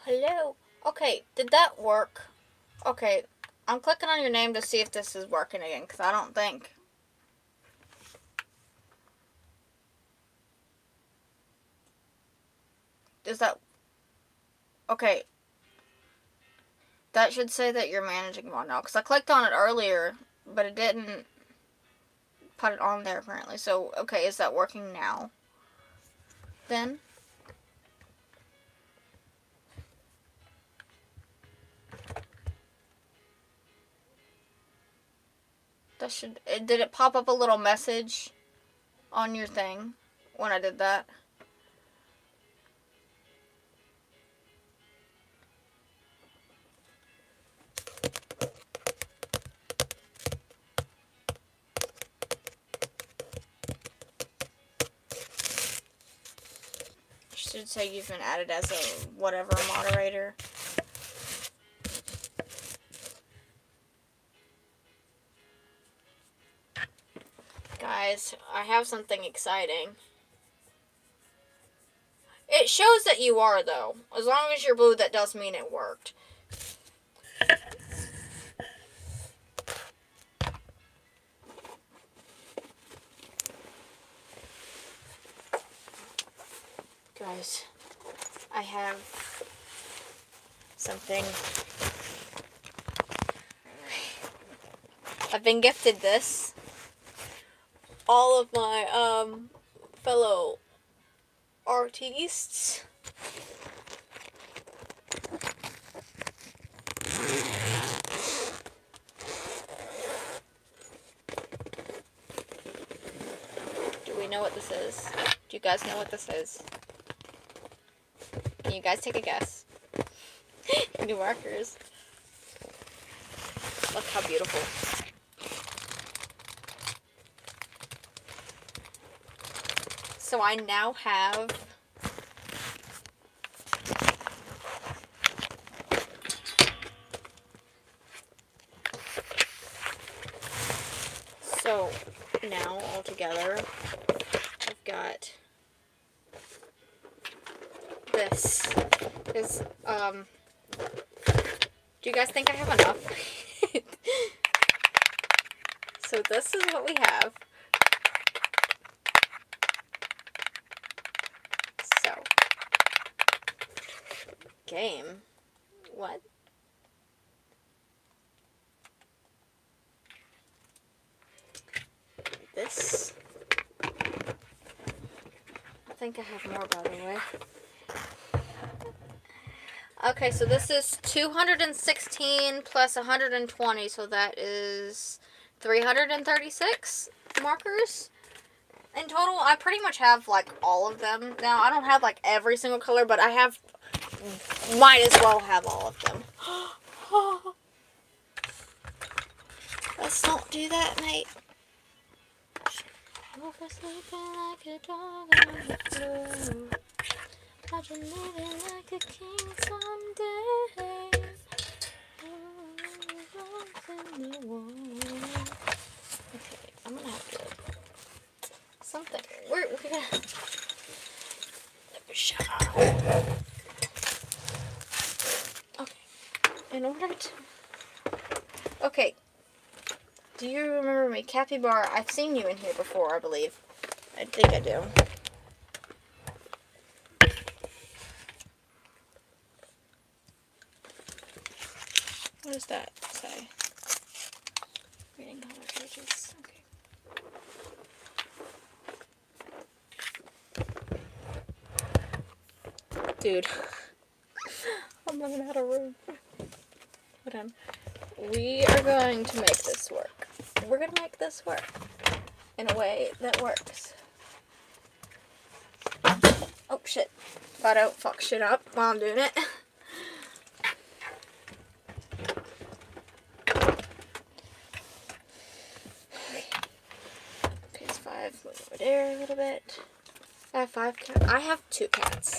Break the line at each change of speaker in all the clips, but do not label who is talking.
Hello? Okay, did that work? Okay, I'm clicking on your name to see if this is working again, because I don't think. Is that... Okay. That should say that you're managing one now, because I clicked on it earlier, but it didn't put it on there apparently. So, okay, is that working now? Then? That should... Did it pop up a little message on your thing when I did that? It should say you've been added as a whatever moderator. Guys, I have something exciting. It shows that you are, though. As long as you're blue, that does mean it worked. Guys, I have something. I've been gifted this. All of my fellow artists. Do we know what this is? Do you guys know what this is? Can you guys take a guess? New markers. Look how beautiful. So I now have now altogether I've got this. Do you guys think I have enough? So this is what we have. So, game. What? This. I think I have more, by the way. Okay, so this is 216 plus 120, so that is 336 markers in total. I pretty much have, like, all of them. Now, I don't have, like, every single color, but I have, might as well have all of them. Let's not do that, mate. Oversleeping like a dog on the floor. Imagine living like a king someday. Okay, I'm gonna have to something. We're gonna shut up. Okay. In order to. Okay. Do you remember me, Capybara? I've seen you in here before, I believe. I think I do. What does that say? Reading color pages. Okay. Dude. I'm running out of room. Hold on. We are going to make this work. We're going to make this work. in a way that works. Oh shit. If I don't fuck shit up while I'm doing it. Page 5, move over there a little bit. I have 5 cats. I have 2 cats.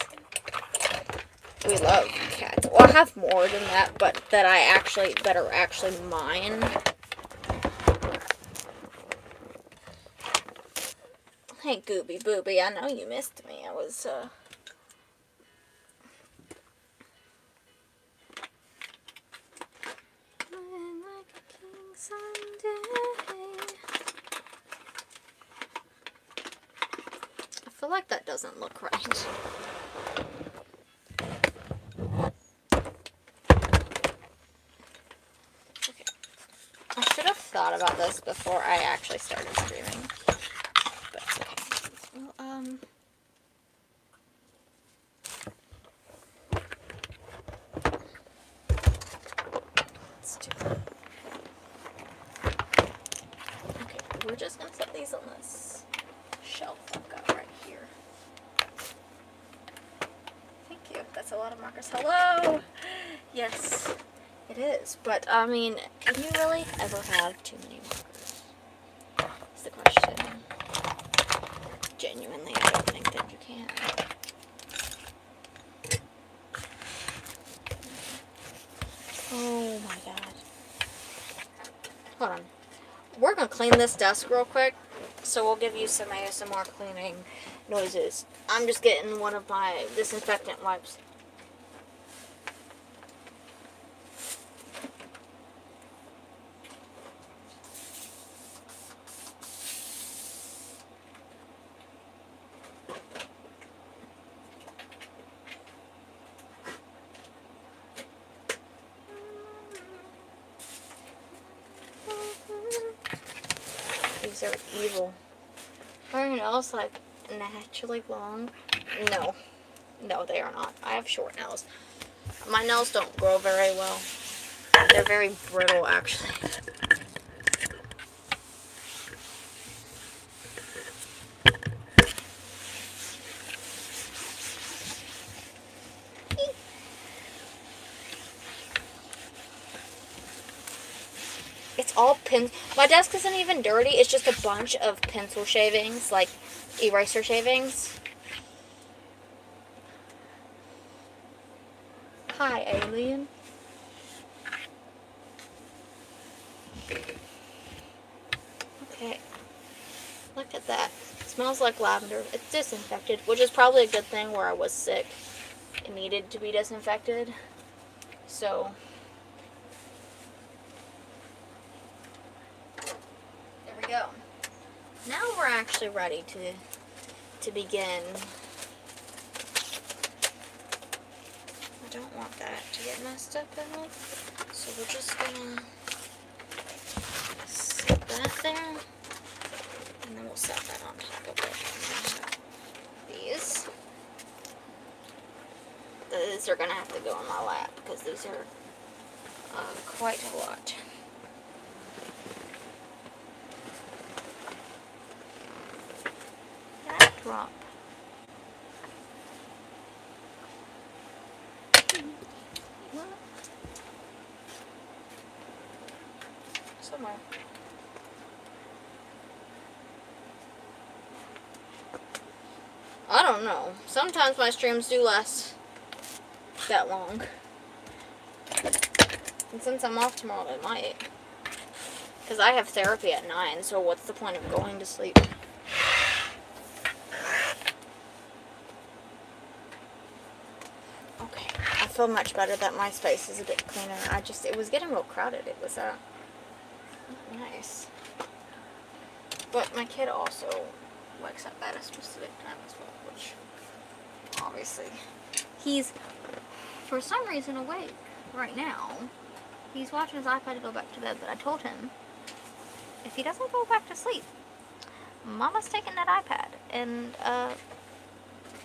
We love cats. Well, I have more than that, but that are actually mine. Hey, Gooby Booby, I know you missed me. I was, like a king someday. I feel like that doesn't look right. Okay. I should have thought about this before I actually started streaming. But it's okay. Well, let's do that. Okay, we're just gonna set these on this shelf I've got right here. Thank you. That's a lot of markers. Hello! Yes, it is. But, I mean, can you really ever have too many markers? Is the question. Genuinely, I don't think that you can. Oh my god. Hold on. We're gonna clean this desk real quick, so we'll give you some ASMR cleaning noises. I'm just getting one of my disinfectant wipes. These are evil. Are your nails like naturally long? No. No, they are not. I have short nails. My nails don't grow very well. They're very brittle, actually. It's all pins. My desk isn't even dirty. It's just a bunch of pencil shavings, like eraser shavings. Hi, alien. Okay. Look at that. It smells like lavender. It's disinfected, which is probably a good thing where I was sick. It needed to be disinfected. So, there we go. Now we're actually ready to begin. I don't want that to get messed up in it. So we're just gonna set that there. And then we'll set that on top of it. These. These are gonna have to go in my lap because these are quite a lot. That drop. What? Somewhere. I don't know. Sometimes my streams do last that long. And since I'm off tomorrow, it might. Because I have therapy at 9, so what's the point of going to sleep? Okay. I feel much better that my space is a bit cleaner. It was getting real crowded. It was, nice. But my kid also wakes up at a specific time as well, which, obviously, he's, for some reason, awake right now. He's watching his iPad to go back to bed, but I told him, if he doesn't go back to sleep, Mama's taking that iPad, and,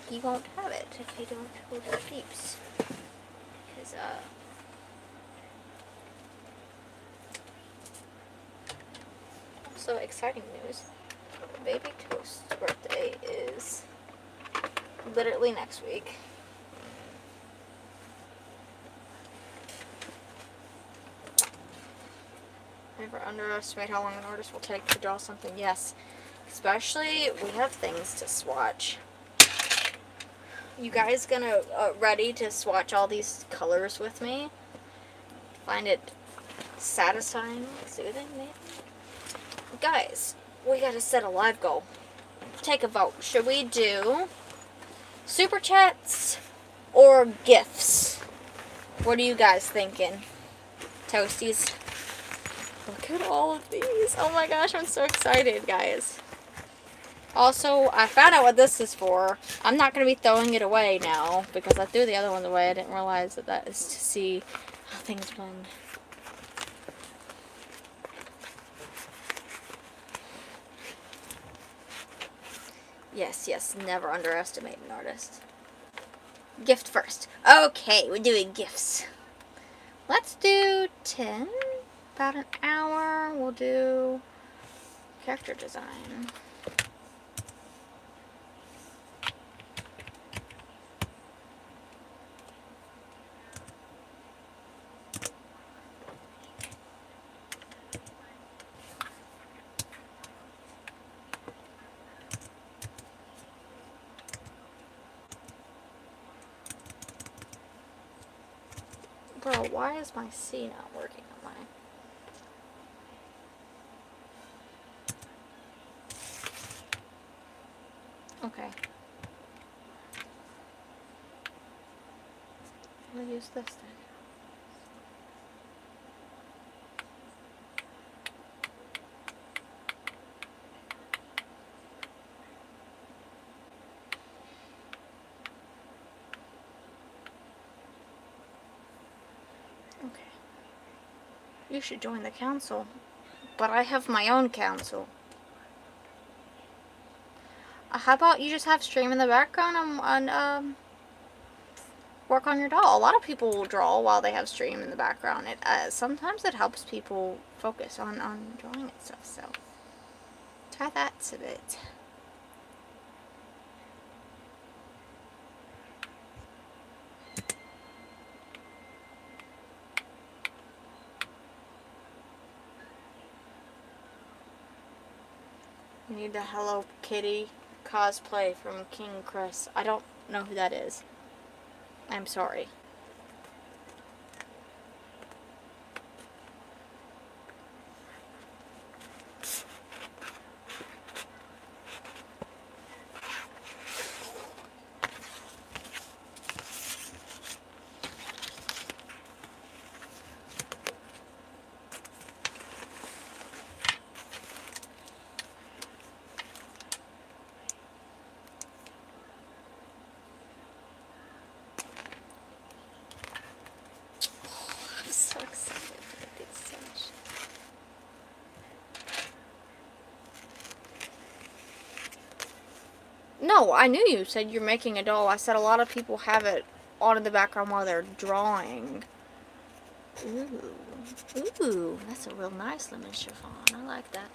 he won't have it if he don't go to sleep. Because, also exciting news. baby Toast's birthday is literally next week. Never underestimate how long an artist will take to draw something. Yes, especially we have things to swatch. You guys gonna ready to swatch all these colors with me? Find it satisfying, soothing, maybe? Guys, we gotta set a live goal. Take a vote. Should we do super chats or gifts? What are you guys thinking? Toasties. Look at all of these. Oh my gosh, I'm so excited, guys. Also, I found out what this is for. I'm not going to be throwing it away now because I threw the other ones away. I didn't realize that that is to see how things blend. Yes, yes, never underestimate an artist. Gift first. Okay, we're doing gifts. Let's do 10. About an hour. We'll do character design. Bro, why is my C not working on mine? Okay. We'll use this then. Okay. You should join the council. But I have my own council. How about you just have stream in the background and work on your doll? A lot of people will draw while they have stream in the background. Sometimes it helps people focus on drawing and stuff, so try that a bit. We need the Hello Kitty cosplay from King Chris. I don't know who that is. I'm sorry. No, I knew you said you're making a doll. I said a lot of people have it on in the background while they're drawing. Ooh. Ooh, that's a real nice lemon chiffon. I like that.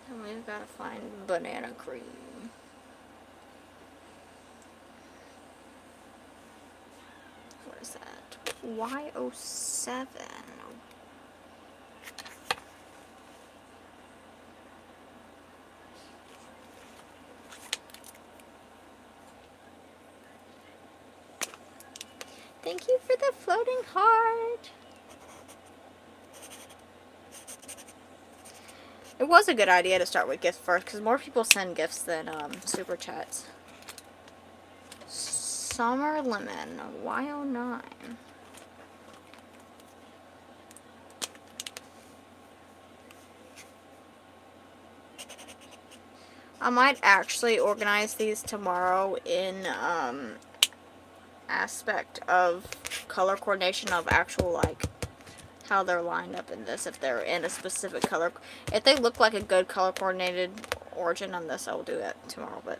And we've got to find banana cream. What is that? Y07. Thank you for the floating heart. It was a good idea to start with gifts first because more people send gifts than super chats. Summer Lemon, Y09. I might actually organize these tomorrow in aspect of color coordination of actual, like, how they're lined up in this, if they're in a specific color. If they look like a good color coordinated origin on this, I'll do it tomorrow, but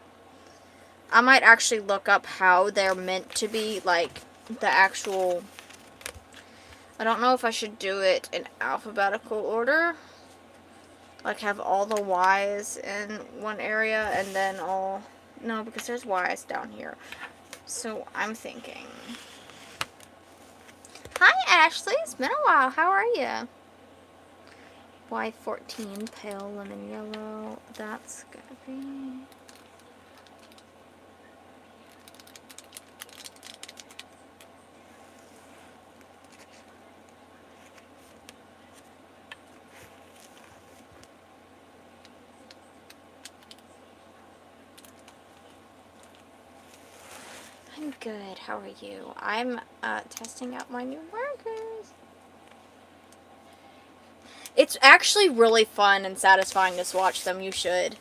I might actually look up how they're meant to be, like, the actual, I don't know if I should do it in alphabetical order, Like have all the Y's in one area and then all... No, because there's Y's down here. So I'm thinking... Hi Ashley, it's been a while. How are you? Y14, pale lemon yellow. That's gonna be... I'm good. How are you? I'm testing out my new markers. It's actually really fun and satisfying to swatch them. You should.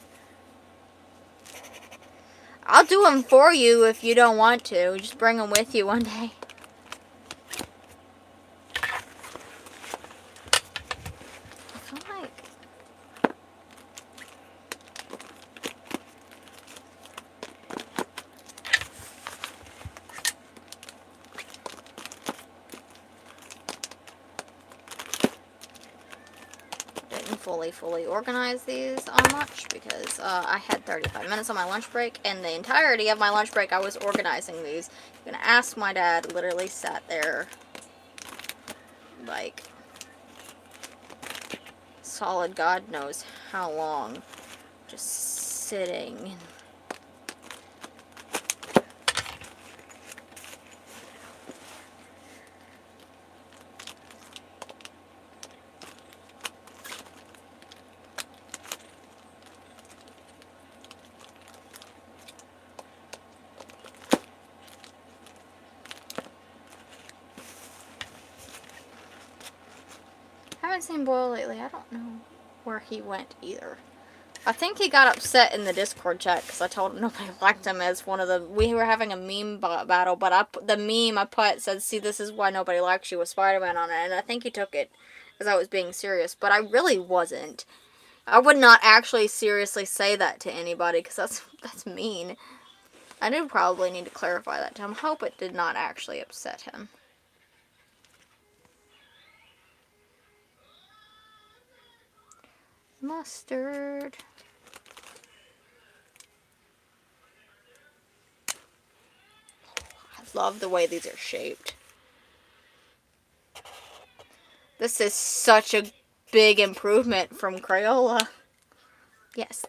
I'll do them for you if you don't want to. Just bring them with you one day. I feel like... didn't fully organize these on much because I had 35 minutes on my lunch break, and the entirety of my lunch break I was organizing these. I'm gonna ask my dad. Literally sat there like solid God knows how long, just sitting. Haven't seen Boyle lately. I don't know where he went either. I think he got upset in the Discord chat because I told him nobody liked him as one of the... We were having a meme battle, but the meme I put said, "See, this is why nobody likes you," with Spider-Man on it, and I think he took it as I was being serious, but I really wasn't. I would not actually seriously say that to anybody because that's mean. I do probably need to clarify that to him. I hope it did not actually upset him. Mustard. I love the way these are shaped. This is such a big improvement from Crayola. Yes.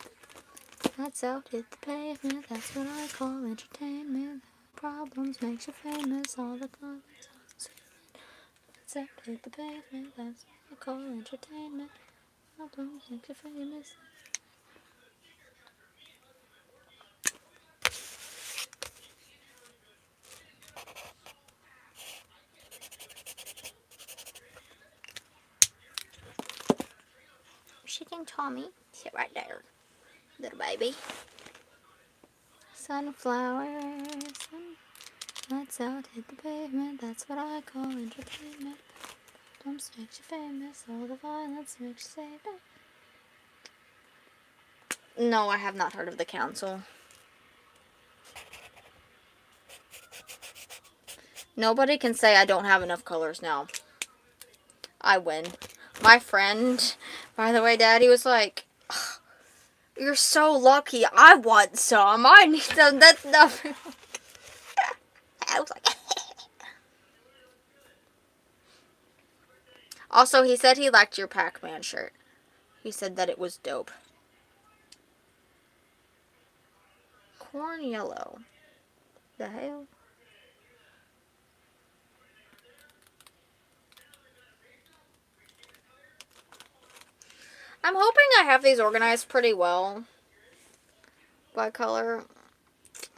That's out hit the pavement. That's what I call entertainment. Problems makes you famous. All the comments. That's out hit the pavement. That's what I call entertainment. Problems makes you famous. Chicken Tommy, sit right there, little baby. Sunflowers, lights out, hit the pavement. That's what I call entertainment. Problems makes you famous. All the violence makes you say no. No, I have not heard of the council. Nobody can say I don't have enough colors now. I win. My friend, by the way, Daddy was like, "You're so lucky. I want some. I need some. That's nothing." I was like, also, he said he liked your Pac-Man shirt. He said that it was dope. Corn yellow. The hell? I'm hoping I have these organized pretty well by color.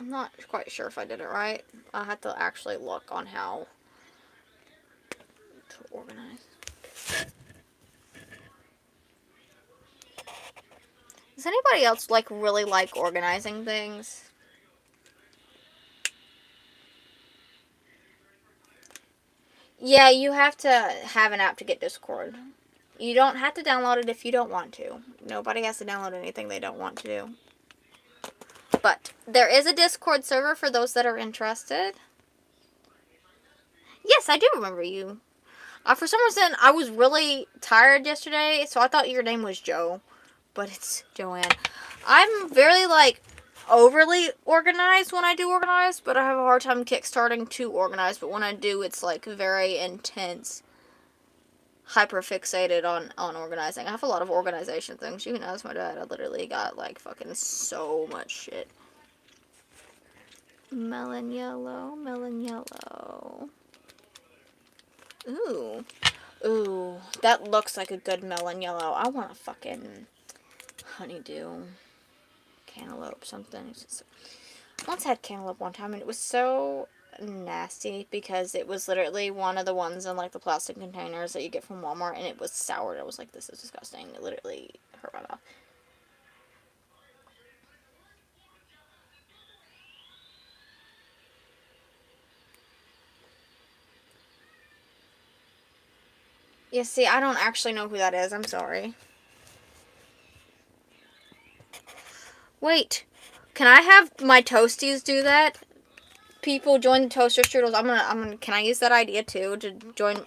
I'm not quite sure if I did it right. I'll have to actually look on how to organize. Does anybody else really like organizing things? Yeah, you have to have an app to get Discord. You don't have to download it if you don't want to. Nobody has to download anything they don't want to do. But there is a Discord server for those that are interested. Yes, I do remember you. For some reason, I was really tired yesterday, so I thought your name was Joe. but it's Joanne. I'm very, like, overly organized when I do organize, but I have a hard time kickstarting too organized. But when I do, it's, like, very intense. Hyper fixated on organizing. I have a lot of organization things. You can ask my dad. I literally got, like, fucking so much shit. Melon yellow, melon yellow. Ooh. Ooh, that looks like a good melon yellow. I want a fucking honeydew, cantaloupe, something. I once had cantaloupe one time, and it was so nasty because it was literally one of the ones in, like, the plastic containers that you get from Walmart, and it was sour. I was like, this is disgusting. It literally hurt my mouth. Yeah, see, I don't actually know who that is. I'm sorry. Wait, can I have my Toasties do that? People join the toaster strudels. I'm gonna. Can I use that idea too to join?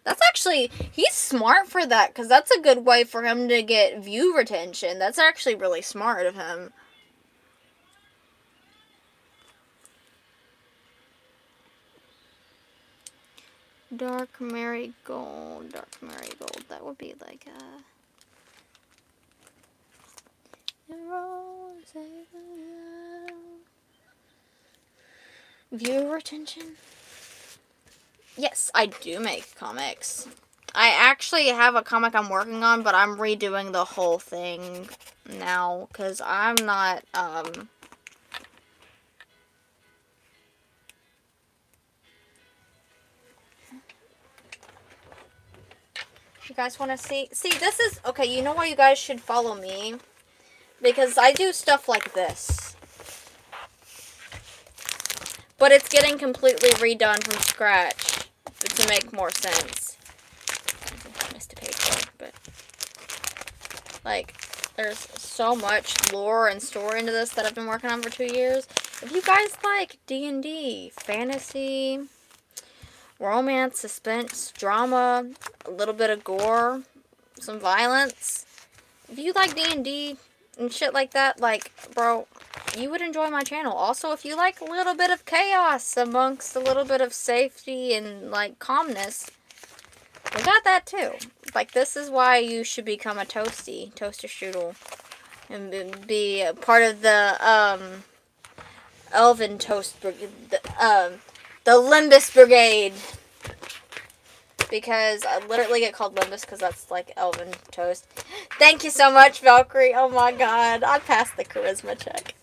That's actually, he's smart for that, because that's a good way for him to get view retention. That's actually really smart of him. Dark marigold. That would be like a... View retention? Yes, I do make comics. I actually have a comic I'm working on, but I'm redoing the whole thing now, because I'm not, You guys want to see? See, this is... Okay, you know why you guys should follow me? Because I do stuff like this. But it's getting completely redone from scratch to make more sense. I missed a page there, but... Like, there's so much lore and story into this that I've been working on for 2 years. If you guys like D&D, fantasy, romance, suspense, drama, a little bit of gore, some violence. If you like D&D and shit like that, like, bro, you would enjoy my channel. Also, if you like a little bit of chaos amongst a little bit of safety and, like, calmness, we got that too. Like, this is why you should become a toaster strudel, and be a part of the, Elven Toast Brigade, the Limbus Brigade. Because I literally get called Limbus because that's like Elven Toast. Thank you so much, Valkyrie. Oh my god. I passed the charisma check.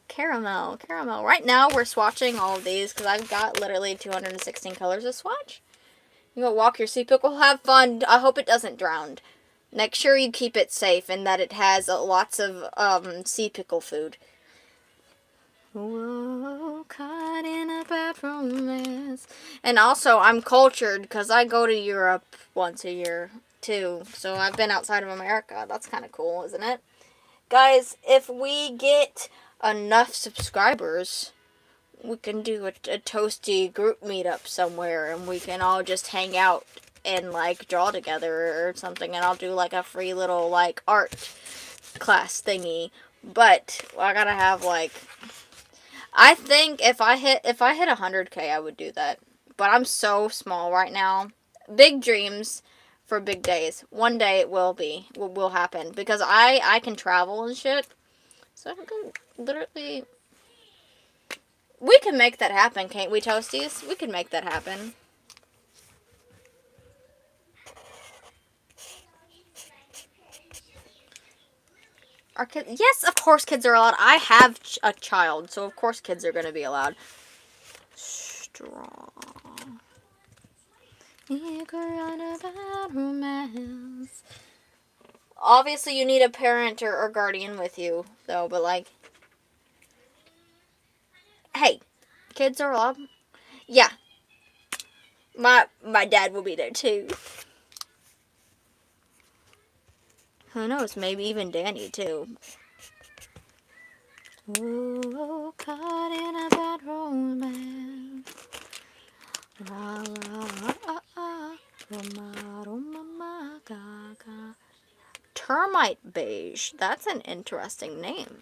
Caramel. Right now we're swatching all of these because I've got literally 216 colors to swatch. You go walk your sea pickle. Have fun. I hope it doesn't drown. Make sure you keep it safe and that it has lots of sea pickle food. Whoa, caught in a bad romance. And also, I'm cultured because I go to Europe once a year, too. So I've been outside of America. That's kind of cool, isn't it? Guys, if we get enough subscribers, we can do a toasty group meetup somewhere. And we can all just hang out and, like, draw together or something. And I'll do, like, a free little, like, art class thingy. But I gotta have, like... I think if I hit 100K, I would do that. But I'm so small right now. Big dreams for big days. One day it will happen. Because I can travel and shit. So I can literally... We can make that happen, can't we, Toasties? We can make that happen. Are kids? Yes, of course kids are allowed. I have a child, so of course kids are going to be allowed. Straw. Obviously, you need a parent or guardian with you, though, but like... Hey, kids are allowed? Yeah. My dad will be there, too. Who knows? Maybe even Danny, too. Oh, caught in a bad romance. La, la, ah, ah, Termite Beige. That's an interesting name.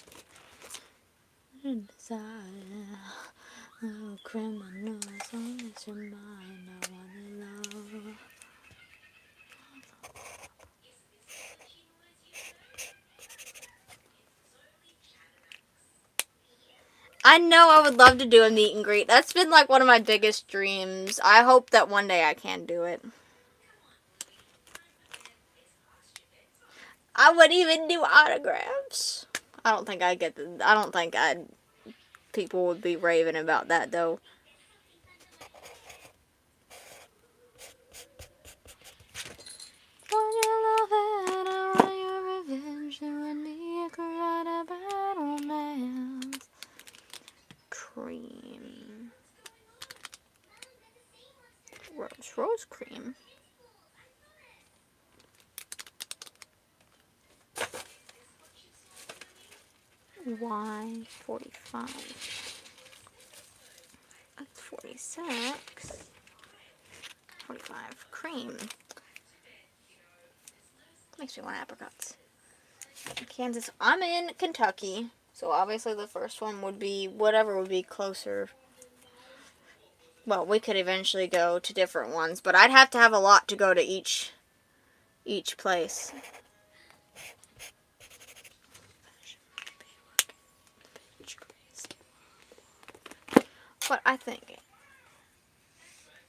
Oh, criminals, only your mind, I wanna love. I know I would love to do a meet and greet. That's been like one of my biggest dreams. I hope that one day I can do it. I would even do autographs. I don't think I'd get the, I don't think I'd, people would be raving about that though. Want your love and I want your revenge. You and me could write a bad romance. Cream. Rose cream. Y45. That's 46. 45. Cream. Makes me want apricots. Kansas. I'm in Kentucky. So obviously the first one would be whatever would be closer. Well, we could eventually go to different ones, but I'd have to have a lot to go to each place. But I think,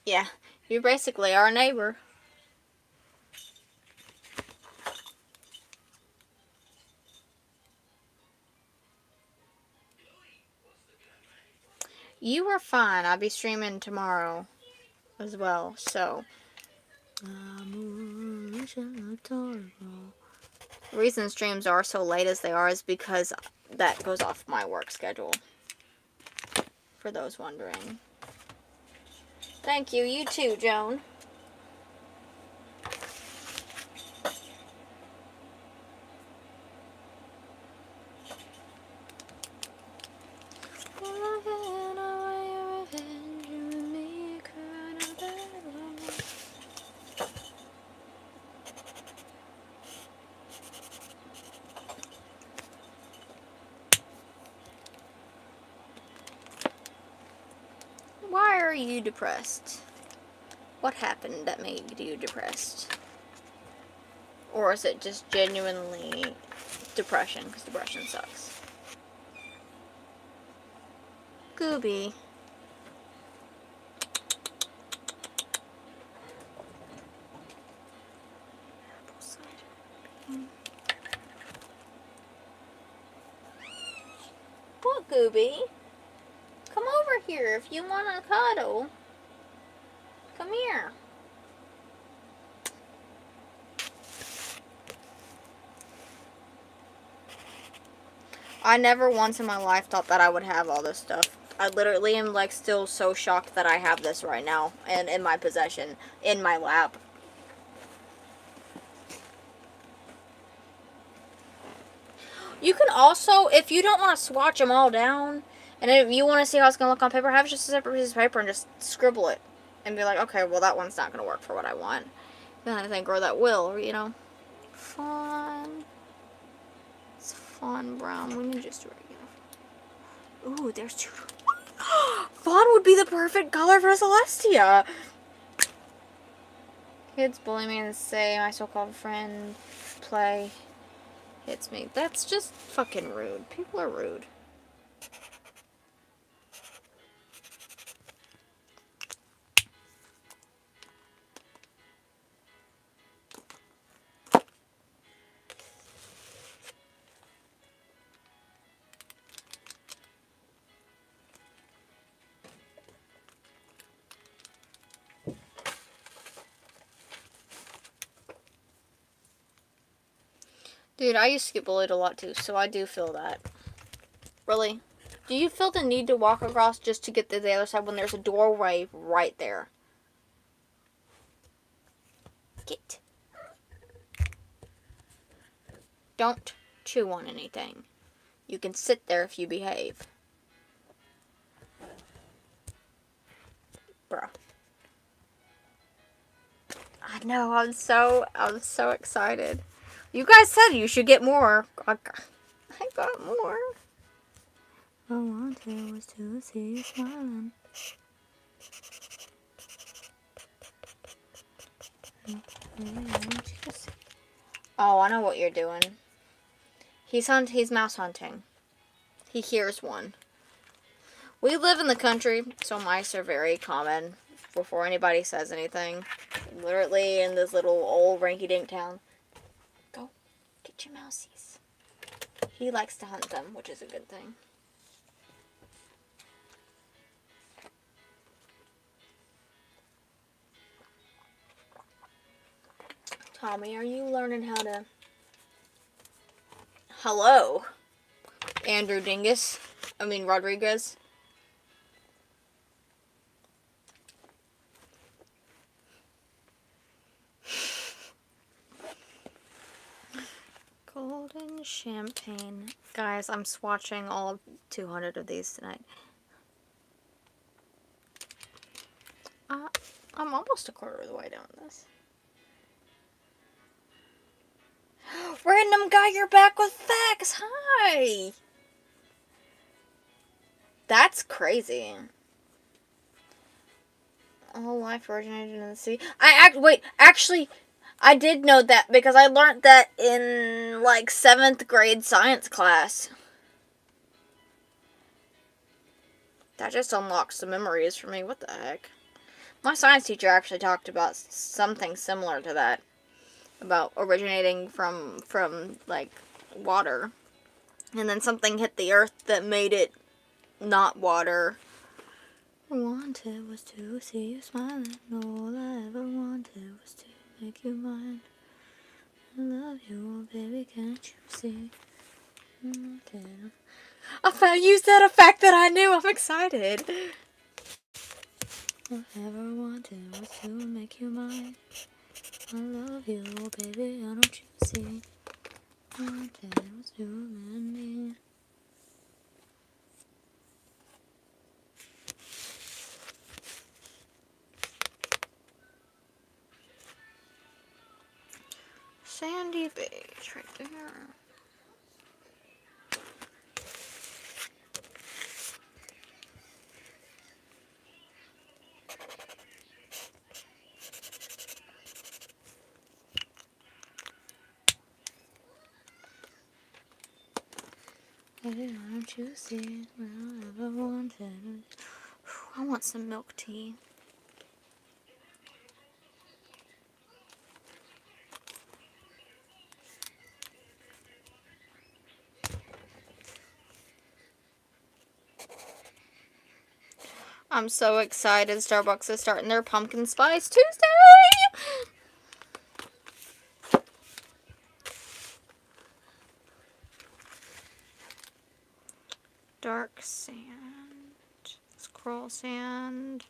yeah, you're basically our neighbor. You are fine. I'll be streaming tomorrow as well, so. The reason streams are so late as they are is because that goes off my work schedule. For those wondering. Thank you. You too, Joan. Why are you depressed? What happened that made you depressed? Or is it just genuinely depression? Because depression sucks. Gooby. What, Gooby? Come over here if you want to cuddle. Come here. I never once in my life thought that I would have all this stuff. I literally am like still so shocked that I have this right now and in my possession, in my lap. You can also, if you don't want to swatch them all down, and if you want to see how it's going to look on paper, have just a separate piece of paper and just scribble it. And be like, okay, well that one's not going to work for what I want. Then I think, or that will, or, you know. Fawn. It's fawn brown. We need just regular. Ooh, there's two. Fawn would be the perfect color for Celestia. Kids bully me and say my so-called friend play hits me. That's just fucking rude. People are rude. Dude, I used to get bullied a lot too, so I do feel that. Really? Do you feel the need to walk across just to get to the other side when there's a doorway right there? Get. Don't chew on anything. You can sit there if you behave. Bro. I know, I'm so excited. You guys said you should get more. I got more. All I wanted was to see you smiling. Oh, I know what you're doing. He's mouse hunting. He hears one. We live in the country, so mice are very common before anybody says anything. Literally in this little old rinky-dink town. Go, get your mousies. He likes to hunt them, which is a good thing. Tommy, are you learning how to... Hello, Andrew Rodriguez. Golden champagne. Guys, I'm swatching all 200 of these tonight. I'm almost a quarter of the way down this. Random guy, you're back with facts. Hi. That's crazy. All life originated in the sea. Actually, I did know that because I learned that in like 7th grade science class. That just unlocks some memories for me. What the heck? My science teacher actually talked about something similar to that. About originating from like water. And then something hit the earth that made it not water. All I wanted was to see you smiling. All I ever wanted was to make you mine. I love you, oh baby, can't you see? You said a fact that I knew. I'm excited. All I ever wanted was to make you mine. I love you, oh baby, don't you see? All I wanted was you and me. Sandy Beach, right there. Baby, don't you see what I ever wanted? I want some milk tea. I'm so excited. Starbucks is starting their Pumpkin Spice Tuesday! Dark sand. Scroll sand.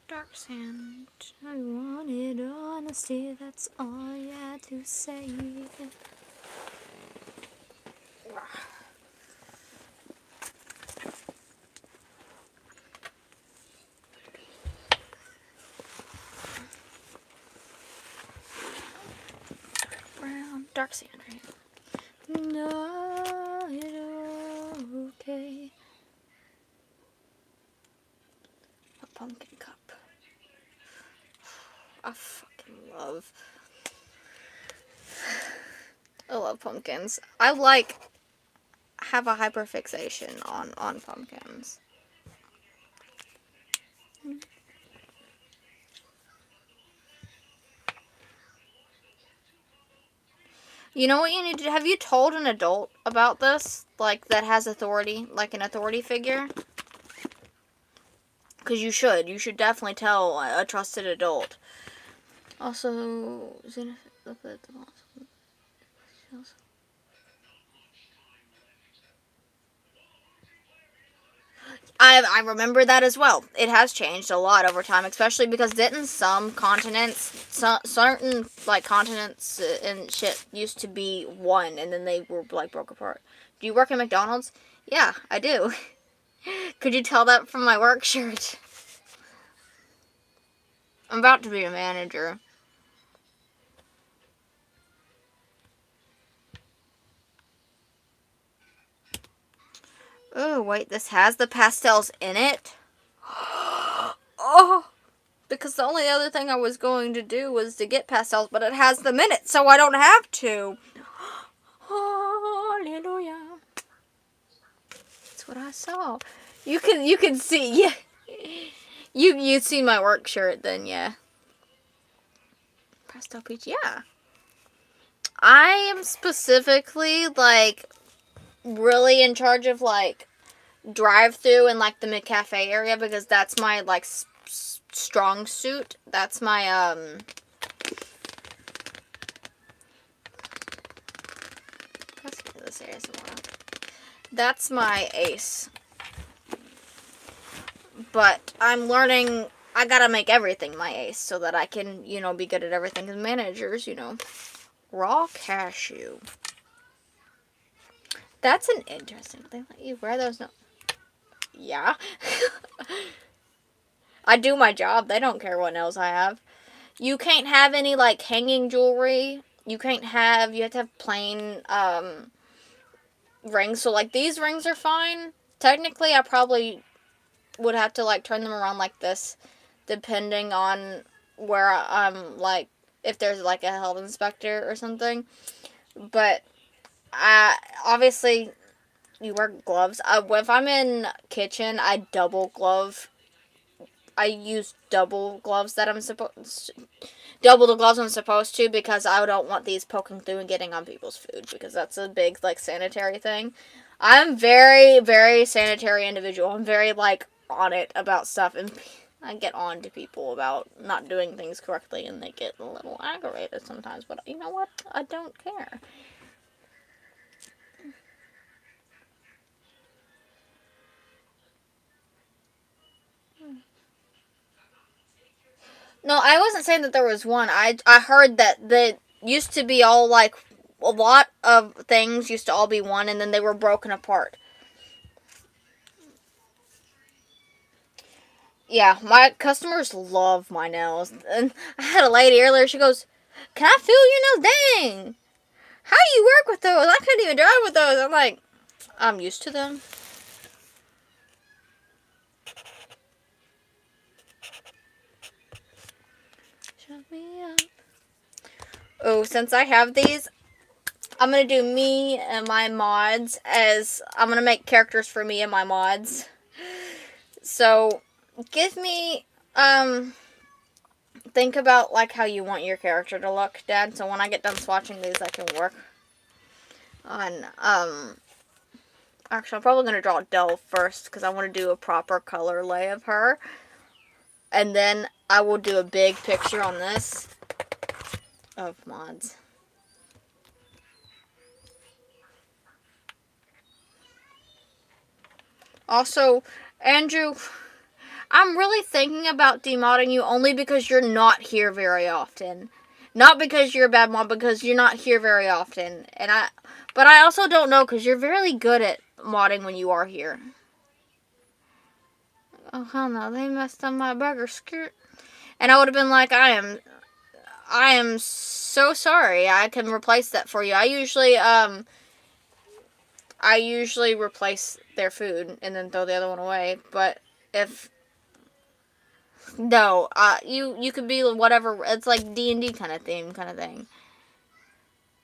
Dark sand. I wanted honesty, that's all you had to say. Brown. Dark sand, right? No, it's okay. A pumpkin cup. I fucking love. I love pumpkins. I have a hyperfixation on pumpkins. You know what you need to do? Have you told an adult about this? Like, that has authority? Like an authority figure? Because you should. You should definitely tell a trusted adult. Also, I remember that as well. It has changed a lot over time, especially because didn't some continents, certain like continents and shit used to be one, and then they were like broke apart. Do you work at McDonald's? Yeah, I do. Could you tell that from my work shirt? I'm about to be a manager. Oh, wait, this has the pastels in it? Oh, because the only other thing I was going to do was to get pastels, but it has them in it, so I don't have to. Hallelujah. That's what I saw. You can see, yeah. You'd see my work shirt then, yeah. Pastel peach, yeah. I am specifically, like, really in charge of, like, drive-through and, like, the McCafe area because that's my, like, strong suit. That's my, let's get this area some more. That's my ace. But I'm learning, I gotta make everything my ace so that I can, you know, be good at everything as managers, you know. Raw cashew. That's an interesting thing. Let you wear those. No. Yeah. I do my job. They don't care what nails I have. You can't have any, like, hanging jewelry. You have to have plain, rings. So, like, these rings are fine. Technically, I probably would have to, like, turn them around like this, depending on where I'm, like, if there's, like, a health inspector or something. But, obviously, you wear gloves. If I'm in kitchen, I double glove. I use double gloves that I'm supposed double the gloves I'm supposed to because I don't want these poking through and getting on people's food because that's a big, like, sanitary thing. I'm very, very sanitary individual. I'm very, like, on it about stuff, and I get on to people about not doing things correctly, and they get a little aggravated sometimes, but you know what? I don't care. No, I wasn't saying that there was one. I heard that used to be all, like, a lot of things used to all be one, and then they were broken apart. Yeah, my customers love my nails. And I had a lady earlier, she goes, "Can I feel your nails?" Dang! How do you work with those? I couldn't even drive with those. I'm like, I'm used to them. Shut me up. Oh, since I have these, I'm going to do me and my mods as I'm going to make characters for me and my mods. So, give me, think about, like, how you want your character to look, Dad. So when I get done swatching these, I can work on, actually, I'm probably going to draw Dell first because I want to do a proper color lay of her. And then I will do a big picture on this of mods. Also, Andrew, I'm really thinking about demodding you only because you're not here very often. Not because you're a bad mod, because you're not here very often. But I also don't know because you're very good at modding when you are here. Oh hell no, they messed up my burger skirt. And I would have been like, I am so sorry. I can replace that for you. I usually replace their food and then throw the other one away. But if no, you could be whatever. It's like D&D kind of theme, kind of thing.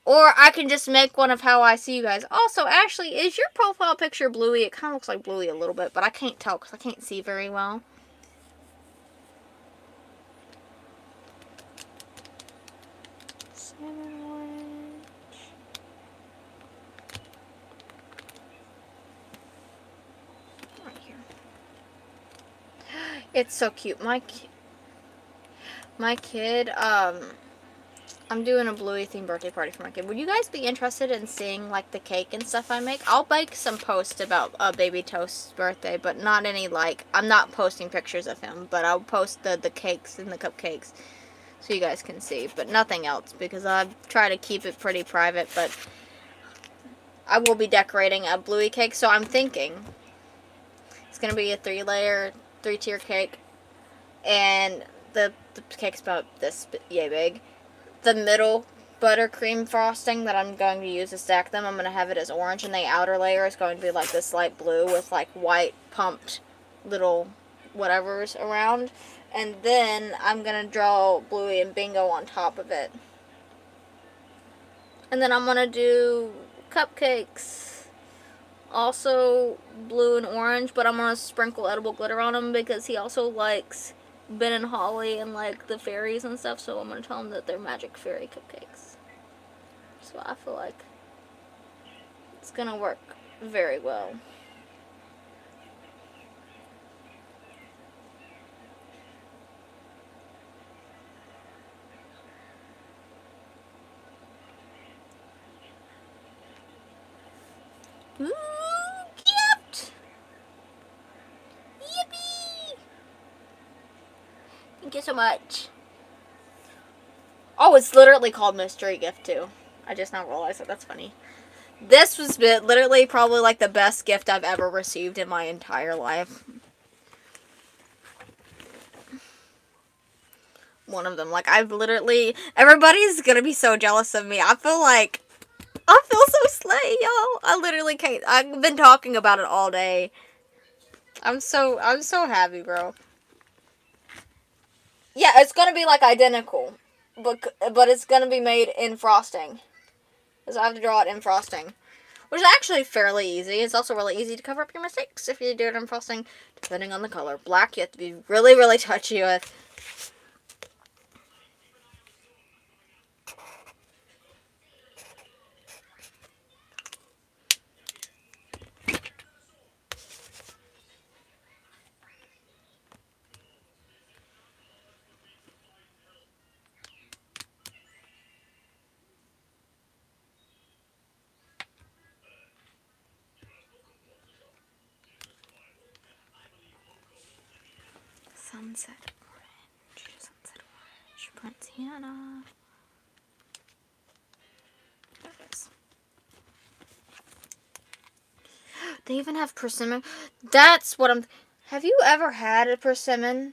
Or I can just make one of how I see you guys. Also, Ashley, is your profile picture Bluey? It kind of looks like Bluey a little bit, but I can't tell because I can't see very well. It's so cute. My kid, I'm doing a Bluey themed birthday party for my kid. Would you guys be interested in seeing, like, the cake and stuff I make? I'll make some posts about Baby Toast's birthday, but not any, like, I'm not posting pictures of him, but I'll post the cakes and the cupcakes so you guys can see, but nothing else because I try to keep it pretty private, but I will be decorating a Bluey cake, so I'm thinking it's going to be a 3-tier cake, and the cake's about this yay big. The middle buttercream frosting that I'm going to use to stack them. I'm going to have it as orange, and the outer layer is going to be like this light blue with like white pumped little whatevers around. And then I'm going to draw Bluey and Bingo on top of it. And then I'm going to do cupcakes. Also blue and orange, but I'm going to sprinkle edible glitter on them because he also likes Ben and Holly and like the fairies and stuff, so I'm going to tell him that they're magic fairy cupcakes. So I feel like it's going to work very well. Ooh, gift! Yippee! Thank you so much. Oh, it's literally called mystery gift too. I just now realized that. That's funny. This was literally probably like the best gift I've ever received in my entire life. One of them. Like, I've literally... Everybody's gonna be so jealous of me. I feel so slay, y'all. I literally can't... I've been talking about it all day. I'm so happy, bro. Yeah, it's gonna be, like, identical. But it's gonna be made in frosting. Because I have to draw it in frosting. Which is actually fairly easy. It's also really easy to cover up your mistakes if you do it in frosting, depending on the color. Black, you have to be really, really touchy with. Sunset orange, Prince Hannah. There it is. They even have persimmon. That's what I'm... Have you ever had a persimmon,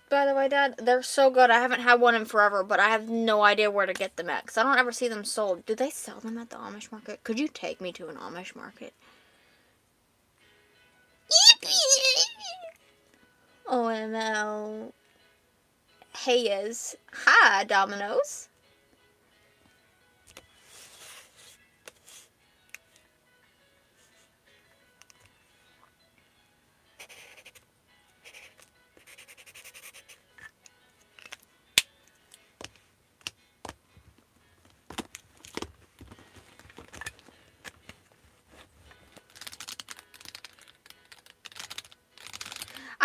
by the way, Dad? They're so good. I haven't had one in forever, but I have no idea where to get them at, because I don't ever see them sold. Do they sell them at the Amish market? Could you take me to an Amish market? OML. Hayes. Hi, Domino's.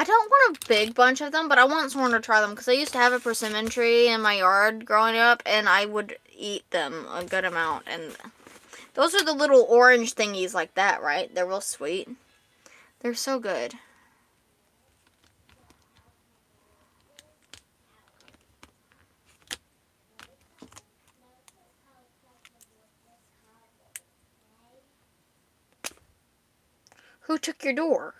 I don't want a big bunch of them, but I want someone to try them, because I used to have a persimmon tree in my yard growing up, and I would eat them a good amount. And those are the little orange thingies like that, right? They're real sweet. They're so good. Who took your door?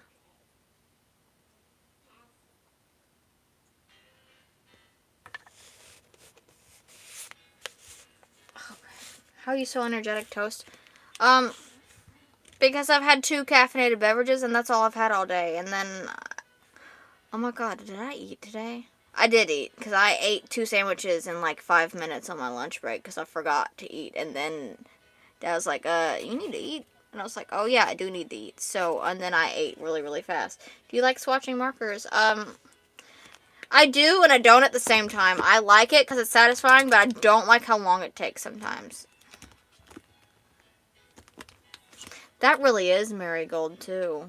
How are you so energetic, Toast? Because I've had 2 caffeinated beverages, and that's all I've had all day. And then, oh my god, did I eat today? I did eat, because I ate 2 sandwiches in like 5 minutes on my lunch break, because I forgot to eat. And then Dad was like, you need to eat. And I was like, oh yeah, I do need to eat. So, and then I ate really, really fast. Do you like swatching markers? I do and I don't at the same time. I like it because it's satisfying, but I don't like how long it takes sometimes. That really is marigold, too.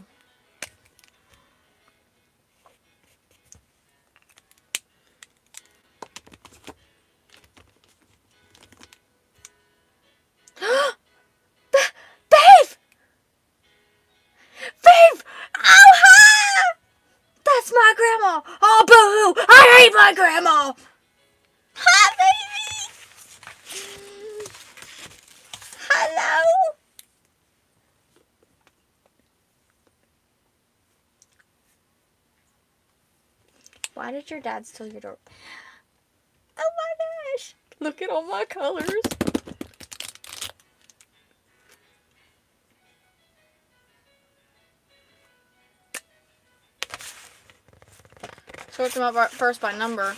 Babe! Babe! Oh, hi! That's my grandma! Oh, boo-hoo! I hate my grandma! Hi, baby! Hello! Why did your dad steal your door? Oh my gosh! Look at all my colors. Sort them up first by number.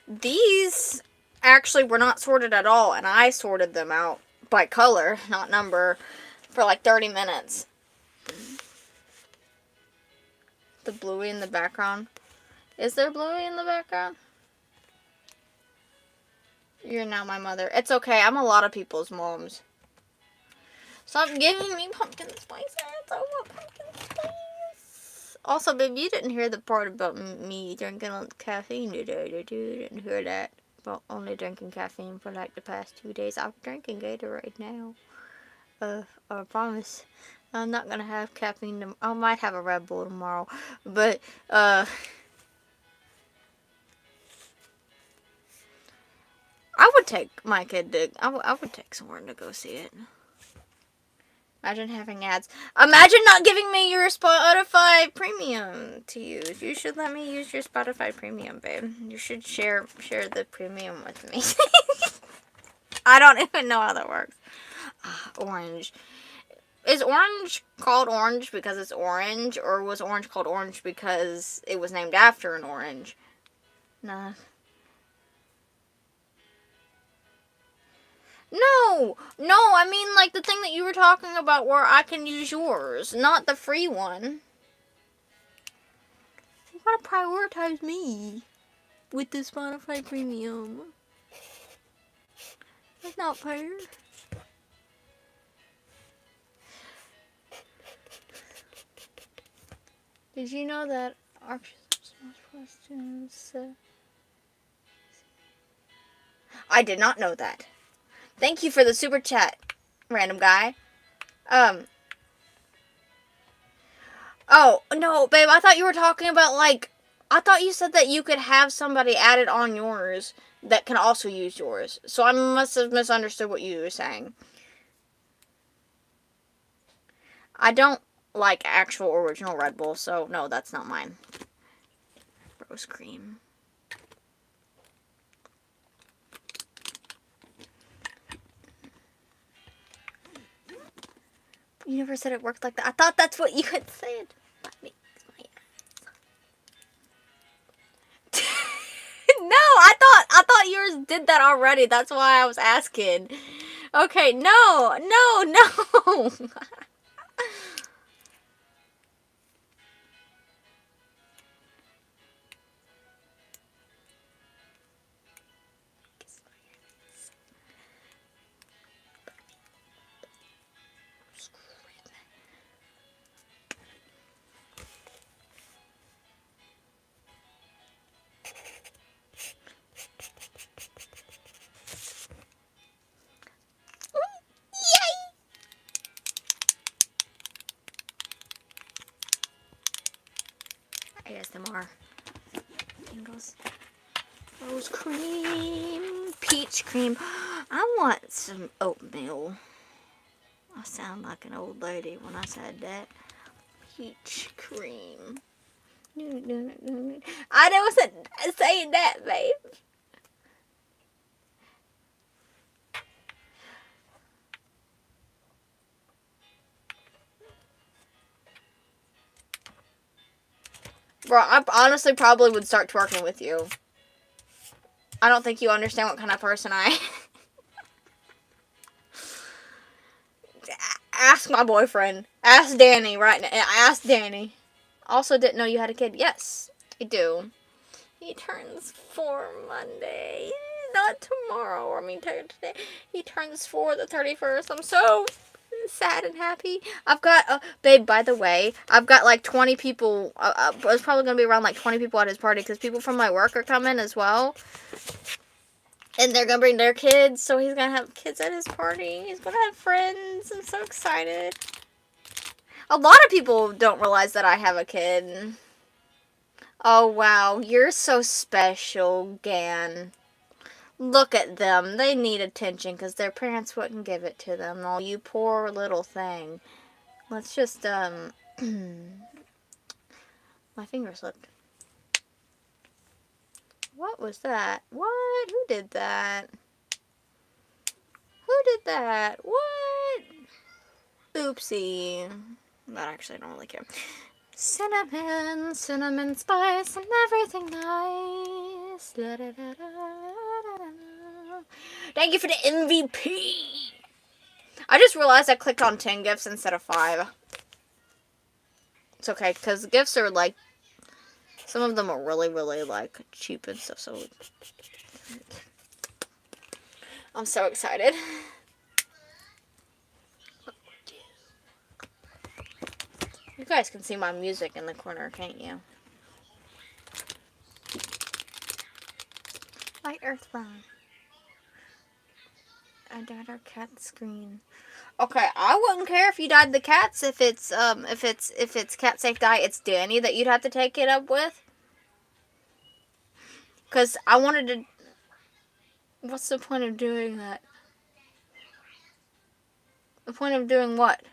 These actually were not sorted at all, and I sorted them out by color, not number, for like 30 minutes. The bluey in the background. Is there bluey in the background? You're now my mother. It's okay, I'm a lot of people's moms. Stop giving me pumpkin spice. I want pumpkin spice. Also, babe, you didn't hear the part about me drinking caffeine today, did you? You didn't hear that. About only drinking caffeine for like the past 2 days. I'm drinking Gatorade now. I promise. I'm not gonna have caffeine. I might have a Red Bull tomorrow. But, I would take my kid to, I would take someone to go see it. Imagine having ads. Imagine not giving me your Spotify Premium to use. You should let me use your Spotify Premium, babe. You should share the premium with me. I don't even know how that works. Orange. Is orange called orange because it's orange, or was orange called orange because it was named after an orange? Nah. No, I mean like the thing that you were talking about where I can use yours, not the free one. You gotta prioritize me with the Spotify Premium. That's not fair. Did you know that I did not know that. Thank you for the super chat, random guy. Oh, no, babe, I thought you were talking about, like, I thought you said that you could have somebody added on yours that can also use yours. So I must have misunderstood what you were saying. I don't like actual original Red Bull, so no, that's not mine. Rose cream. You never said it worked like that. I thought that's what you had said. No, I thought yours did that already. That's why I was asking. Okay, no. ASMR. Candles. Rose cream. Peach cream. I want some oatmeal. I sound like an old lady when I said that. Peach cream. I wasn't saying that, babe. Bro, I honestly probably would start twerking with you. I don't think you understand what kind of person I am. Ask my boyfriend. Ask Danny right now. Ask Danny. Also didn't know you had a kid. Yes, I do. He turns 4 Monday. Not tomorrow. I mean, today. He turns 4 the 31st. I'm so sad and happy. I've got, babe, by the way, I've got like 20 people. It's probably going to be around like 20 people at his party because people from my work are coming as well. And they're going to bring their kids, so he's going to have kids at his party. He's going to have friends. I'm so excited. A lot of people don't realize that I have a kid. Oh, wow. You're so special, Gan. Look at them. They need attention because their parents wouldn't give it to them. Oh, you poor little thing. Let's just, my finger slipped. What was that? What? Who did that? Who did that? What? Oopsie. But actually, I don't really care. Cinnamon, cinnamon spice, and everything nice. Da, da, da, da, da, da. Thank you for the MVP. I just realized I clicked on 10 gifts instead of 5. It's okay, because gifts are like, some of them are really, really like cheap and stuff, so I'm so excited. You guys can see my music in the corner, can't you? Light earth brown. I dyed our cat's green. Okay, I wouldn't care if you dyed the cats. If it's cat safe dye, it's Danny that you'd have to take it up with. Cause I wanted to. What's the point of doing that? The point of doing what?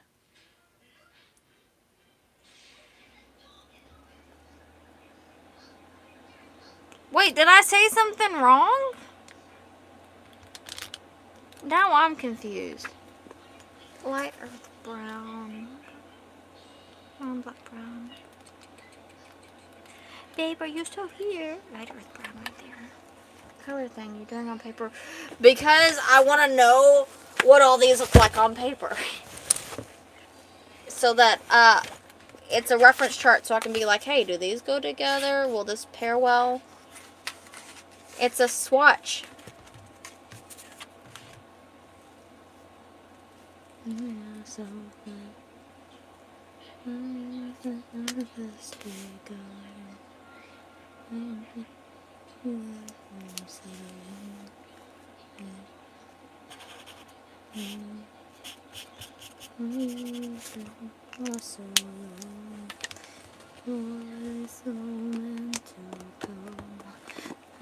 Wait, did I say something wrong? Now I'm confused. Light earth brown. Black brown. Babe, are you still here? Light earth brown right there. Color thing you're doing on paper. Because I want to know what all these look like on paper. So that it's a reference chart so I can be like, hey, do these go together? Will this pair well? It's a swatch.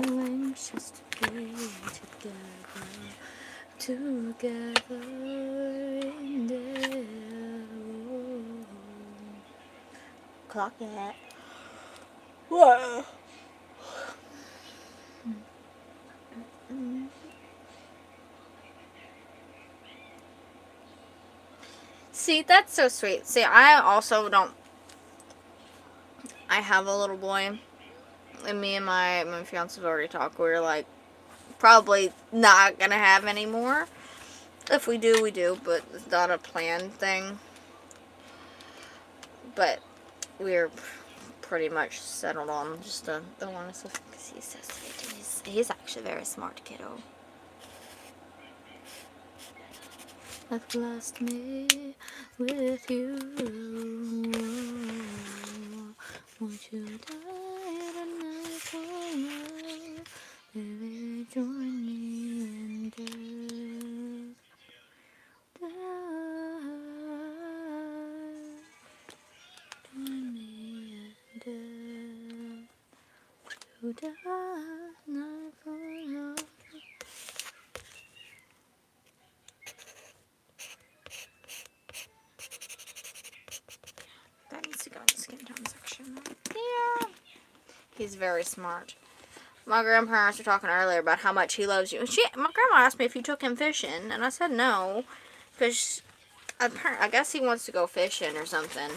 Anxious to be together in there. Clock that. Whoa. See, that's so sweet. See, I also don't. I have a little boy, and me and my fiance have already talked. We're like, probably not gonna have any more. If we do, we do, but it's not a planned thing. But we're pretty much settled on just the one stuff because he's so sweet. He's actually a very smart kiddo. I've lost me with you. Won't you die tonight for love? Baby, join me in death. Join me in death. To die tonight for love. That needs to go in the skin tone section. Yeah. He's very smart. My grandparents were talking earlier about how much he loves you. My grandma asked me if you took him fishing, and I said no, because I guess he wants to go fishing or something.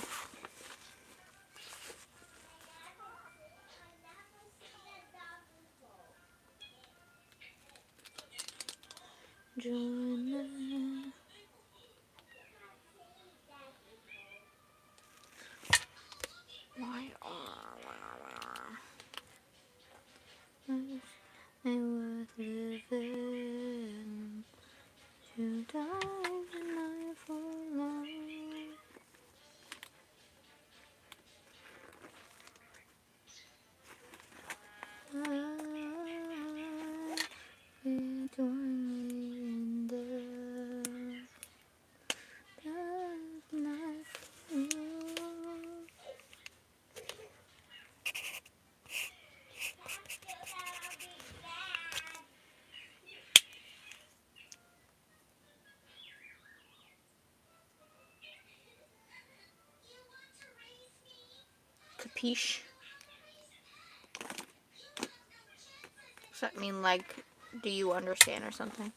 Why I was living to die tonight for love. Capiche? that mean, like, do you understand or something?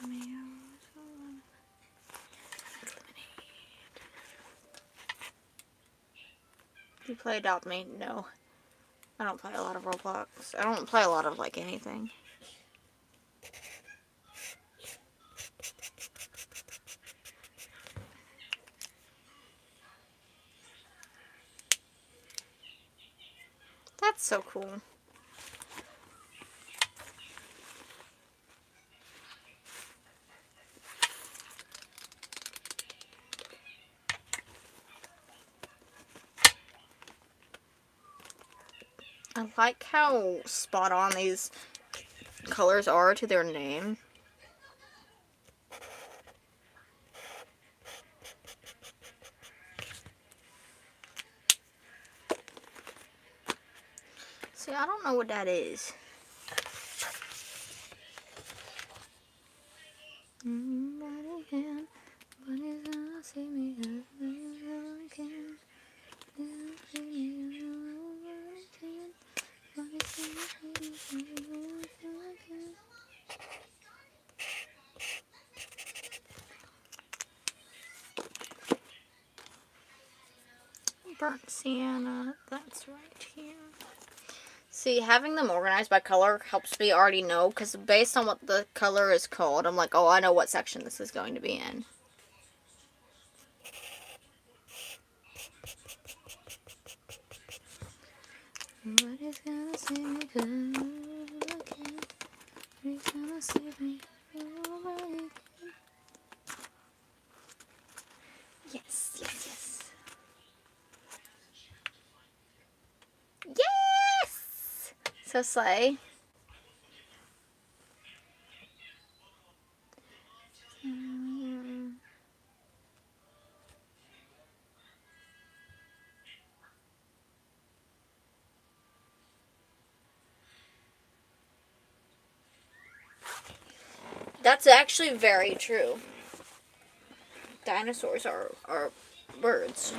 Do you play Adopt Me? No. I don't play a lot of Roblox. I don't play a lot of, like, anything. That's so cool. I like how spot on these colors are to their name. See, I don't know what that is. Burnt sienna, that's right here. See, having them organized by color helps me already know, because based on what the color is called, I'm like, oh, I know what section this is going to be in. What is gonna save me good? Who's gonna save me? Yes, yes, yes. Yes! So slay. That's actually very true. Dinosaurs are birds.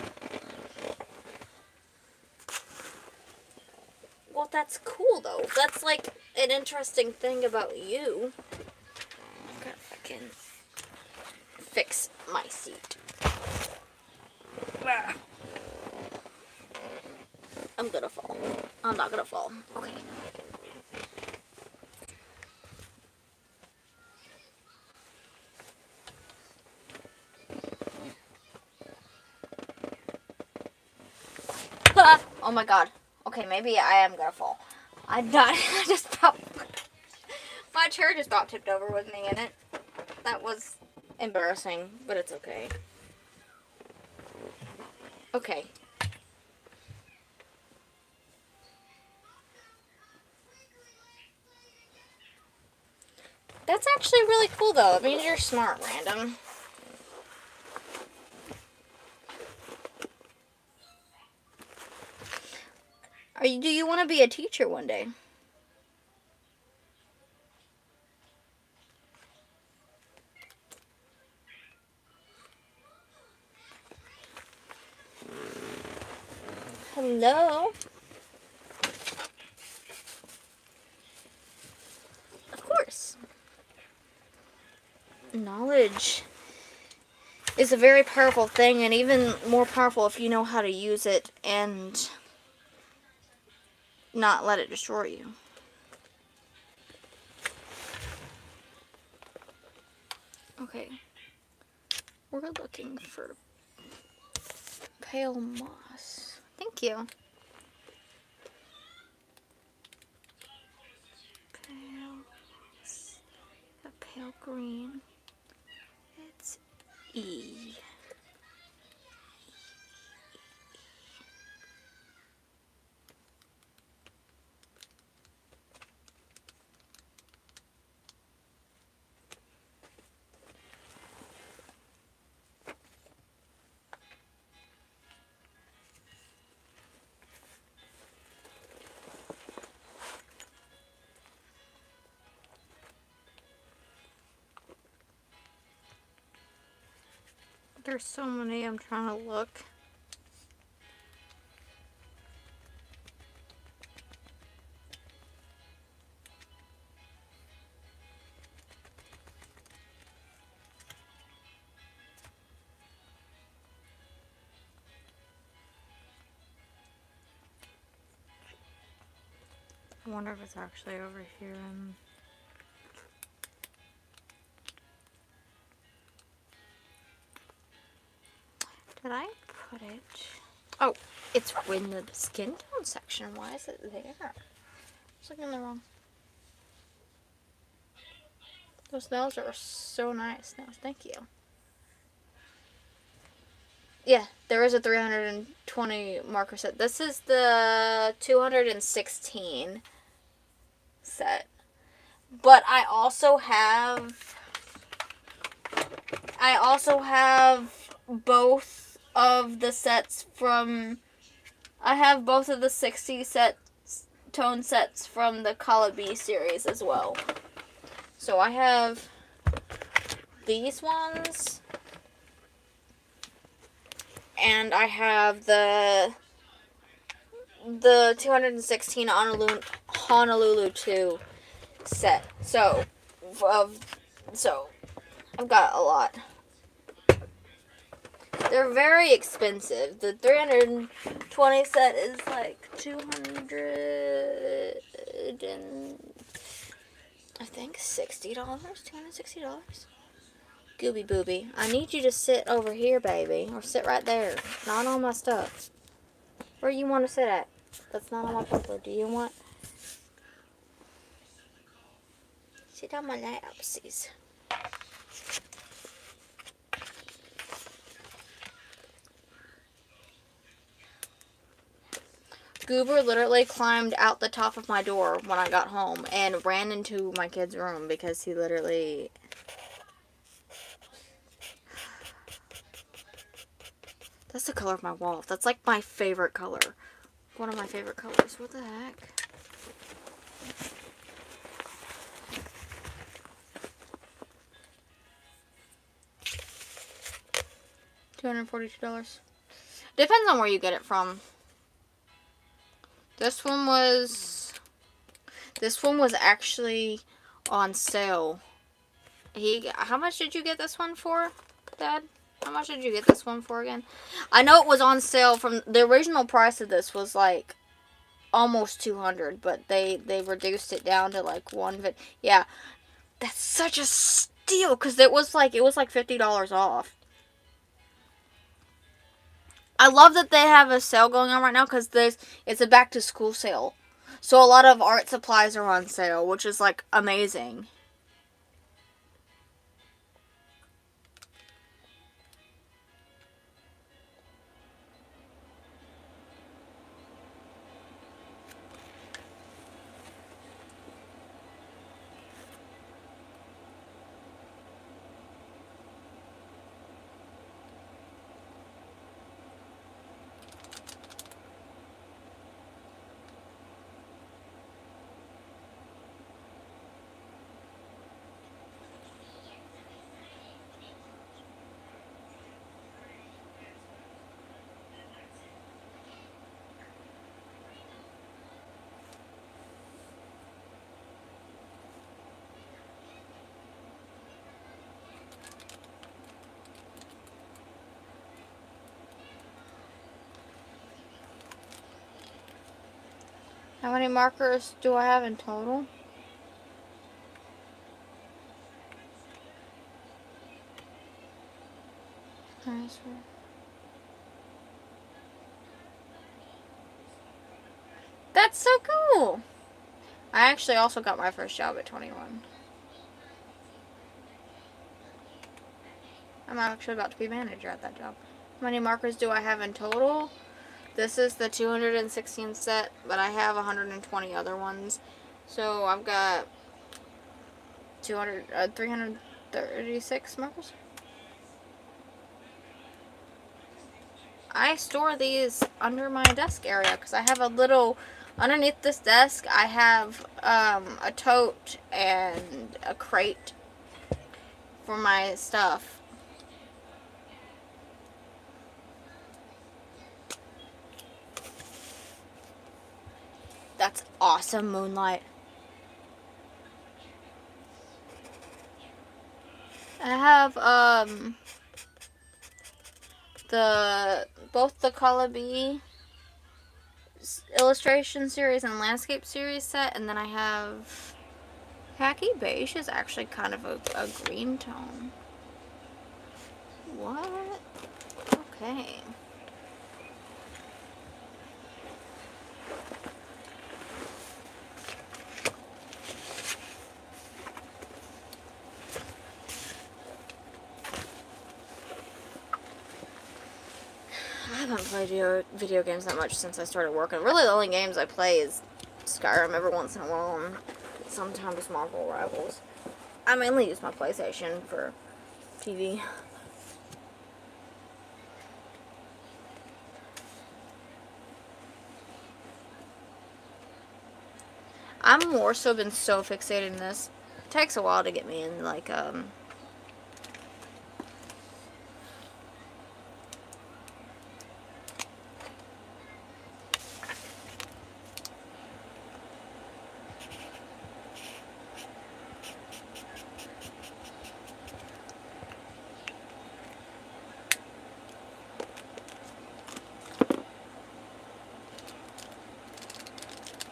Well, that's cool, though. That's, like, an interesting thing about you. Okay, if I can fix my seat. I'm gonna fall. I'm not gonna fall. Okay. Oh my god. Okay, maybe I am gonna fall. I just popped. My chair just got tipped over with me in it. That was embarrassing, but it's okay. Okay. That's actually really cool, though. It means you're smart, Random. Do you want to be a teacher one day? Hello? Of course. Knowledge is a very powerful thing, and even more powerful if you know how to use it and not let it destroy you. Okay. We're looking for pale moss. Thank you. Pale moss. A pale green. It's E. There's so many, I'm trying to look. I wonder if it's actually over here. Did I put it? Oh, it's in the skin tone section. Why is it there? I was looking in the wrong. Those nails are so nice. Nails, thank you. Yeah, there is a 320 marker set. This is the 216 set. But I also have both of the sets from I have both of the 60 tone sets from the Kala B series as well. So I have these ones, and I have the 216 Honolulu 2 set. So I've got a lot. They're very expensive. The 320 set is like $200 $60. $260. Gooby booby. I need you to sit over here, baby. Or sit right there. Not on my stuff. Where you want to sit at? That's not on my paper. Do you want? Sit on my lap, please. Goober literally climbed out the top of my door when I got home and ran into my kid's room because he literally... That's the color of my wall. That's like my favorite color. One of my favorite colors. What the heck? $242. Depends on where you get it from. This one was actually on sale. How much did you get this one for, Dad? How much did you get this one for again? I know it was on sale. From the original price of this was like almost $200, but they reduced it down to like $150. Yeah, that's such a steal because it was like $50 off. I love that they have a sale going on right now because it's a back to school sale. So a lot of art supplies are on sale, which is like amazing. How many markers do I have in total? That's so cool. I actually also got my first job at 21. I'm actually about to be manager at that job. How many markers do I have in total? This is the 216 set, but I have 120 other ones. So I've got 336 markers. I store these under my desk area because I have a little, underneath this desk, I have a tote and a crate for my stuff. That's awesome, Moonlight. I have both the Color B illustration series and landscape series set, and then I have khaki beige is actually kind of a green tone. What? Okay. I haven't played video games that much since I started working. Really, the only games I play is Skyrim every once in a while, and sometimes Marvel Rivals. I mainly use my PlayStation for TV. I'm more so been so fixated in this. It takes a while to get me in, like,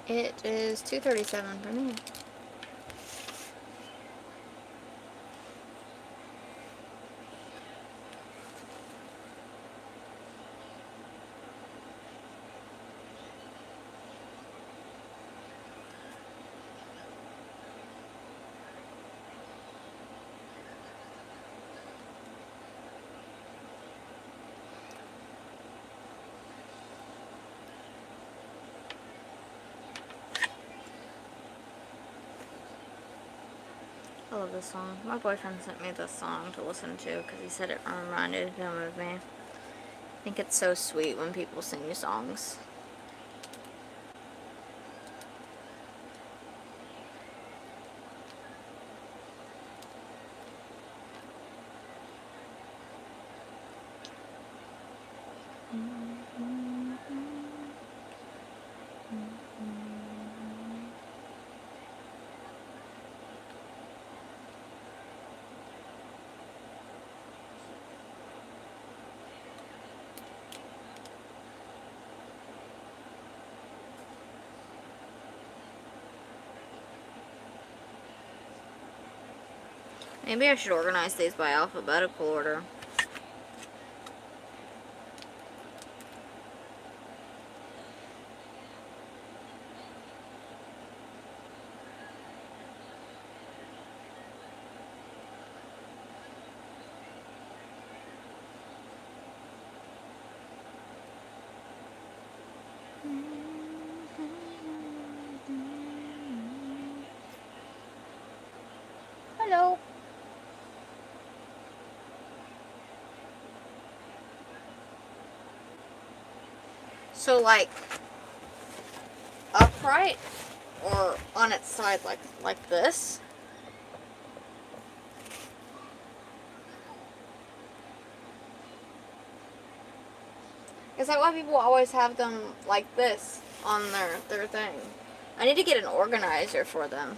it is 2:37 for me. I love this song. My boyfriend sent me this song to listen to because he said it reminded him of me. I think it's so sweet when people sing you songs. Maybe I should organize these by alphabetical order. Hello. So, like, upright or on its side like this? Is that why people always have them like this on their thing? I need to get an organizer for them.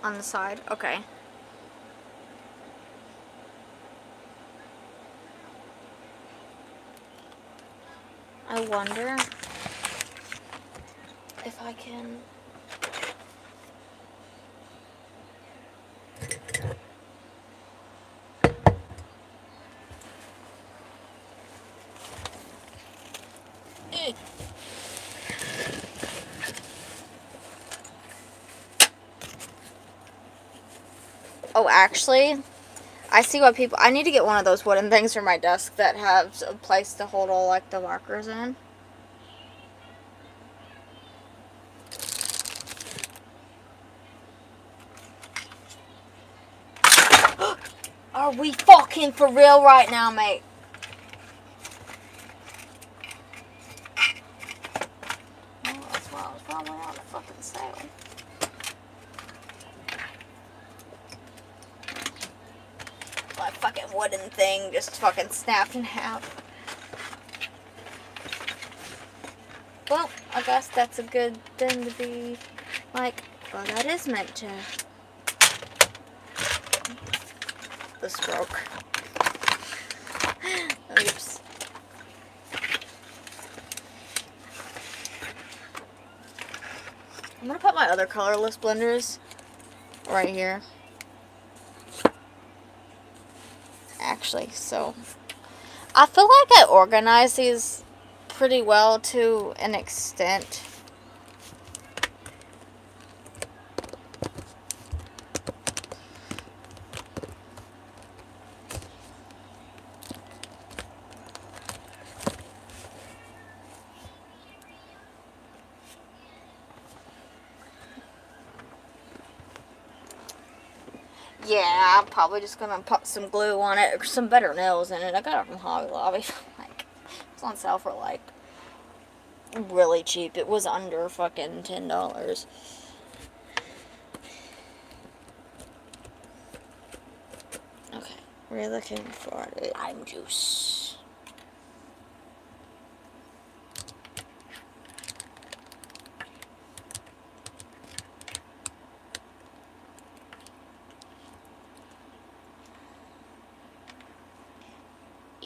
On the side? Okay. I wonder if I can... Oh, actually, I see why people... I need to get one of those wooden things for my desk that has a place to hold all, like, the markers in. Are we fucking for real right now, mate? Well, that's why I was probably on a fucking sale. My fucking wooden thing just fucking snapped in half. Well, I guess that's a good thing to be like, well, that is meant to. this broke. Oops. I'm gonna put my other colorless blenders right here. Actually, so I feel like I organize these pretty well to an extent. Yeah, I'm probably just gonna put some glue on it or some better nails in it. I got it from Hobby Lobby. Like, it's on sale for like really cheap. It was under fucking $10. Okay, we're looking for lime juice.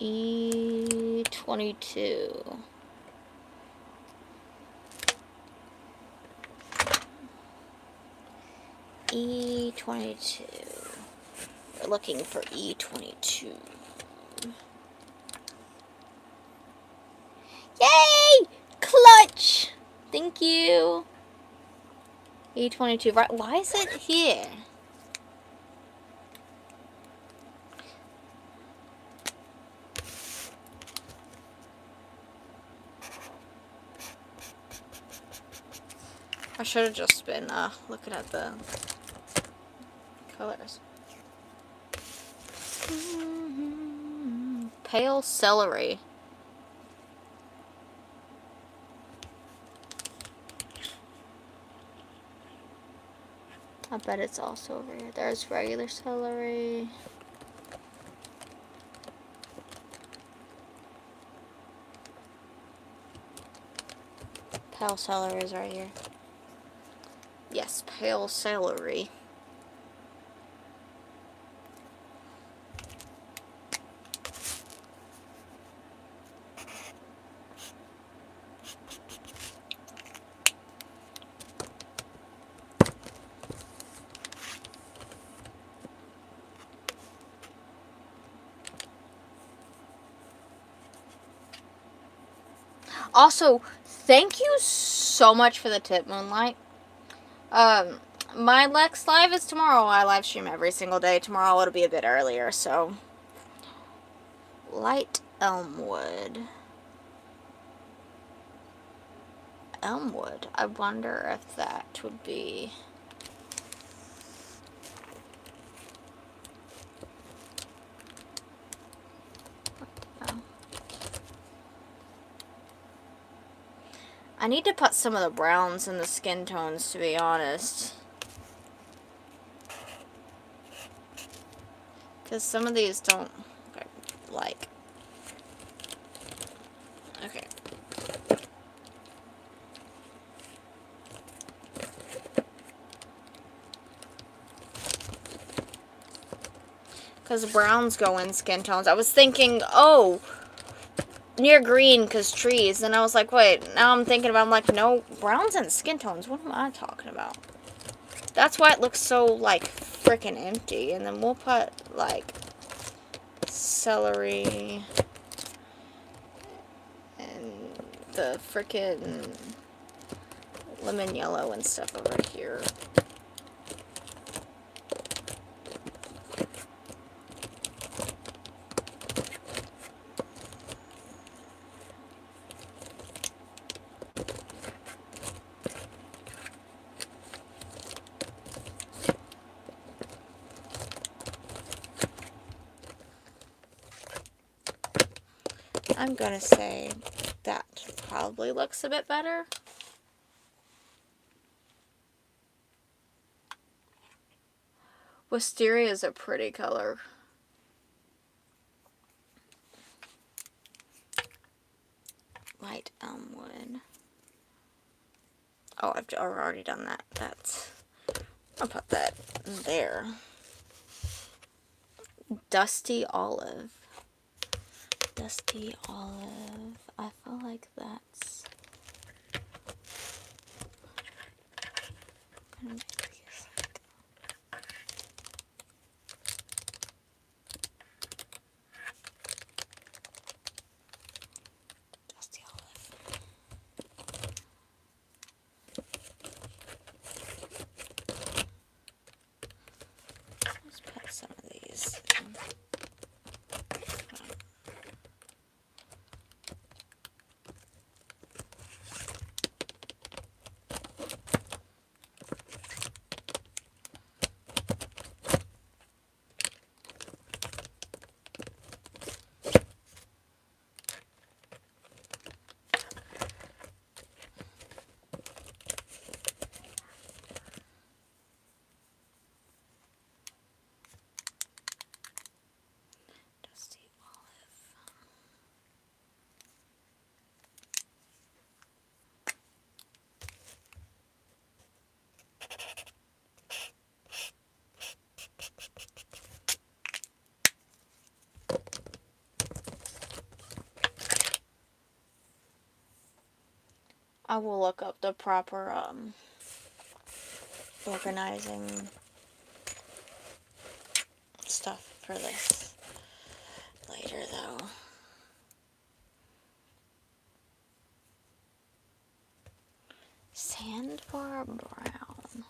E22. E22. We're looking for E22. Yay! Clutch! Thank you. E22. Right? Why is it here? I should have just been looking at the colors. Pale celery. I bet it's also over here. There's regular celery. Pale celery is right here. Yes, pale celery. Also, thank you so much for the tip, Moonlight. My next live is tomorrow. I live stream every single day. Tomorrow it'll be a bit earlier, so. Light Elmwood. Elmwood. I wonder if that would be. I need to put some of the browns in the skin tones, to be honest. Because some of these don't like. Okay. Because browns go in skin tones. I was thinking, oh, near green because trees. And I was like, wait, now I'm thinking about, I'm like, no, browns and skin tones. What am I talking about? That's why it looks so, like, freaking empty. And then we'll put, like, celery and the freaking lemon yellow and stuff over here. I'm gonna say that probably looks a bit better. Wisteria is a pretty color. Light Elmwood. Oh, I've already done that. I'll put that there. Dusty Olive. Dusty Olive. I feel like that's... Dusty Olive. Let's put some of these in. Dusty Olive. I will look up the proper organizing stuff for this later, though. Sandbar Brown.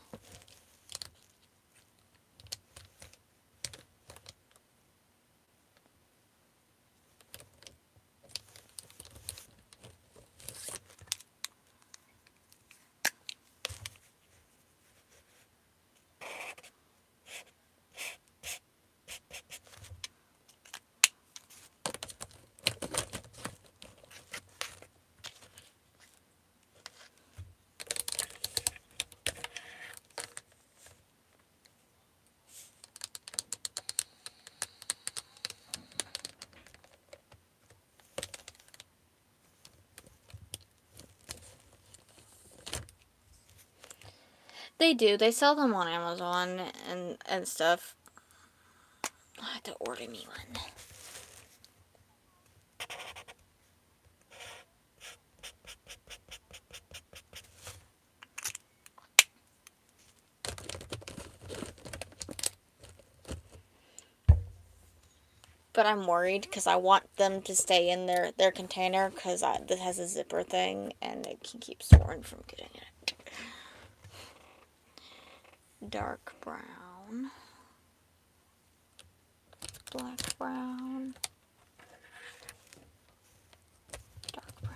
They do. They sell them on Amazon and stuff. I have to order me one. But I'm worried because I want them to stay in their container because this has a zipper thing and it can keep Soren from getting it. Dark brown. Black brown. Dark brown.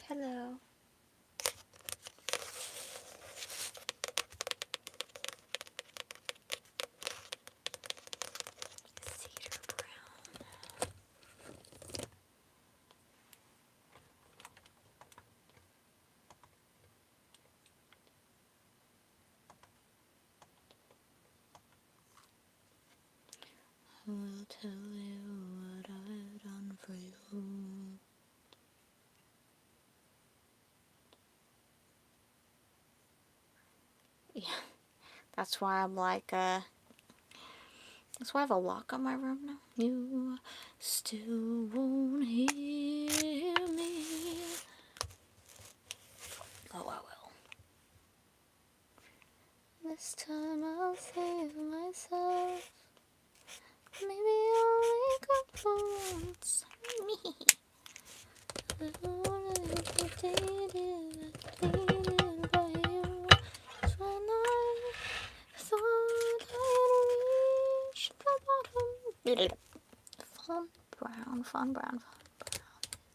Hello. Cedar brown. I will tell you what I've done for you. Yeah, that's why I'm like, that's why I have a lock on my room now. You still won't hear me. Oh, I will. This time I'll save myself. Maybe I'll wake up for once. Me. I don't wanna be dated by you. It's when I thought I'd reached the bottom. Fawn brown, fawn brown, fawn brown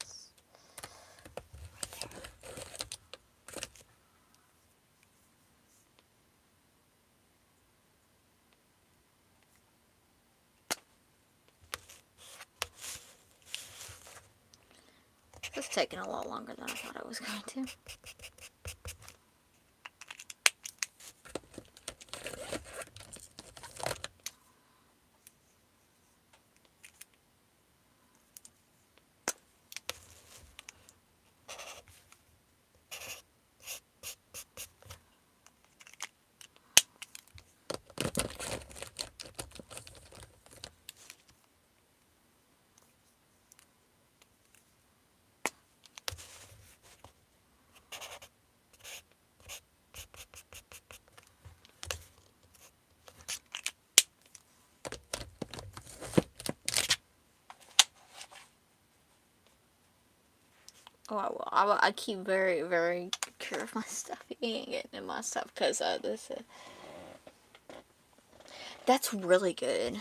is right there. taking a lot longer than I thought it was going to. Oh, I keep very, very care of my stuff. You ain't getting in my stuff because this. That's really good.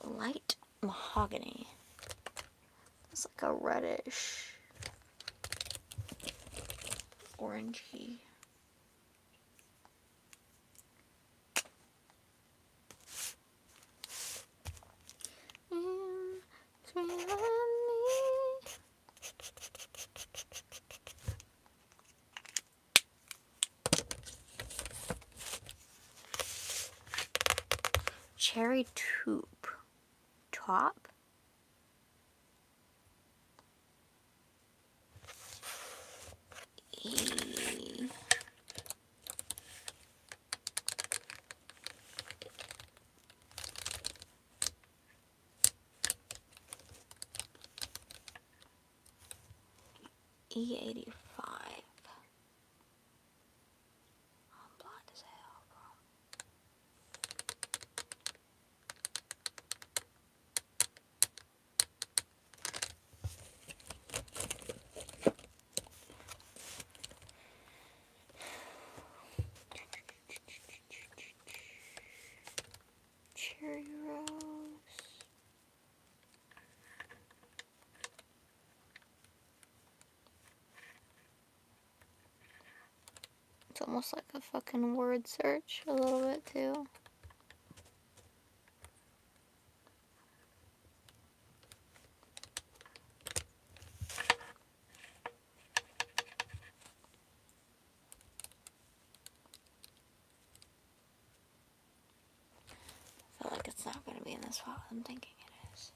Light mahogany. It's like a reddish, orangey. Cherry tube top. E85. I'm blind as hell, bro. Cherry rose. It's almost like a fucking word search a little bit too. I feel like it's not going to be in the spot I'm thinking it is.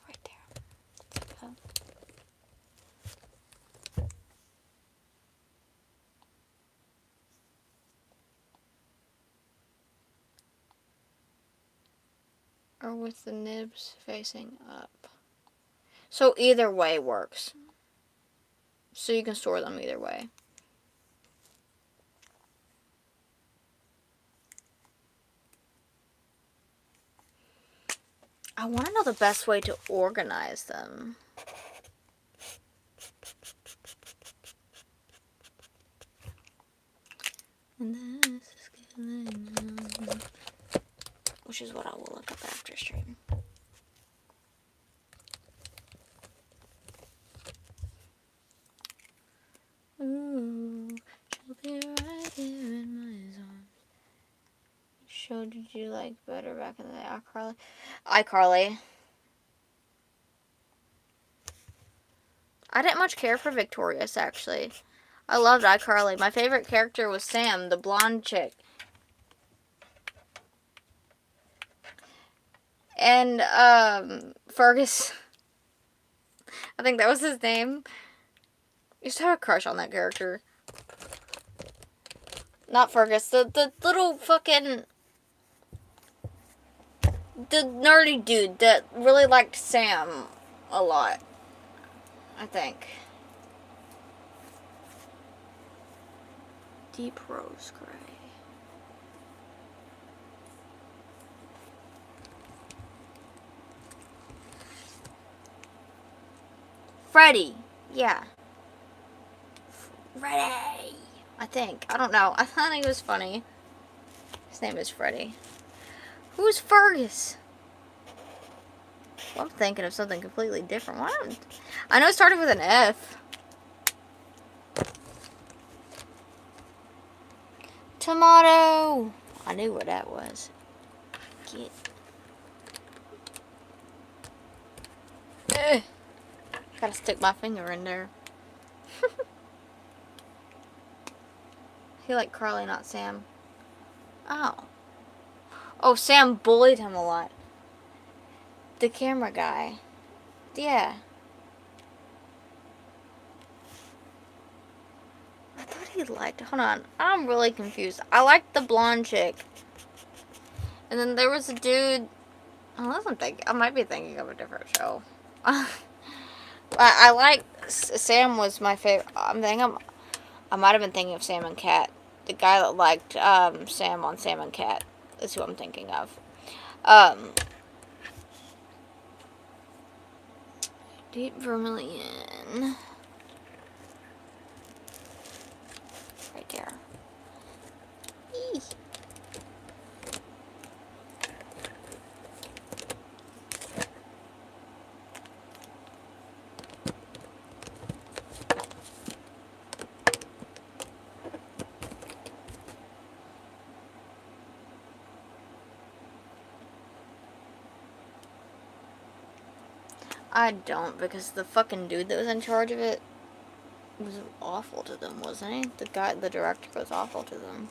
Right there. It's like or with the nibs facing up. So either way works. So you can store them either way. I want to know the best way to organize them. Which is what I will look up after stream. Ooh, she'll be right here in my arms. Show did you like better back in the day? iCarly. I didn't much care for Victorious, actually. I loved iCarly. My favorite character was Sam, the blonde chick. And, Fergus. I think that was his name. I used to have a crush on that character. Not Fergus. The little fucking... The nerdy dude that really liked Sam a lot. I think. Deep rose gray. Freddy. Yeah. Freddy. I think. I don't know. I thought he was funny. His name is Freddy. Who's Fergus? Well, I'm thinking of something completely different. Why don't... I know it started with an F. Tomato. I knew what that was. Get. Ugh. Gotta stick my finger in there. He like Carly, not Sam. Oh. Oh, Sam bullied him a lot. The camera guy. Yeah. I thought he liked... Hold on. I'm really confused. I liked the blonde chick. And then there was a dude... I might be thinking of a different show. I like... Sam was my favorite. I might have been thinking of Sam and Cat. The guy that liked Sam on Sam and Cat is who I'm thinking of. Deep Vermilion. Right there. Eee. I don't, because the fucking dude that was in charge of it was awful to them, wasn't he? The director was awful to them.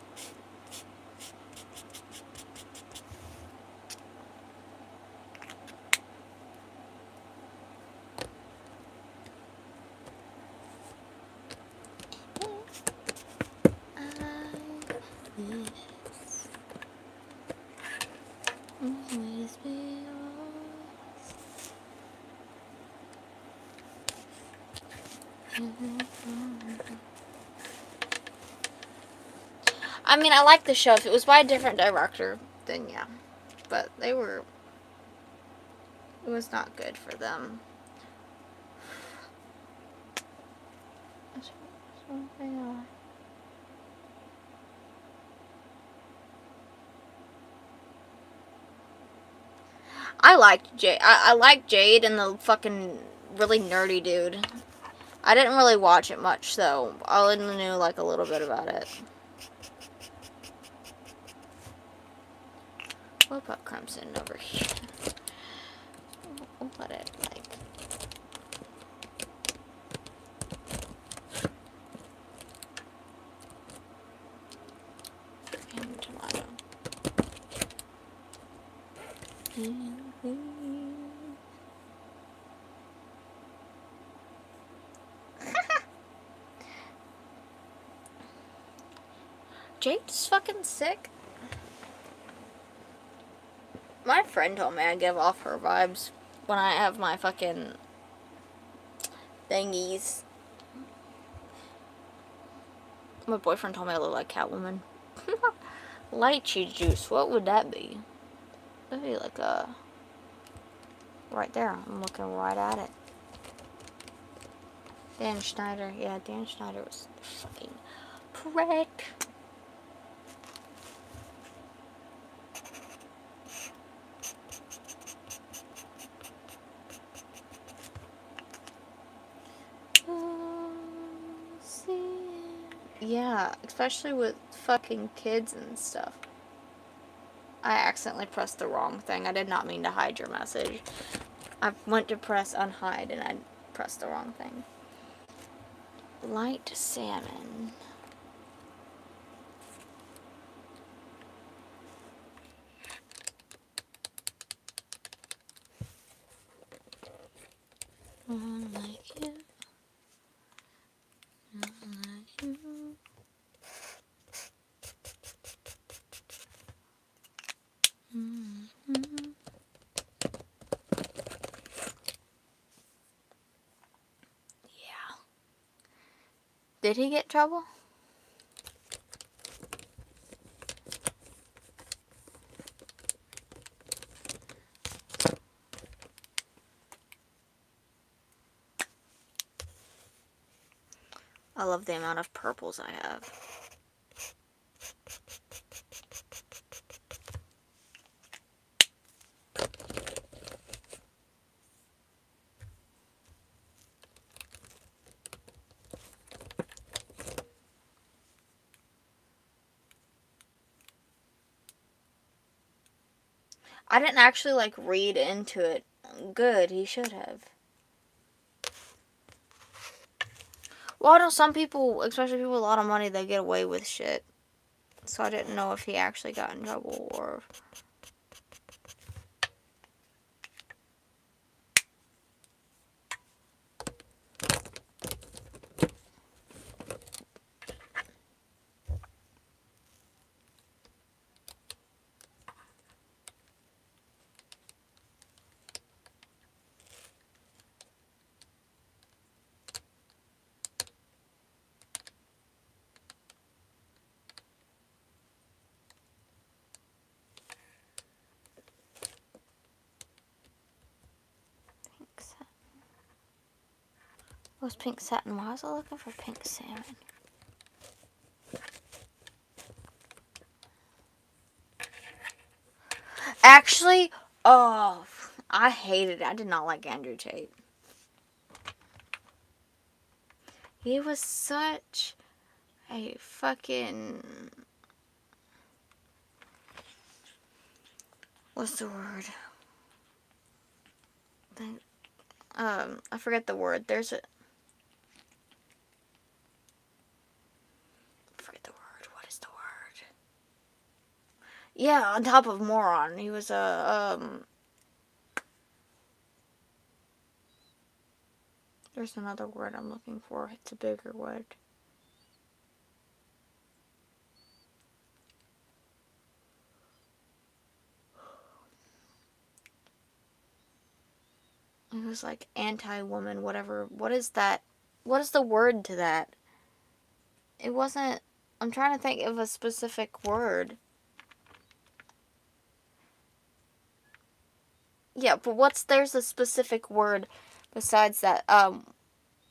I mean, I like the show. If it was by a different director, then yeah. But it was not good for them. I liked Jade. I liked Jade and the fucking really nerdy dude. I didn't really watch it much, so I only knew like a little bit about it. What about Crimson over here? We'll let it like... And tomato. Jade's fucking sick. My friend told me I give off her vibes when I have my fucking thingies. My boyfriend told me I look like Catwoman. Lychee juice, what would that be? That'd be like a... Right there, I'm looking right at it. Dan Schneider, yeah, Dan Schneider was fucking prick. Yeah, especially with fucking kids and stuff. I accidentally pressed the wrong thing. I did not mean to hide your message. I went to press unhide and I pressed the wrong thing. Light salmon. Like you. Like you. Yeah. Did he get trouble? I love the amount of purples I have. I didn't actually, like, read into it. Good, he should have. Well, I know some people, especially people with a lot of money, they get away with shit. So I didn't know if he actually got in trouble or... Pink satin. What's pink satin? Why was I looking for pink salmon? Actually, oh, I hated it. I did not like Andrew Tate. He was such a fucking... What's the word? I forget the word. I forget the word. What is the word? Yeah, on top of moron. He was there's another word I'm looking for. It's a bigger word. It was like anti-woman, whatever. What is that? What is the word to that? It wasn't... I'm trying to think of a specific word. Yeah, but there's a specific word besides that.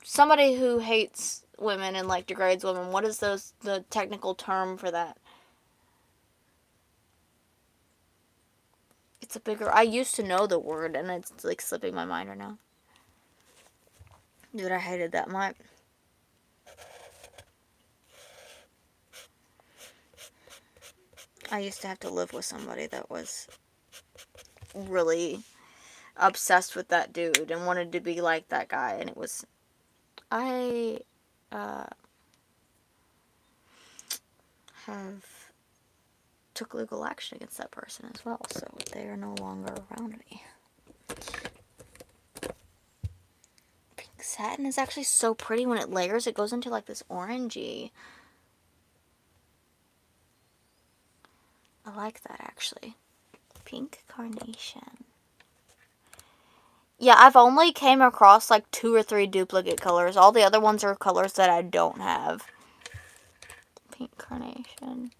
Somebody who hates women and, like, degrades women. What is the technical term for that? It's a bigger... I used to know the word, and it's, like, slipping my mind right now. Dude, I hated that much. I used to have to live with somebody that was really obsessed with that dude and wanted to be like that guy, and it was... I have took legal action against that person as well, so they are no longer around me. Pink satin is actually so pretty when it layers. It goes into like this orangey. I like that actually. Pink carnation. Yeah, I've only came across like 2 or 3 duplicate colors. All the other ones are colors that I don't have. Pink carnation.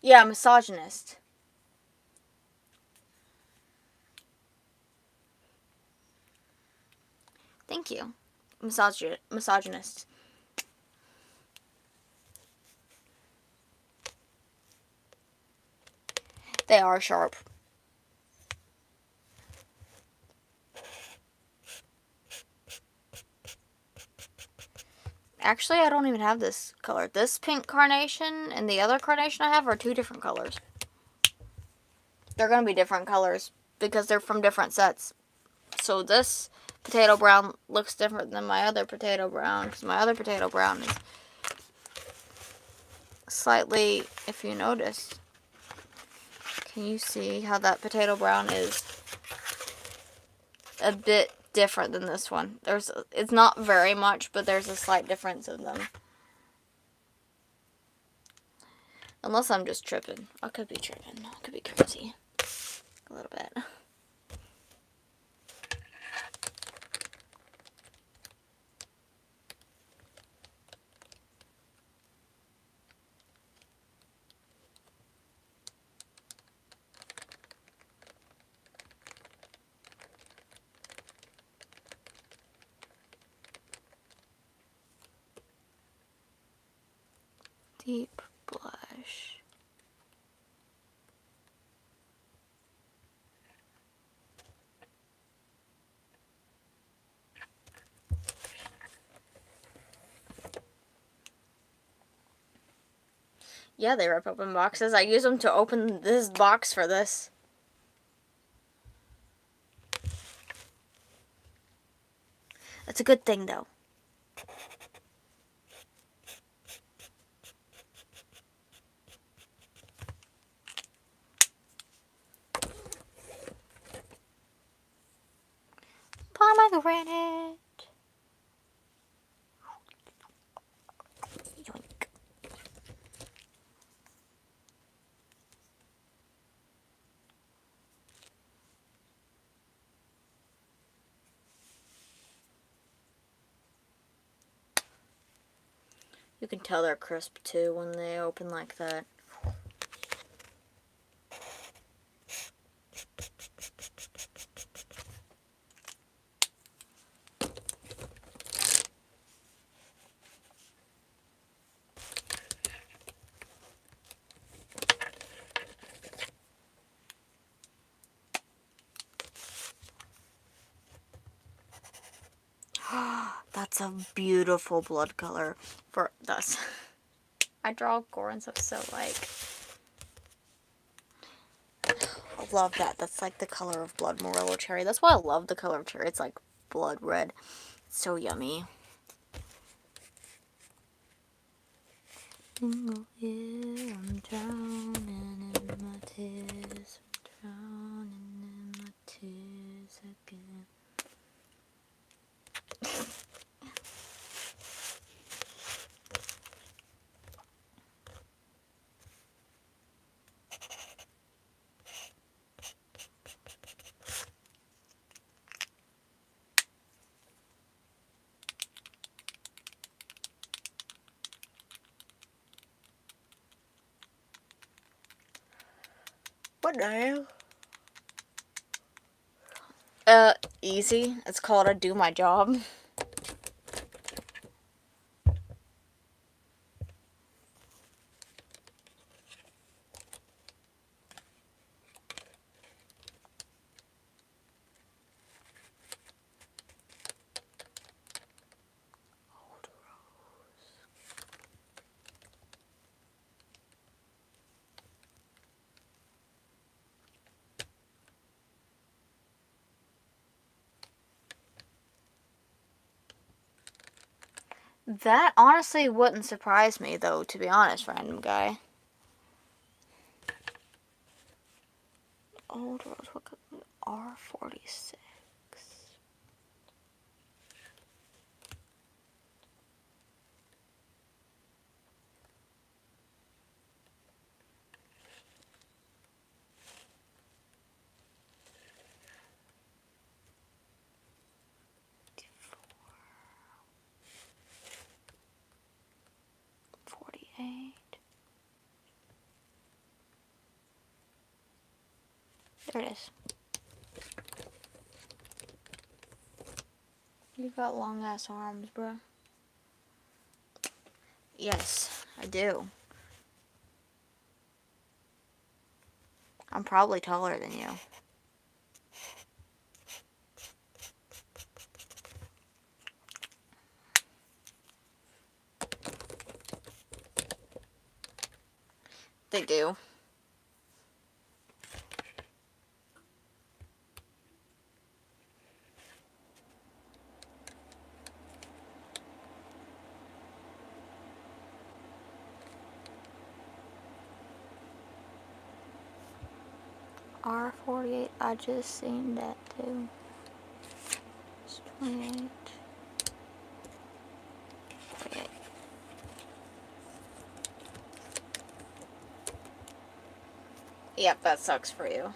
Yeah, misogynist. Thank you. Misogynist. They are sharp. Actually, I don't even have this color. This pink carnation and the other carnation I have are 2 different colors. They're going to be different colors because they're from different sets. So this potato brown looks different than my other potato brown, because my other potato brown is slightly, if you notice, can you see how that potato brown is a bit different than this one? It's not very much, but there's a slight difference in them. Unless I'm just tripping. I could be tripping. I could be crazy. A little bit. Deep blush. Yeah, they rip open boxes. I use them to open this box for this. That's a good thing, though. Pomegranate. Yoink. You can tell they're crisp too when they open like that. That's a beautiful blood color for this. I draw gore and stuff, so like, I love that. That's like the color of blood, Morello cherry. That's why I love the color of cherry. It's like blood red. It's so yummy. I'm drowning in my tears. I'm drowning in my tears again. What the hell? Easy. It's called I do my job. That honestly wouldn't surprise me, though, to be honest, random guy. Old Rose, what could be R46? 48. There it is. You got long ass arms, bro. Yes, I do. I'm probably taller than you. They do. R48, I just seen that too. It's 28. 48. Yep, that sucks for you.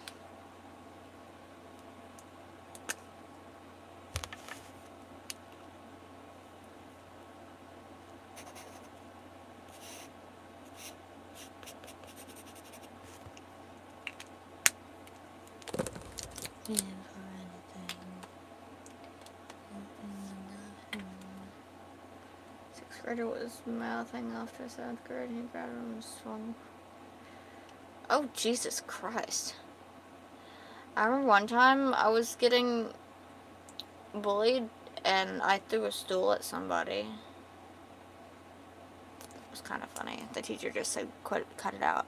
Sixth grader was mouthing off to seventh grade and he grabbed him and swung. Oh, Jesus Christ. I remember one time I was getting bullied and I threw a stool at somebody. It was kind of funny. The teacher just said, cut it out.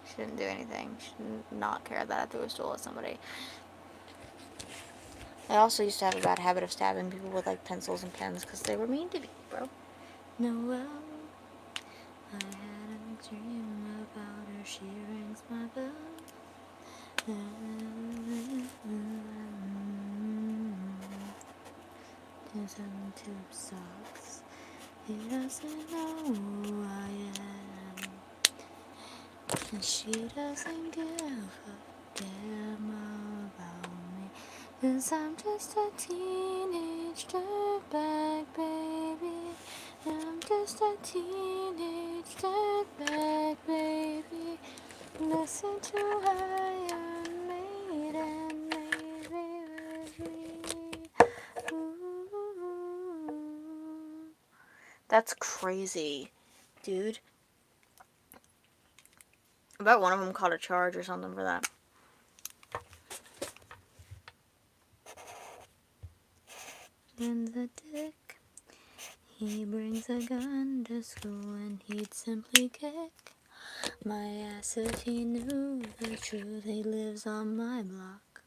She didn't do anything. She did not care that I threw a stool at somebody. I also used to have a bad habit of stabbing people with, like, pencils and pens because they were mean to me, bro. No, well, I had a dream about her. She rings my bell. There's some tube socks. He doesn't know who I am. And she doesn't give a damn about me. 'Cause I'm just a teenage dirtbag, baby. I'm just a teenage dirtbag, baby. Listen to Iron Maiden, maybe with me. Ooh. That's crazy, dude. I bet one of them caught a charge or something for that. Brings a dick. He brings a gun to school and he'd simply kick my ass if he knew the truth. He lives on my block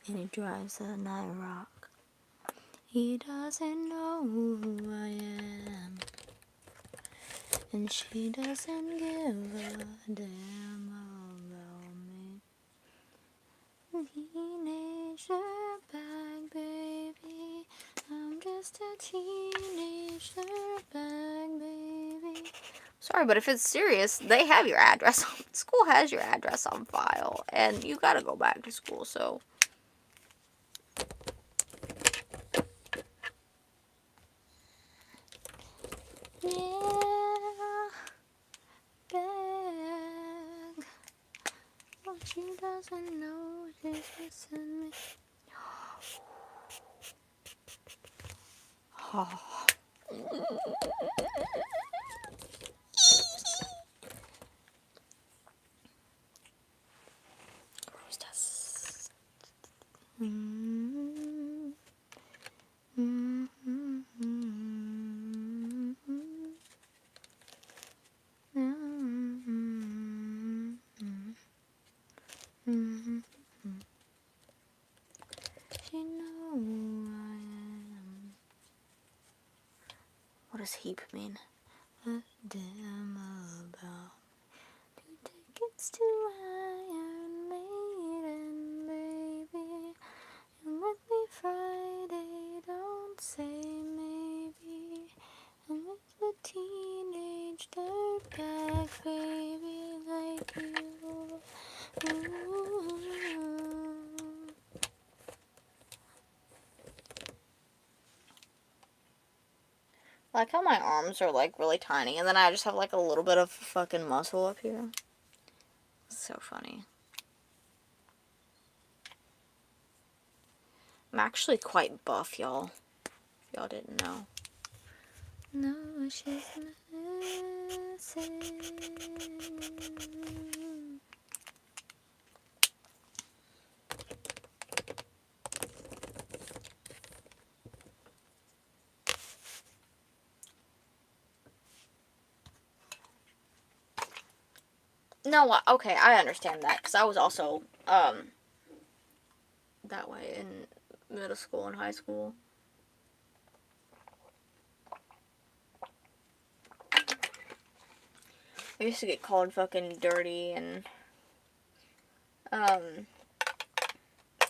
and he drives a IROC. He doesn't know who I am, and she doesn't give a damn about me. Teenage dirtbag, baby. I'm just a teenage dirtbag, baby. Sorry, but if it's serious, they have your address. School has your address on file, and you gotta go back to school, so. Yeah, bag. What she doesn't know is missing me. Oh. Rose dust. She know who I am. What does heap mean? A damn about 2 tickets to Iron Maiden, baby. And with me Friday, don't say maybe. And with a teenage dirtbag, baby, like you. Ooh. I like how my arms are, like, really tiny, and then I just have, like, a little bit of fucking muscle up here. It's so funny. I'm actually quite buff, y'all. If y'all didn't know. No, she's missing. No, okay, I understand that, because I was also, that way in middle school and high school. I used to get called fucking dirty and,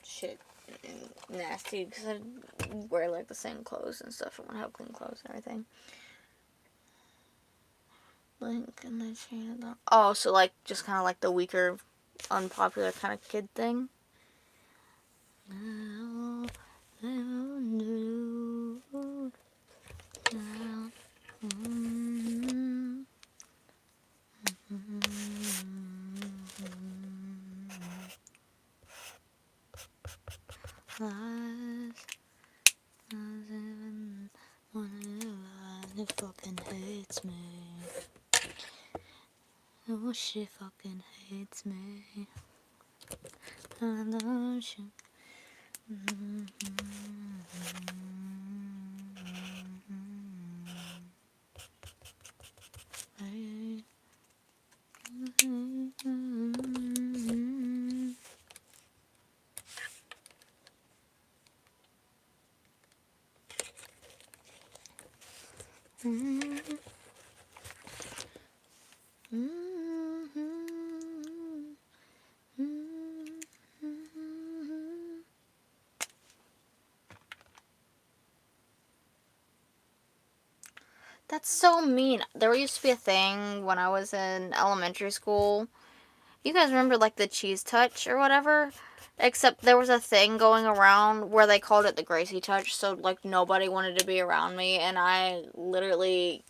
shit, and nasty, because I'd wear, like, the same clothes and stuff, and would have clean clothes and everything. Link in the channel. Oh, so, like, just kind of like the weaker, unpopular kind of kid thing. It fucking hates me. Oh, she fucking hates me. I love you. That's so mean. There used to be a thing when I was in elementary school. You guys remember, like, the cheese touch or whatever? Except there was a thing going around where they called it the Gracie touch, so, like, nobody wanted to be around me, and I literally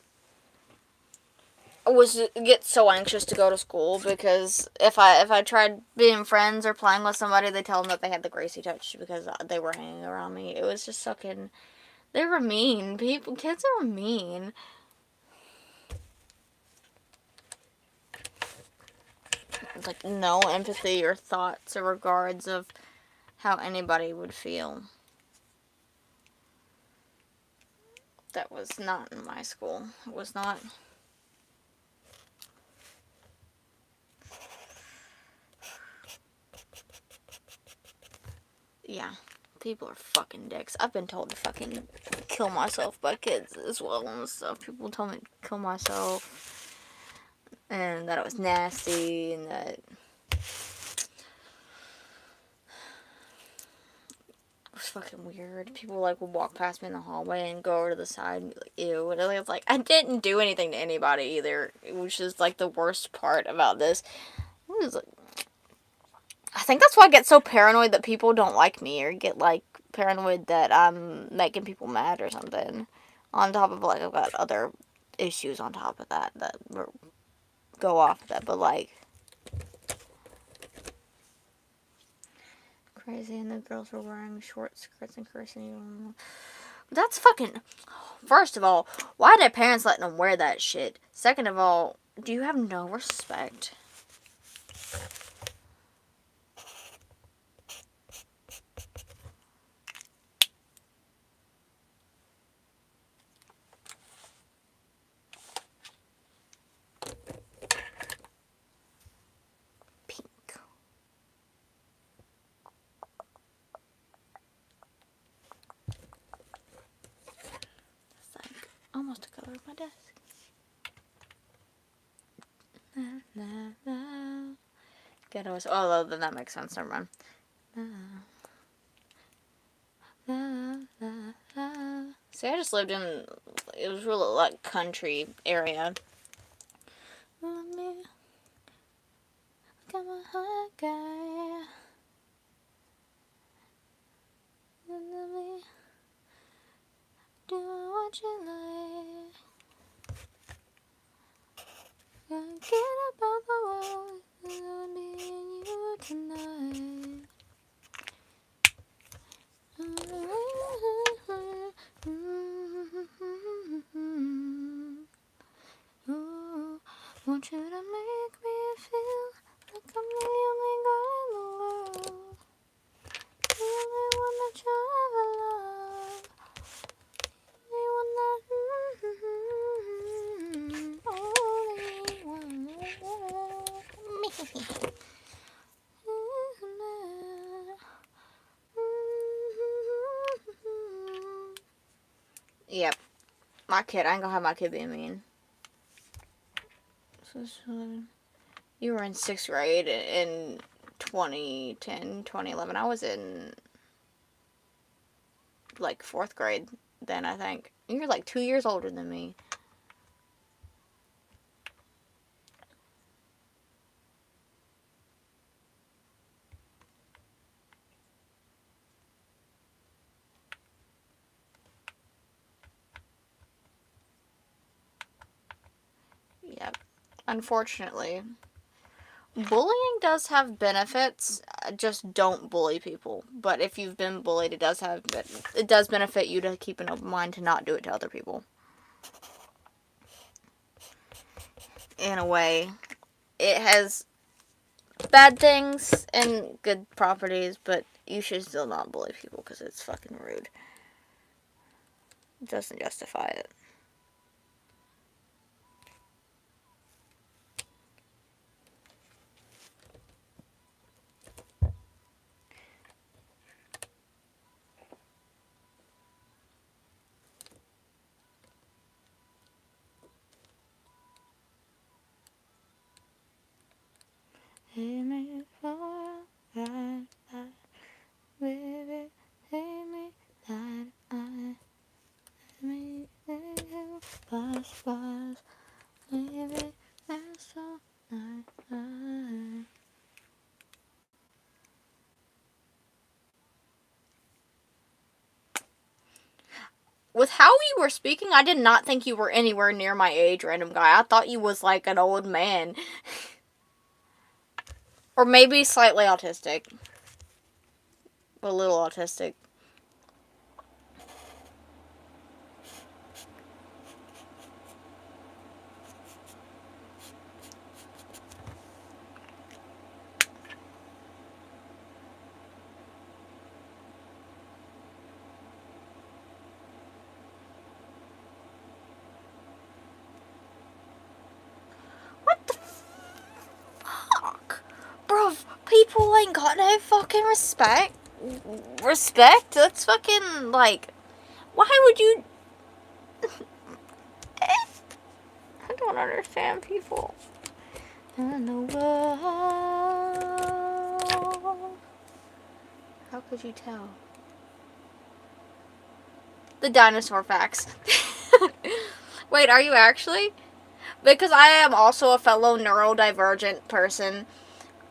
get so anxious to go to school because if I tried being friends or playing with somebody, they tell them that they had the Gracie touch because they were hanging around me. It was just fucking... They were mean. Kids are mean. Like, no empathy or thoughts or regards of how anybody would feel. That was not in my school. It was not. Yeah, people are fucking dicks. I've been told to fucking kill myself by kids as well and stuff. People told me to kill myself and that it was nasty and that it was fucking weird. People like would walk past me in the hallway and go over to the side and be like, ew. And it's like, I didn't do anything to anybody either, which is like the worst part about this. It was like, I think that's why I get so paranoid that people don't like me or get like paranoid that I'm making people mad or something. On top of like I've got other issues on top of that go off of that, but like crazy. And the girls were wearing short skirts and cursing. That's fucking. First of all, why did parents let them wear that shit? Second of all, do you have no respect? Almost took over my desk. Ghetto is. Oh, then that makes sense. Never mind. See, I just lived in. It was really like country area. Let me come a hot guy. Let me do what you like. Gonna get up on the wall. Me and you tonight. Ooh, want you to make me feel like I'm the only girl in the world, the only one that you'll ever love, the only one me. Yep, my kid. I ain't gonna have my kid being mean. You were in 6th grade in 2010, 2011. I was in like 4th grade then, I think. You're like 2 years older than me. Yep. Unfortunately. Bullying does have benefits. Just don't bully people. But if you've been bullied, it does benefit you to keep an open mind to not do it to other people. In a way, it has bad things and good properties, but you should still not bully people because it's fucking rude. It doesn't justify it. With how you were speaking, I did not think you were anywhere near my age, random guy. I thought you was like an old man. Or maybe slightly autistic. A little autistic. What the fuck? Bro, people ain't got no fucking respect. Respect? That's fucking, like... Why would you... I don't understand people. In the world. How could you tell? The dinosaur facts. Wait, are you actually? Because I am also a fellow neurodivergent person.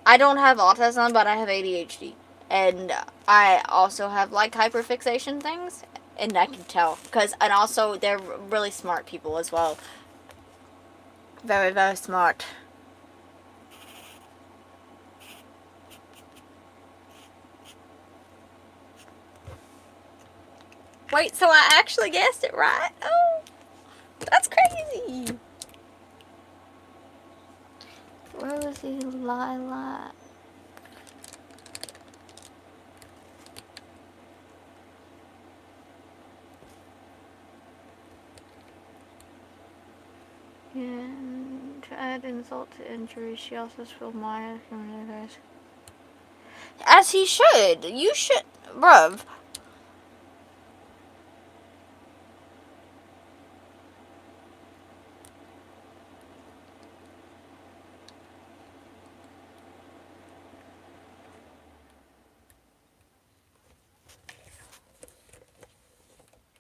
I don't have autism, but I have ADHD. And I also have, like, hyperfixation things. And I can tell. And also, they're really smart people as well. Very, very smart. Wait, so I actually guessed it right? Oh, that's crazy. Rosy lilac. And to add insult to injury, she also spilled my guys. As he should. You should, bruv.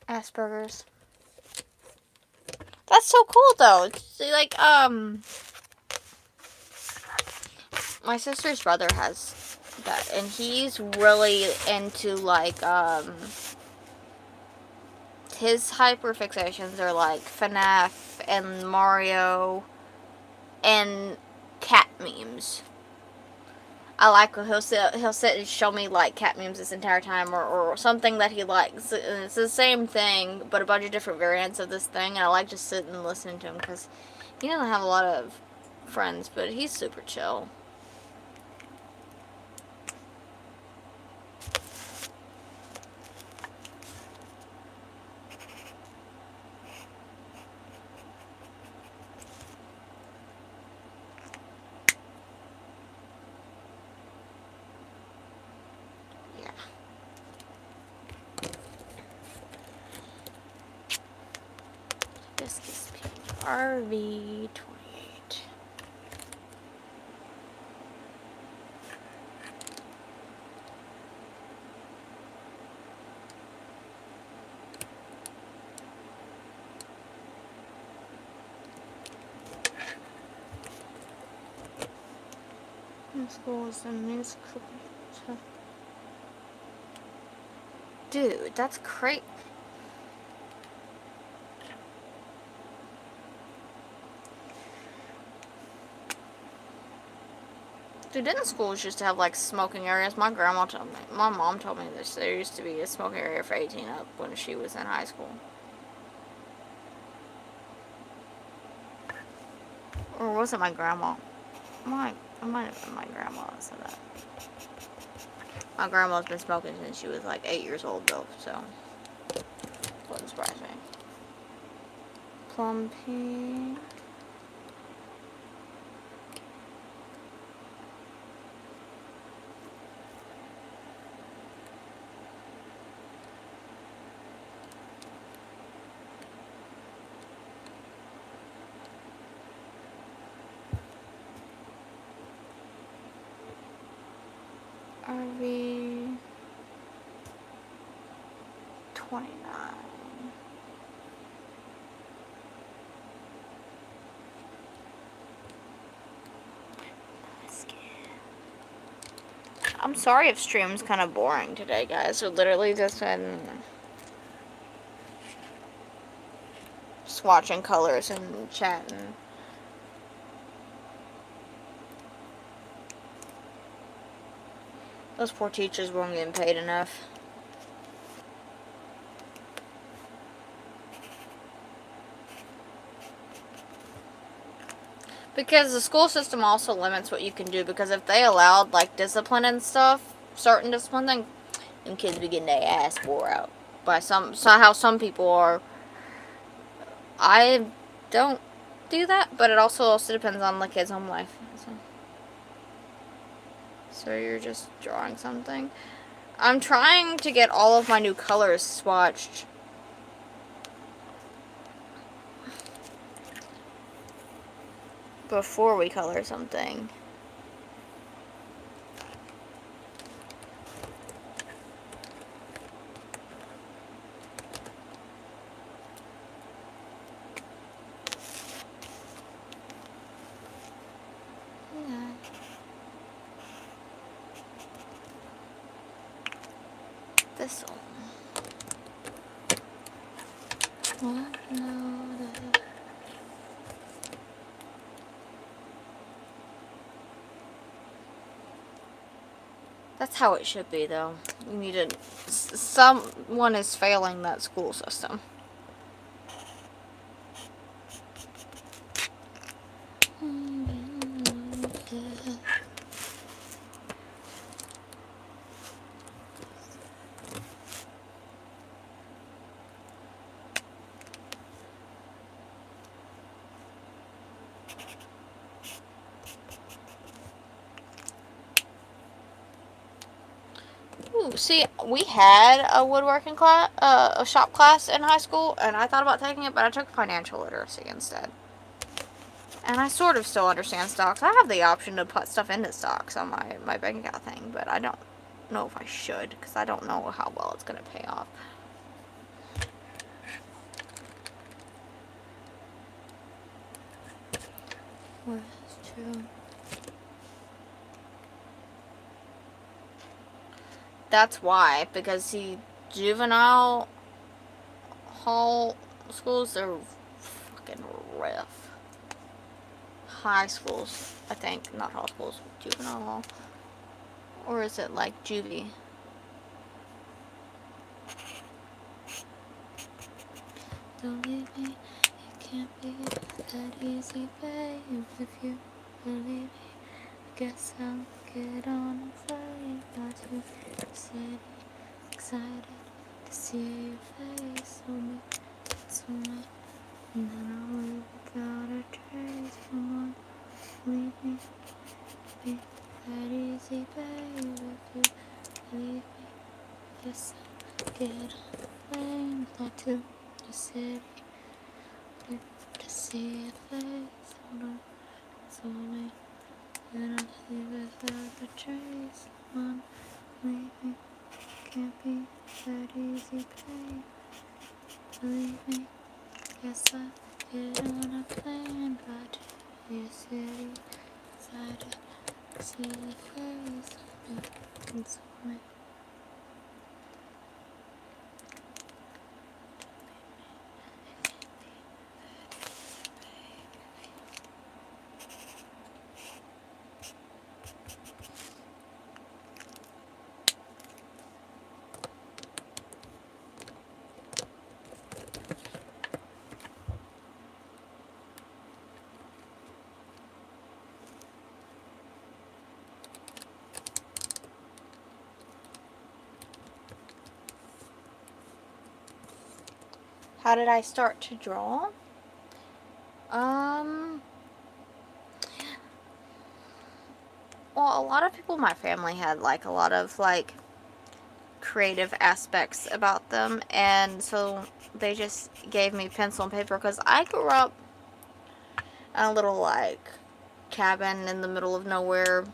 Asperger's. That's so cool, though. It's like, my sister's brother has that, and he's really into, like, his hyperfixations are, like, FNAF and Mario and cat memes. I like when he'll sit and show me, like, cat memes this entire time, or something that he likes. And it's the same thing, but a bunch of different variants of this thing, and I like just sitting and listening to him, because he doesn't have a lot of friends, but he's super chill. RV28. School is the musical. Dude, that's crazy. Dude, didn't schools used to have, like, smoking areas? My mom told me this. There used to be a smoking area for 18 up when she was in high school. Or was it my grandma? It might have been my grandma that said that. My grandma's been smoking since she was, like, 8 years old, though, so wouldn't surprise me. Plum pink. RV 29. I'm sorry if stream's kind of boring today, guys. So literally just been swatching colors and chatting. Those poor teachers weren't getting paid enough. Because the school system also limits what you can do, because if they allowed, like, discipline and stuff, certain discipline, then them kids be getting their ass wore out by how some people are. I don't do that, but it also depends on the kid's home life. So you're just drawing something. I'm trying to get all of my new colors swatched. Before we color something. This one. That's how it should be, though. You need to. Someone is failing that school system. Ooh, see, we had a woodworking class, a shop class in high school, and I thought about taking it, but I took financial literacy instead. And I sort of still understand stocks. I have the option to put stuff into stocks on my bank account thing, but I don't know if I should, because I don't know how well it's going to pay off. Where's two? That's why, because the juvenile hall schools, they're fucking rough. High schools, I think, not hall schools, juvenile hall. Or is it like juvie? Don't leave me, it can't be that easy, babe. If you believe me, I guess I'll get on and fly out to the city. Excited to see your face on me, it's on me. And then I'll leave without a trace. Come on, leave me, be that easy, babe. If you believe me, yes, I'll get on the plane fly to the city to see your face. Hold on, it's on me. And I'll leave without a trace. Come on, leave me, can't be that easy, babe. Believe me. Yes, I get on a plane, but your city, excited to see your face. It's on me. How did I start to draw? Well, a lot of people in my family had, like, a lot of, like, creative aspects about them, and so they just gave me pencil and paper, because I grew up in a little, like, cabin in the middle of nowhere.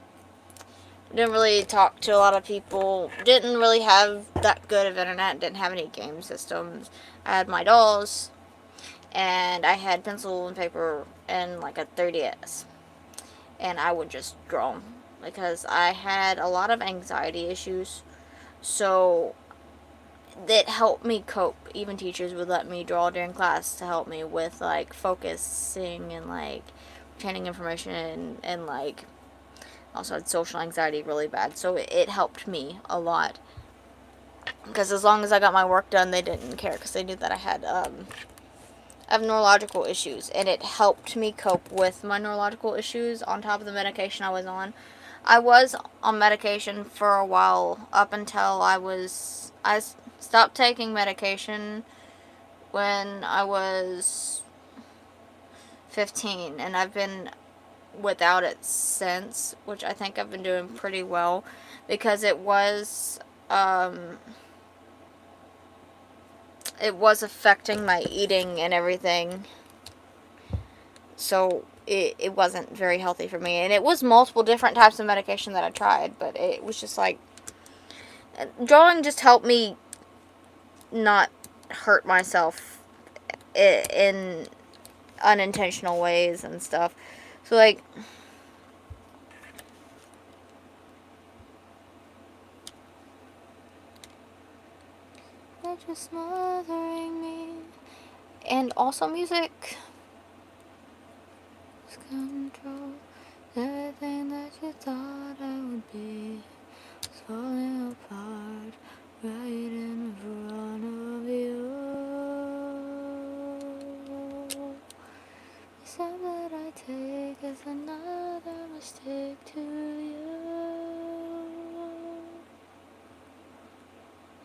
Didn't really talk to a lot of people. Didn't really have that good of internet. Didn't have any game systems. I had my dolls, and I had pencil and paper and like a 3DS. And I would just draw because I had a lot of anxiety issues. So it helped me cope. Even teachers would let me draw during class to help me with, like, focusing and, like, retaining information, and like, also had social anxiety really bad. So it helped me a lot. Because as long as I got my work done, they didn't care, because they knew that I have neurological issues, and it helped me cope with my neurological issues on top of the medication I was on. I was on medication for a while, up until I stopped taking medication when I was 15, and I've been without it since, which I think I've been doing pretty well, because it was affecting my eating and everything. So it wasn't very healthy for me. And it was multiple different types of medication that I tried, but it was just like, drawing just helped me not hurt myself in unintentional ways and stuff. So, like, you're just smothering me. And also music. Control everything that you thought I would be. It's falling apart right in front of you. The step that I take is another mistake to you.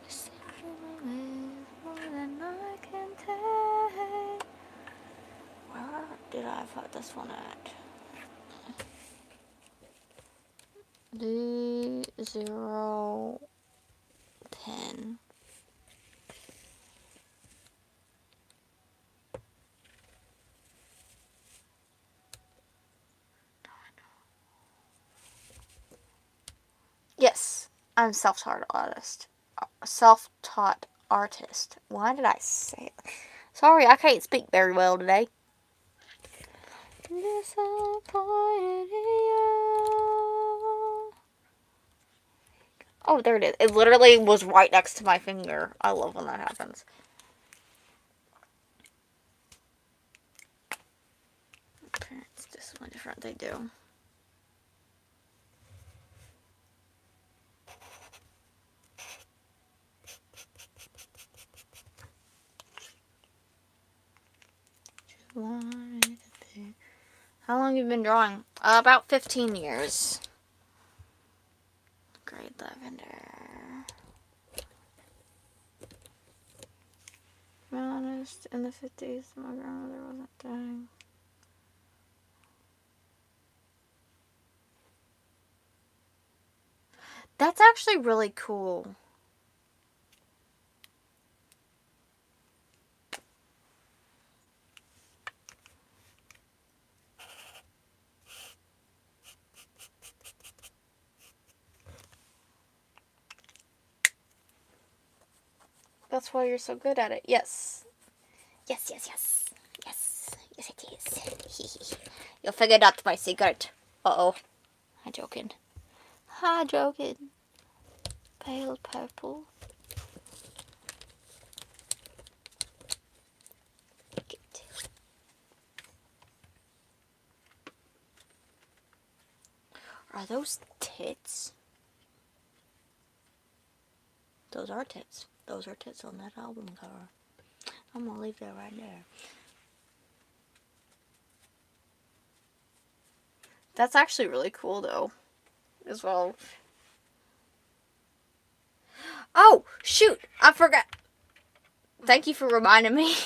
You're stepping away more than I can take. Where did I put this one at? D0 10. Yes, I'm self-taught artist. Self-taught artist. Why did I say it? Sorry, I can't speak very well today. Oh, there it is. It literally was right next to my finger. I love when that happens. Parents, this is one different they do. How long have you been drawing? About 15 years. Grade lavender. To be honest, in the 50s, my grandmother wasn't dying. That's actually really cool. That's why you're so good at it. Yes. Yes, yes, yes. Yes. Yes, it is. You figured out my secret. Uh-oh. I'm joking. I'm joking. Pale purple. Get. Are those tits? Those are tits. Those are tits on that album cover. I'm gonna leave that right there. That's actually really cool, though, as well. Oh, shoot! I forgot. Thank you for reminding me.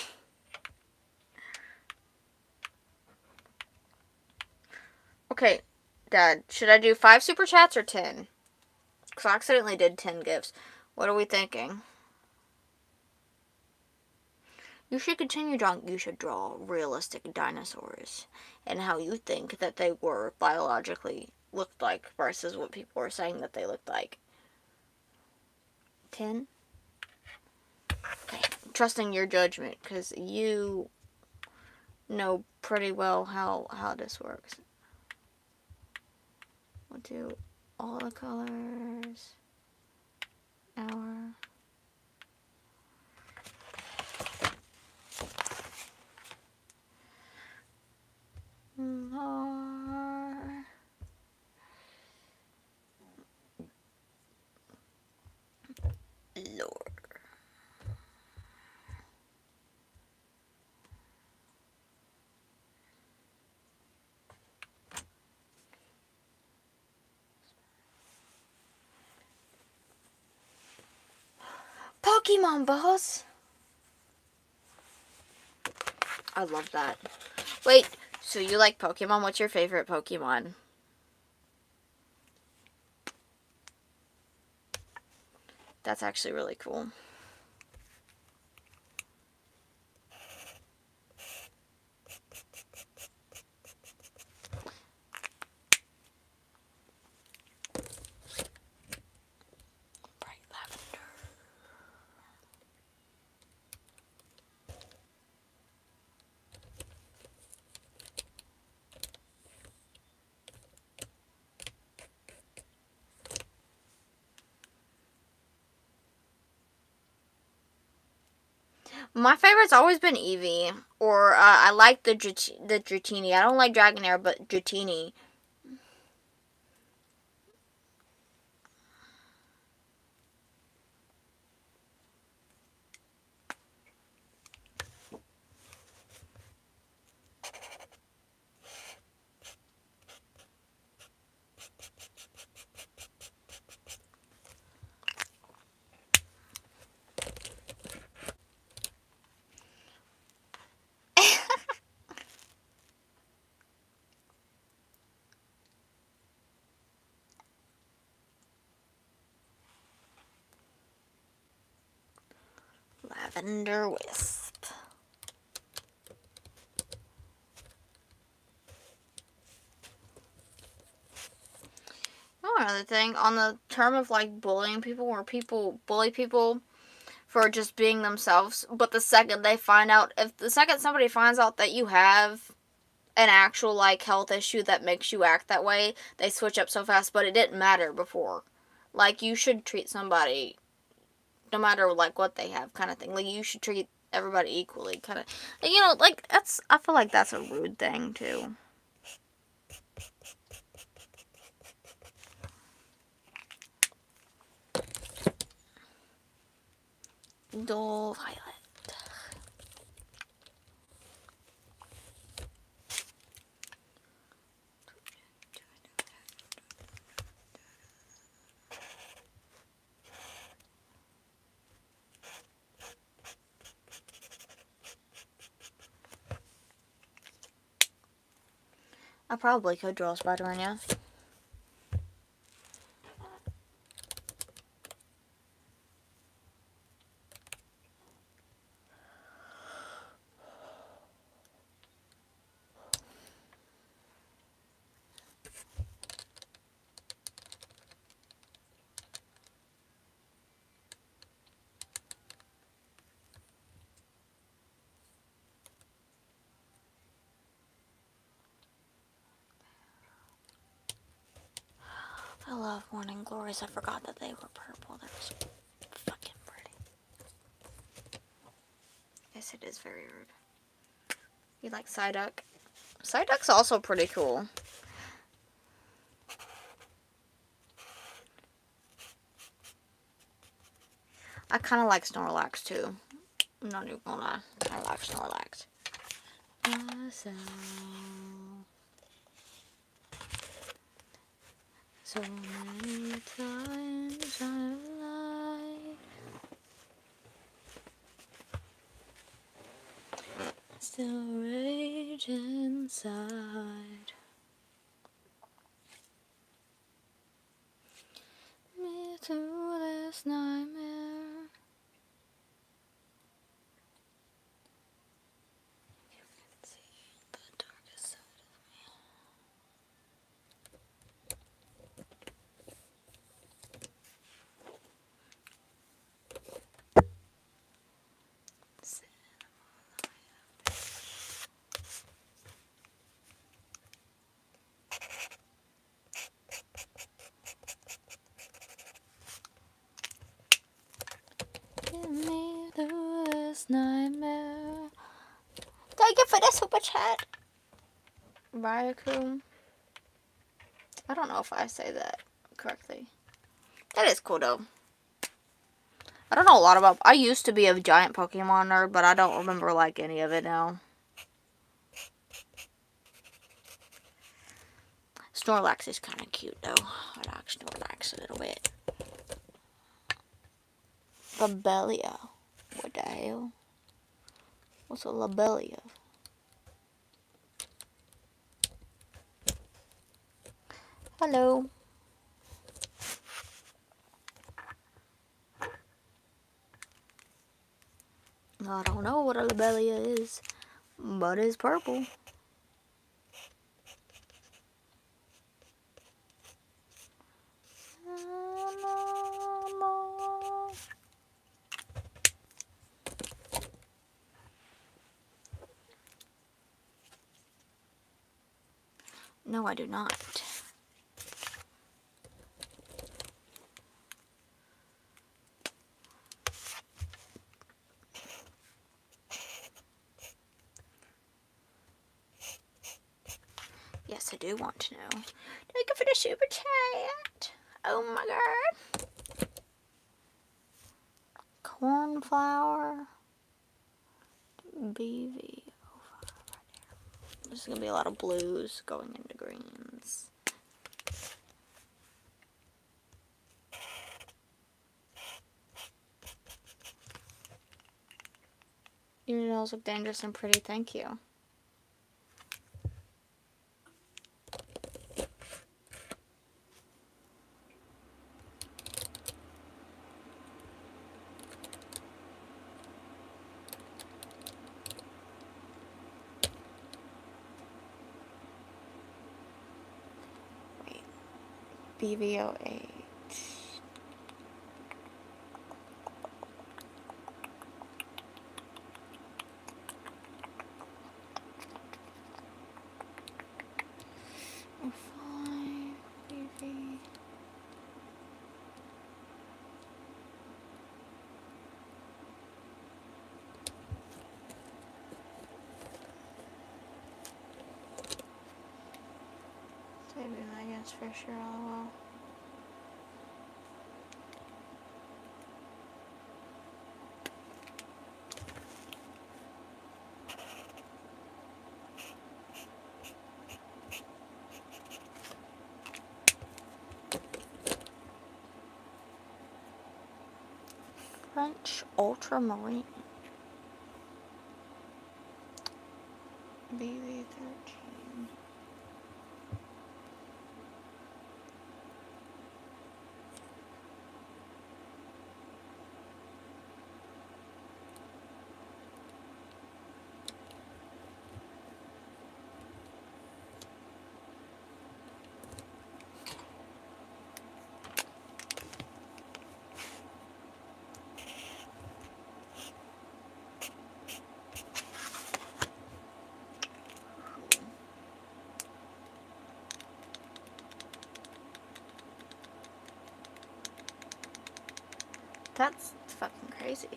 Okay, Dad, should I do 5 super chats or 10? Because I accidentally did 10 gifts. What are we thinking? You should continue drawing. You should draw realistic dinosaurs and how you think that they were biologically looked like versus what people are saying that they looked like. 10? Okay, trusting your judgment because you know pretty well how this works. We'll do all the colors. Hour. Pokemon, boss. I love that. Wait, so you like Pokemon? What's your favorite Pokemon? That's actually really cool. Bright lavender. My favorite's always been Eevee, or I like the Dratini. I don't like Dragonair, but Dratini. Lavender Wisp. Oh, another thing, on the term of like bullying people, where people bully people for just being themselves, but the second they find out, if the second somebody finds out that you have an actual like health issue that makes you act that way, they switch up so fast. But it didn't matter before. Like, you should treat somebody no matter like what they have, kind of thing. Like, you should treat everybody equally, kind of. You know, like, that's, I feel like that's a rude thing too. Dull violet. I probably could draw a Spider-Man, yeah. I love Morning Glories. I forgot that they were purple. They're so fucking pretty. Yes, it is very rude. You like Psyduck? Psyduck's also pretty cool. I kind of like Snorlax too. I'm not even gonna lie. I like Snorlax. So many times I've lied, still rage inside me through this nightmare. You can see the darkest side of me. Get me through this nightmare. Thank you for the super chat. Raikou. I don't know if I say that correctly. That is cool though. I don't know a lot about. I used to be a giant Pokemon nerd, but I don't remember like any of it now. Snorlax is kind of cute though. I like Snorlax a little bit. Lobelia. What the hell? What's a lobelia? Hello. I don't know what a lobelia is, but it's purple. No, I do not. Yes, I do want to know. Thank you for the super chat. Oh my god. Cornflower. BV. There's gonna be a lot of blues going into greens. Your nails look dangerous and pretty, thank you. Wait. BV08. Saving my guess for sure, lol. French ultramarine. BV13. That's fucking crazy.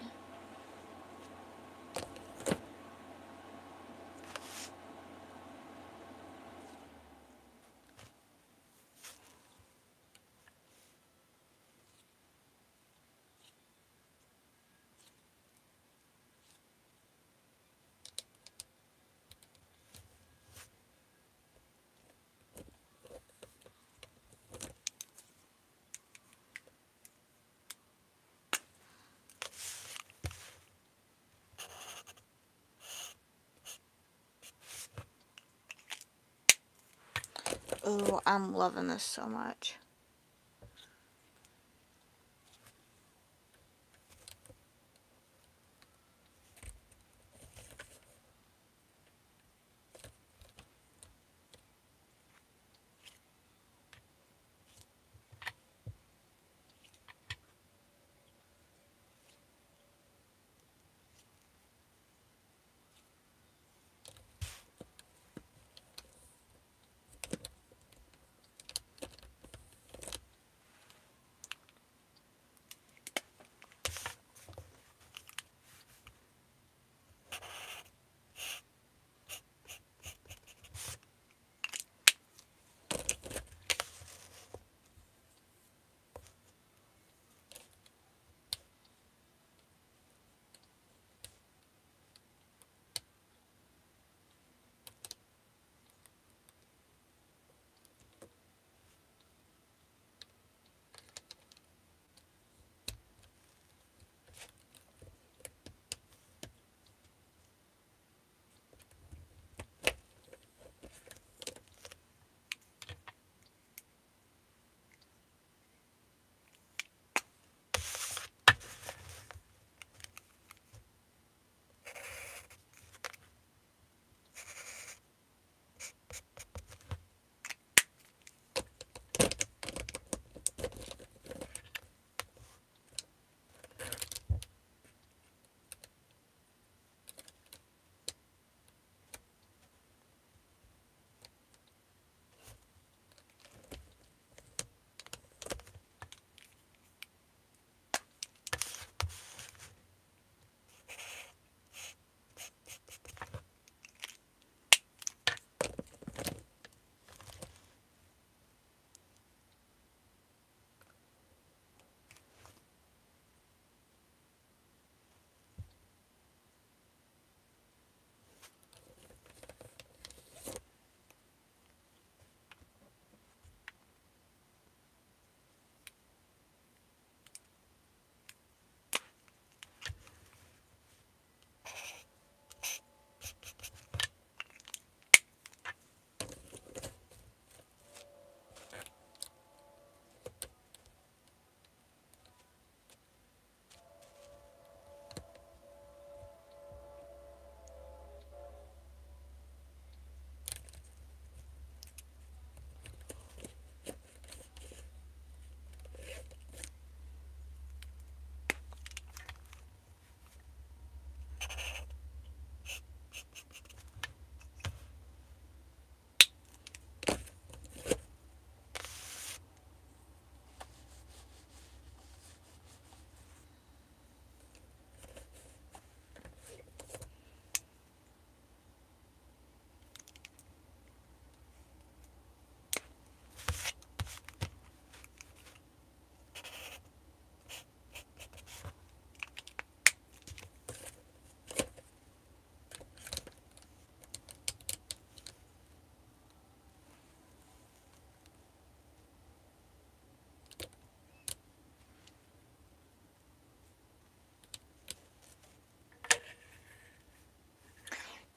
Oh, I'm loving this so much.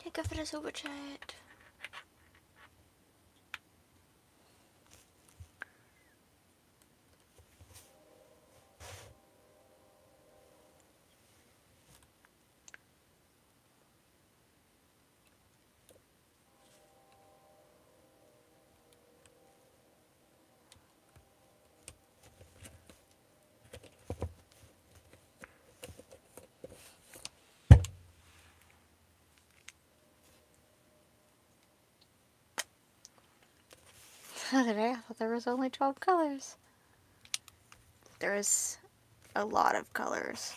Take off for the super chat. The other day I thought there was only 12 colors. There's a lot of colors.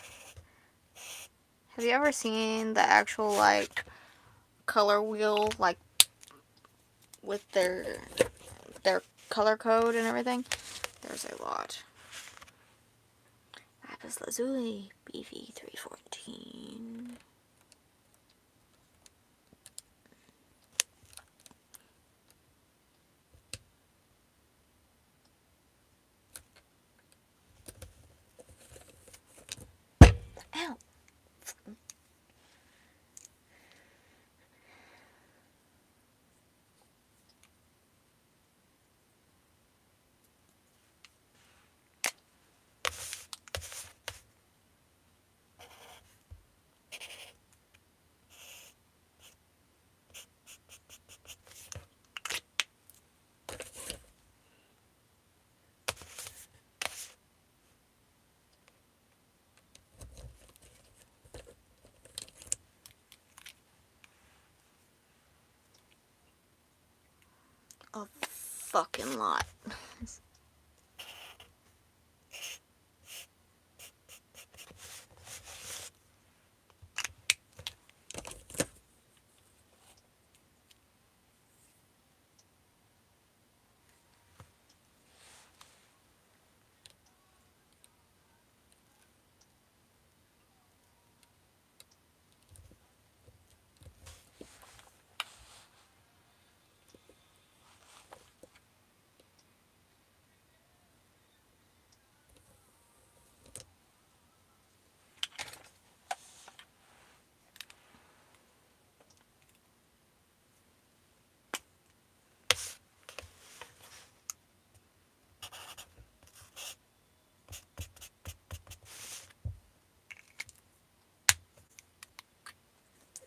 Have you ever seen the actual, like, color wheel, like, with their color code and everything? There's a lot. Lapis Lazuli, Beefy 314. Ow! A fucking lot.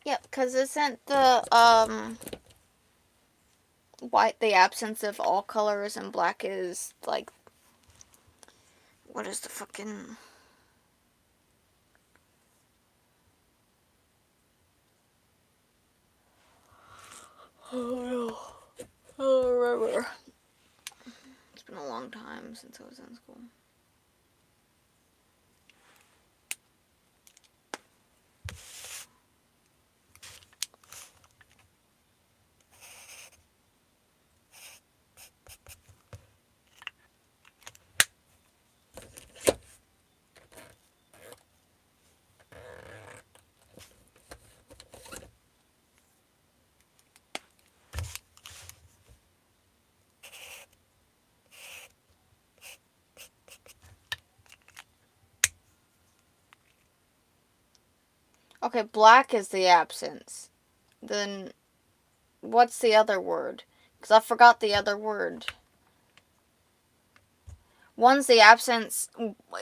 Yep, because isn't the, white the absence of all colors and black is, like, what is the fucking... Oh, no. Oh, remember. It's been a long time since I was in school. Okay, black is the absence. Then, what's the other word? Because I forgot the other word. One's the absence,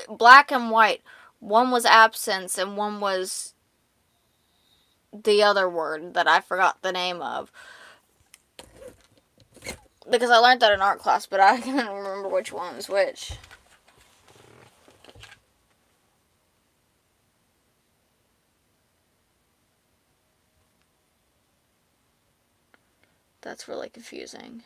black and white. One was absence and one was the other word that I forgot the name of. Because I learned that in art class, but I can't remember which one was which. That's really confusing.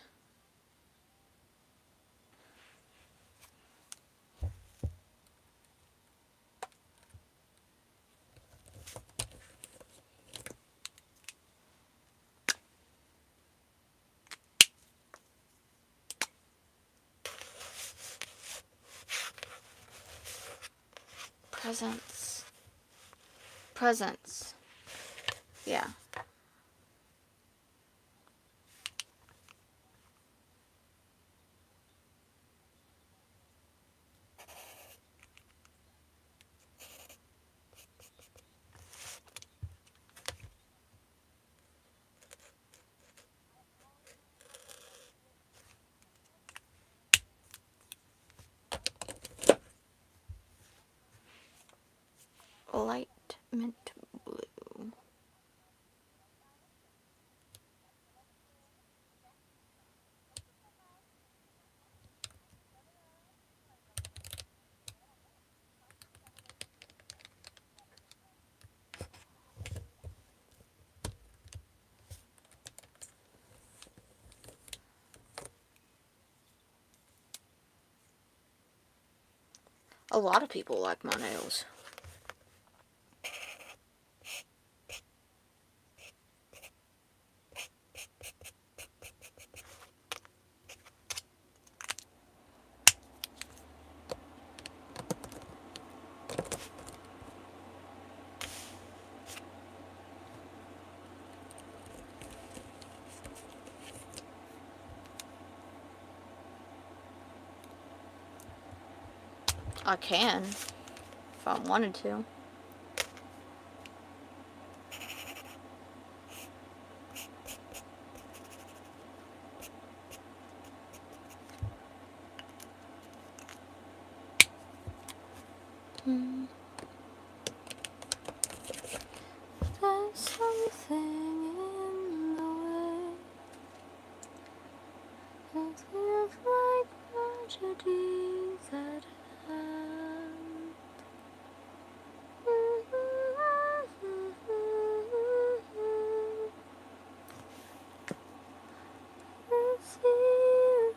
Presents. Presents. Yeah. Mint blue. A lot of people like my nails. I can, if I wanted to. There's something in the way that feels like tragedy that happened. It's you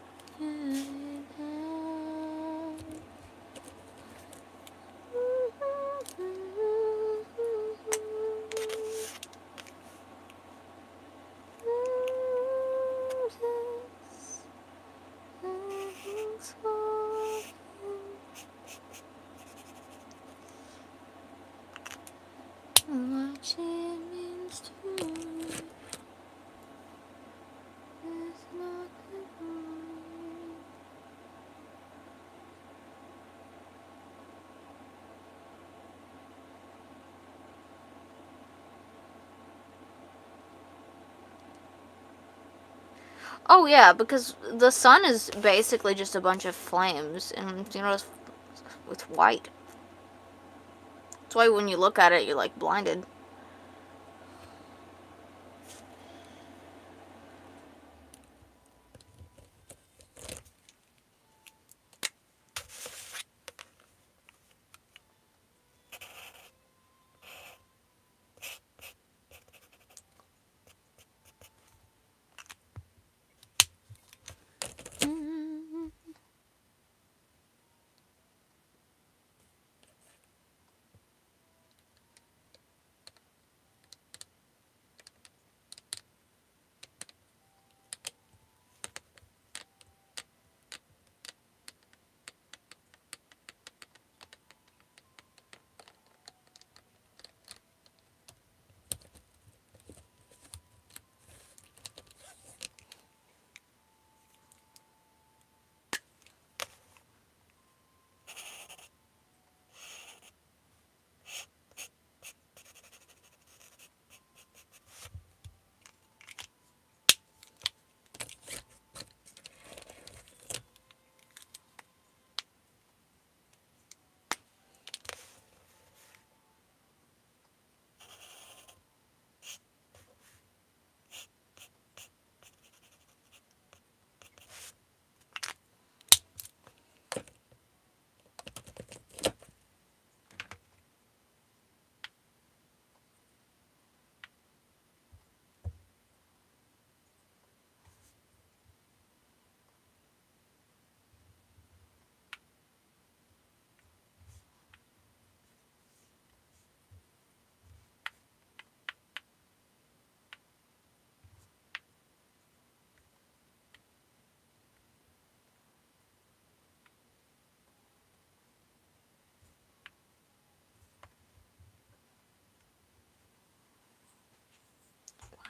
and what it means to me is not the way. Oh yeah, because the sun is basically just a bunch of flames, and you know, it's white. That's why when you look at it, you're like blinded.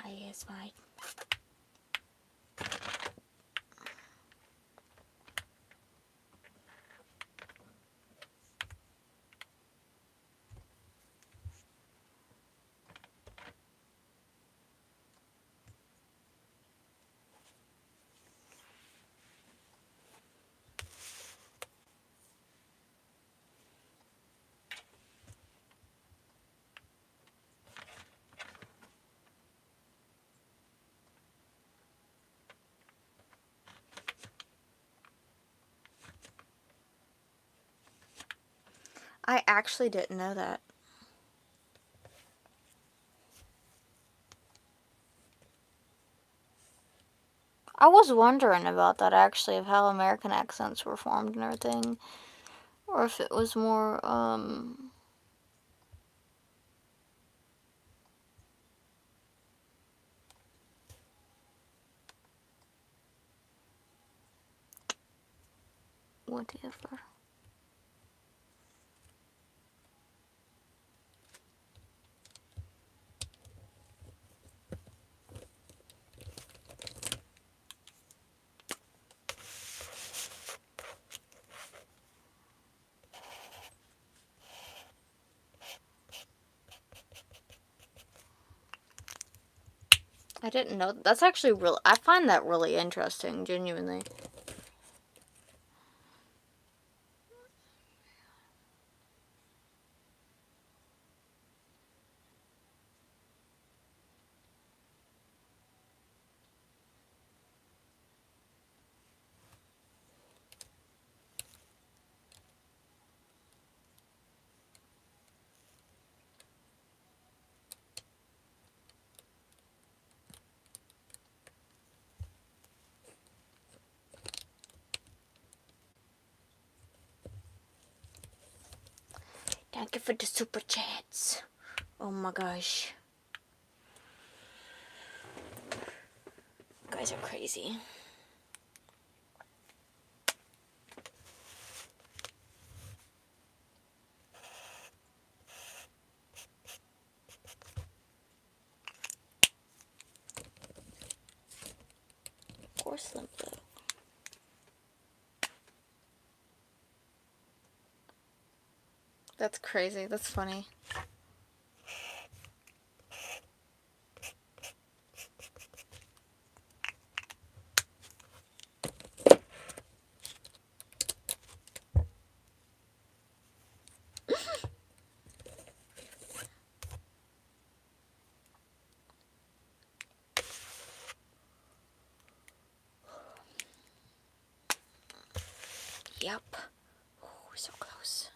Why is my I actually didn't know that. I was wondering about that actually, of how American accents were formed and everything. Or if it was more, whatever. I didn't know. That's actually real. I find that really interesting, genuinely. Thank you for the super chats. Oh my gosh. You guys are crazy. Of course, limp though. That's crazy. That's funny. Yep. Oh, we're so close.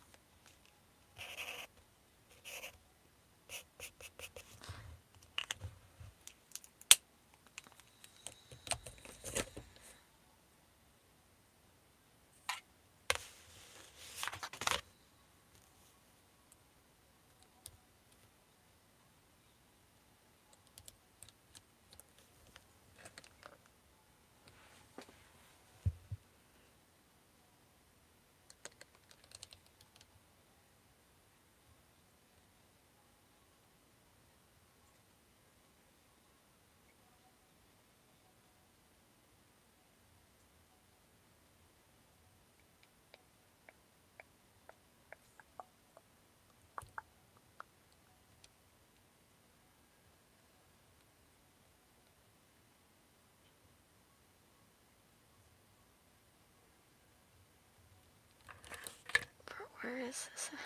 Where is this at?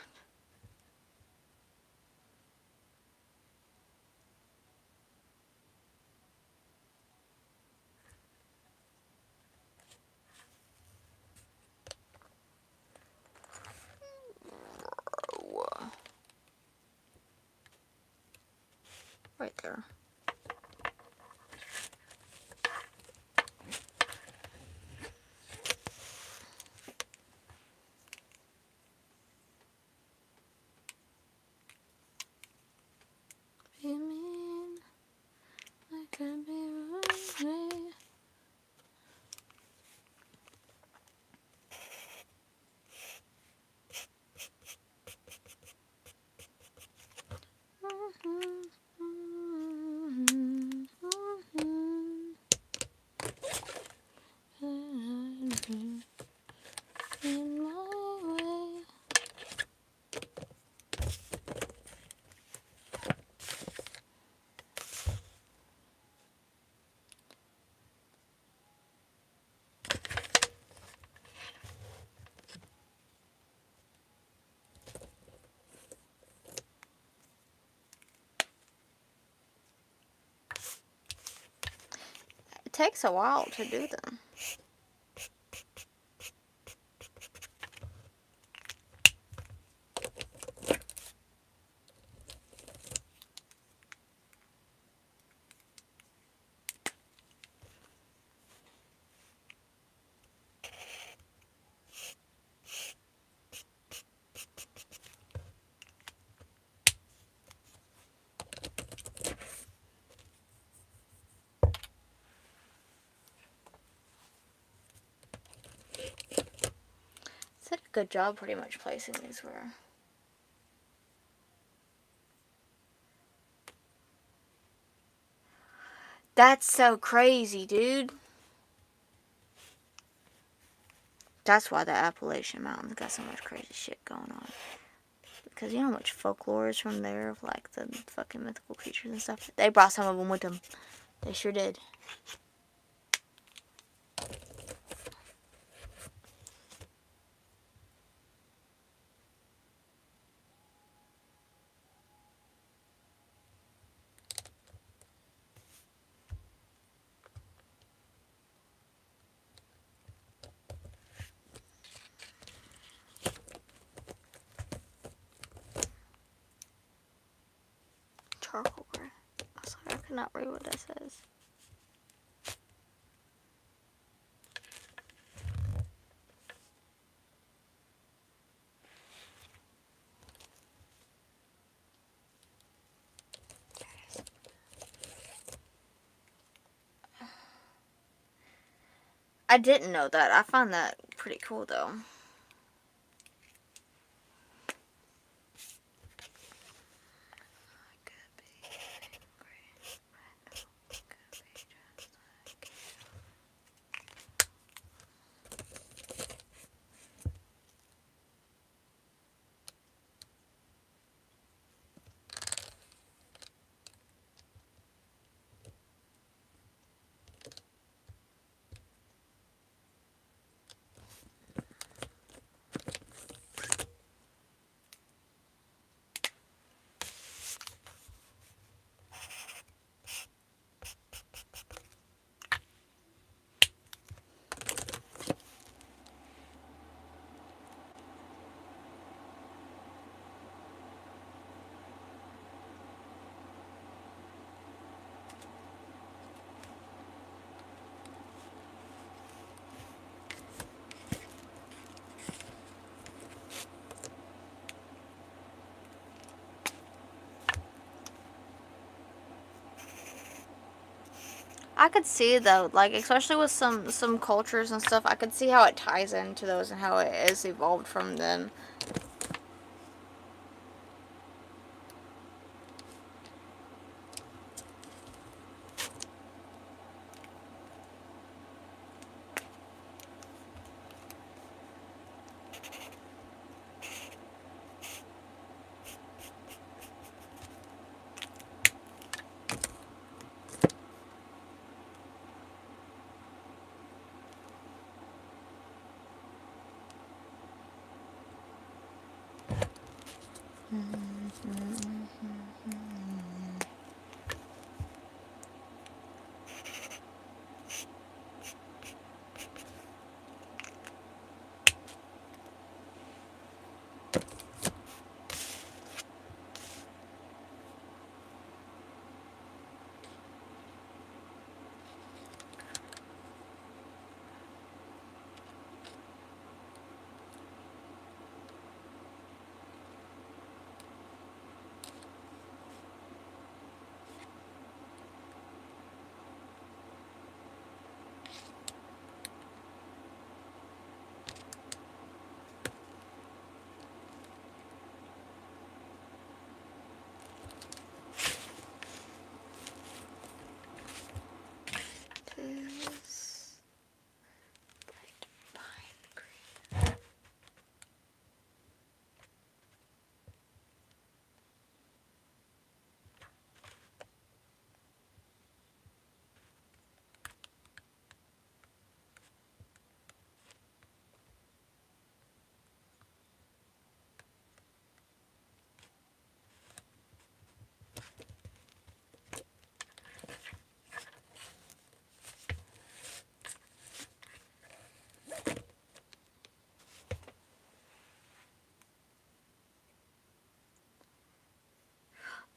Right there. You mean I could be lonely? In my way. It takes a while to do them. Good job pretty much placing these where. That's so crazy, dude. That's why the Appalachian Mountains got so much crazy shit going on. Because you know how much folklore is from there of like the fucking mythical creatures and stuff? They brought some of them with them. They sure did. Charcoal gray. I'm sorry, I cannot read what that says. I didn't know that. I found that pretty cool though. I could see though, like especially with some cultures and stuff, I could see how it ties into those and how it has evolved from them.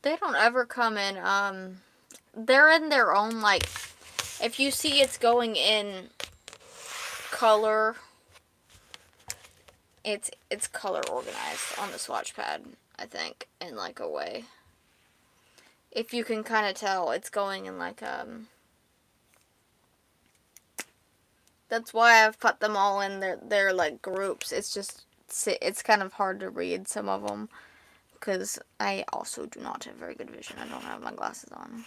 They don't ever come in, they're in their own, like, if you see it's going in color, it's color organized on the swatch pad, I think, in like a way. If you can kind of tell, it's going in like, that's why I've put them all in their like groups. It's just it's kind of hard to read some of them because I also do not have very good vision. I don't have my glasses on.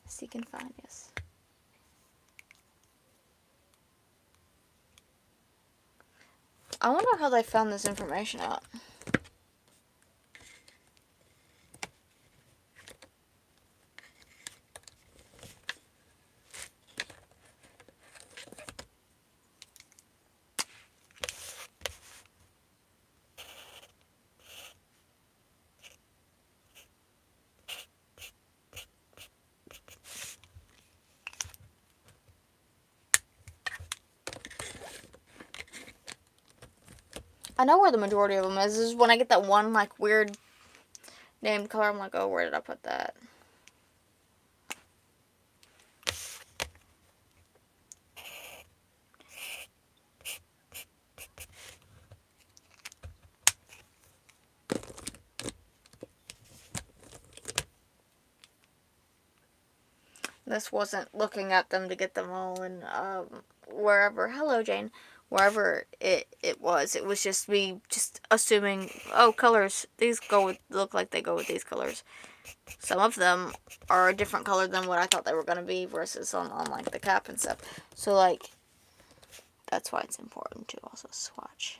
Seek and find, yes. I wonder how they found this information out. I know where the majority of them is. This is when I get that one, like, weird named color. I'm like, oh, where did I put that? This wasn't looking at them to get them all in wherever. Hello, Jane. Wherever it was just me just assuming. Oh, colors. These look like they go with these colors. Some of them are a different color than what I thought they were gonna be versus on like the cap and stuff. So like, that's why it's important to also swatch.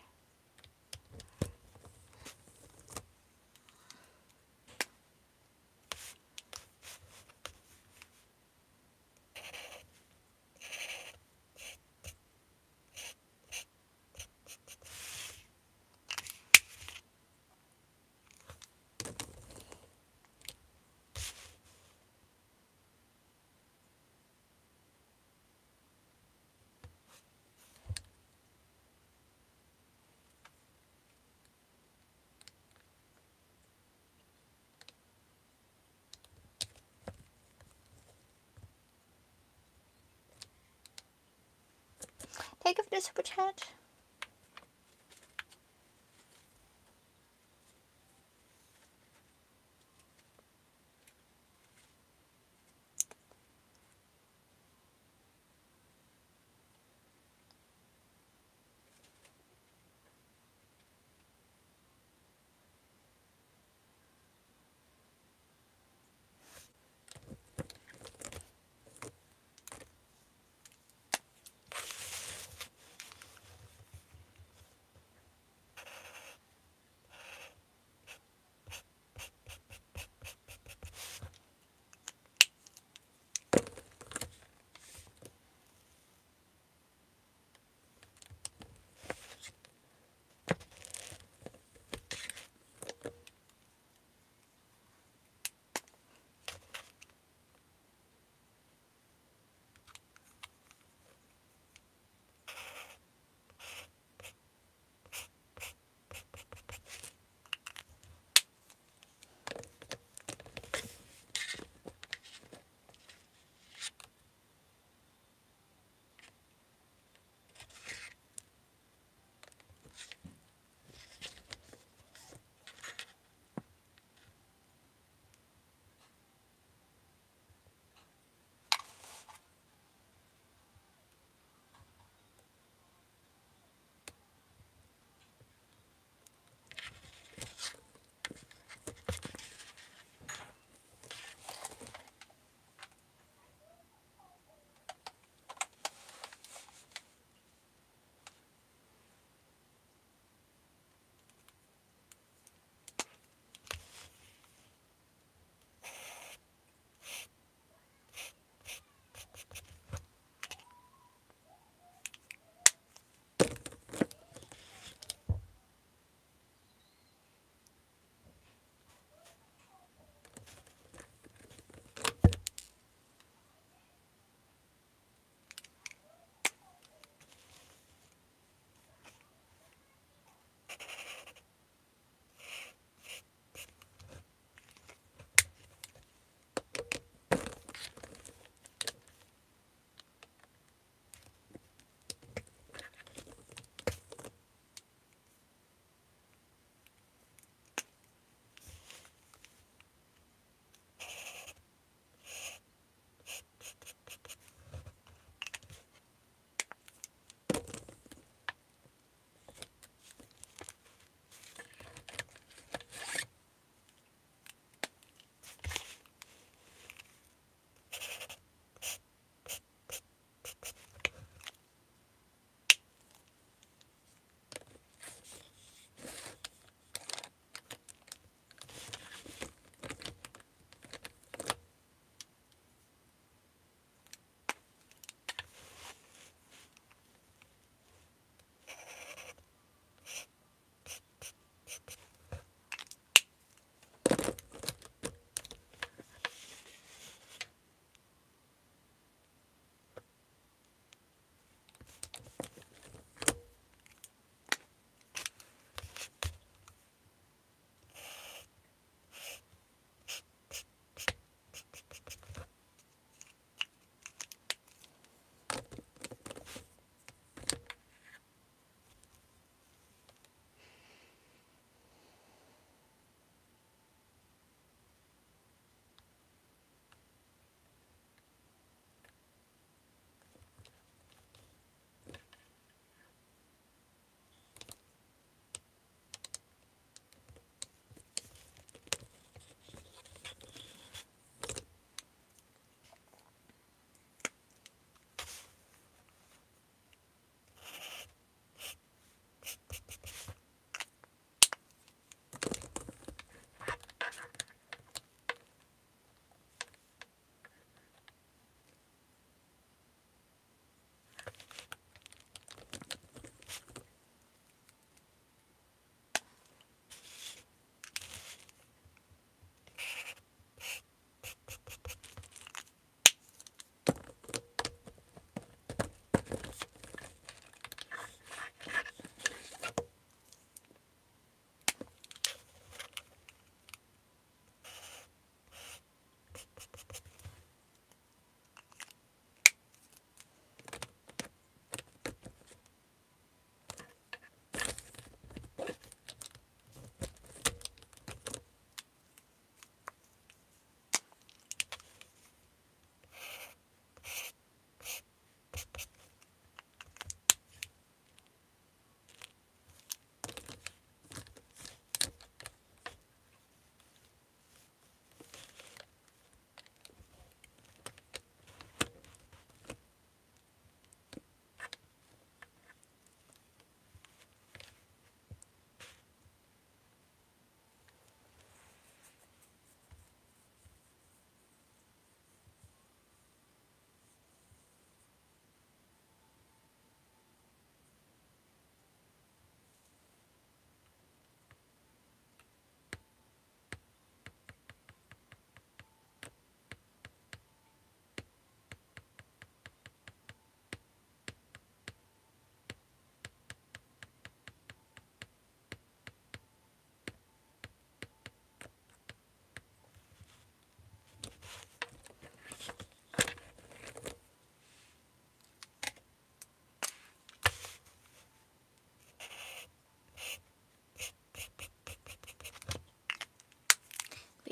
Take off the super chat.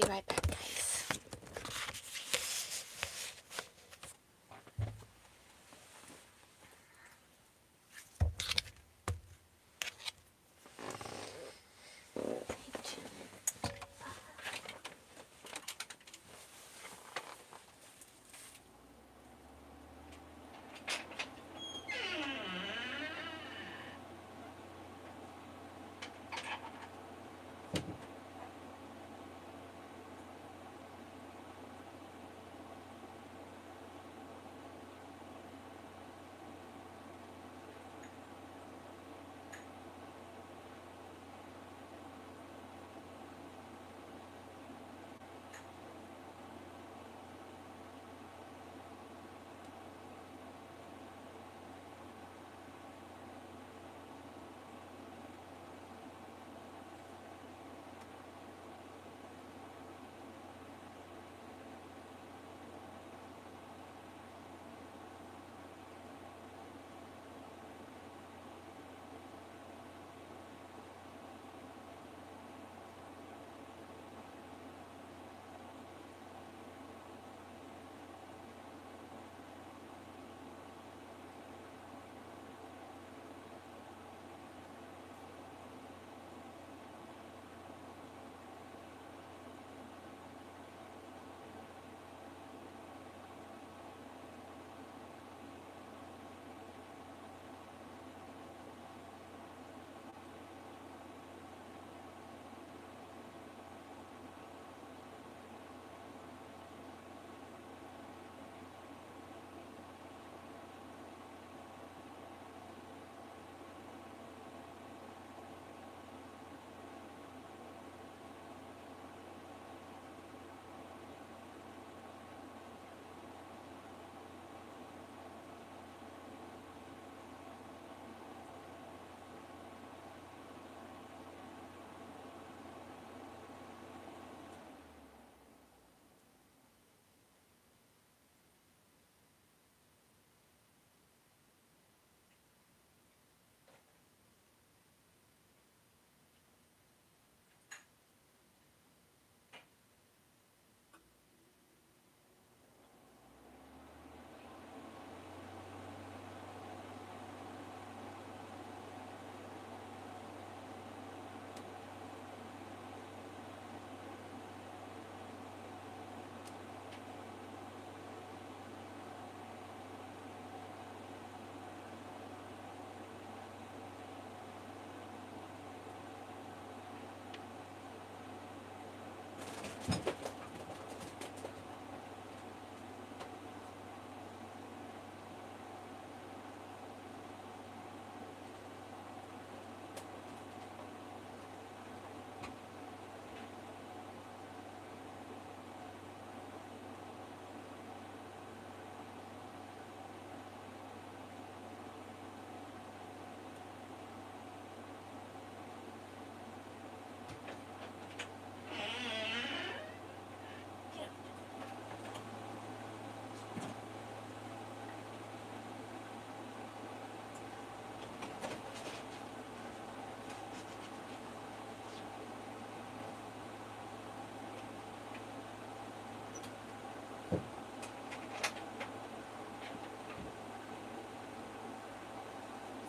right back, guys.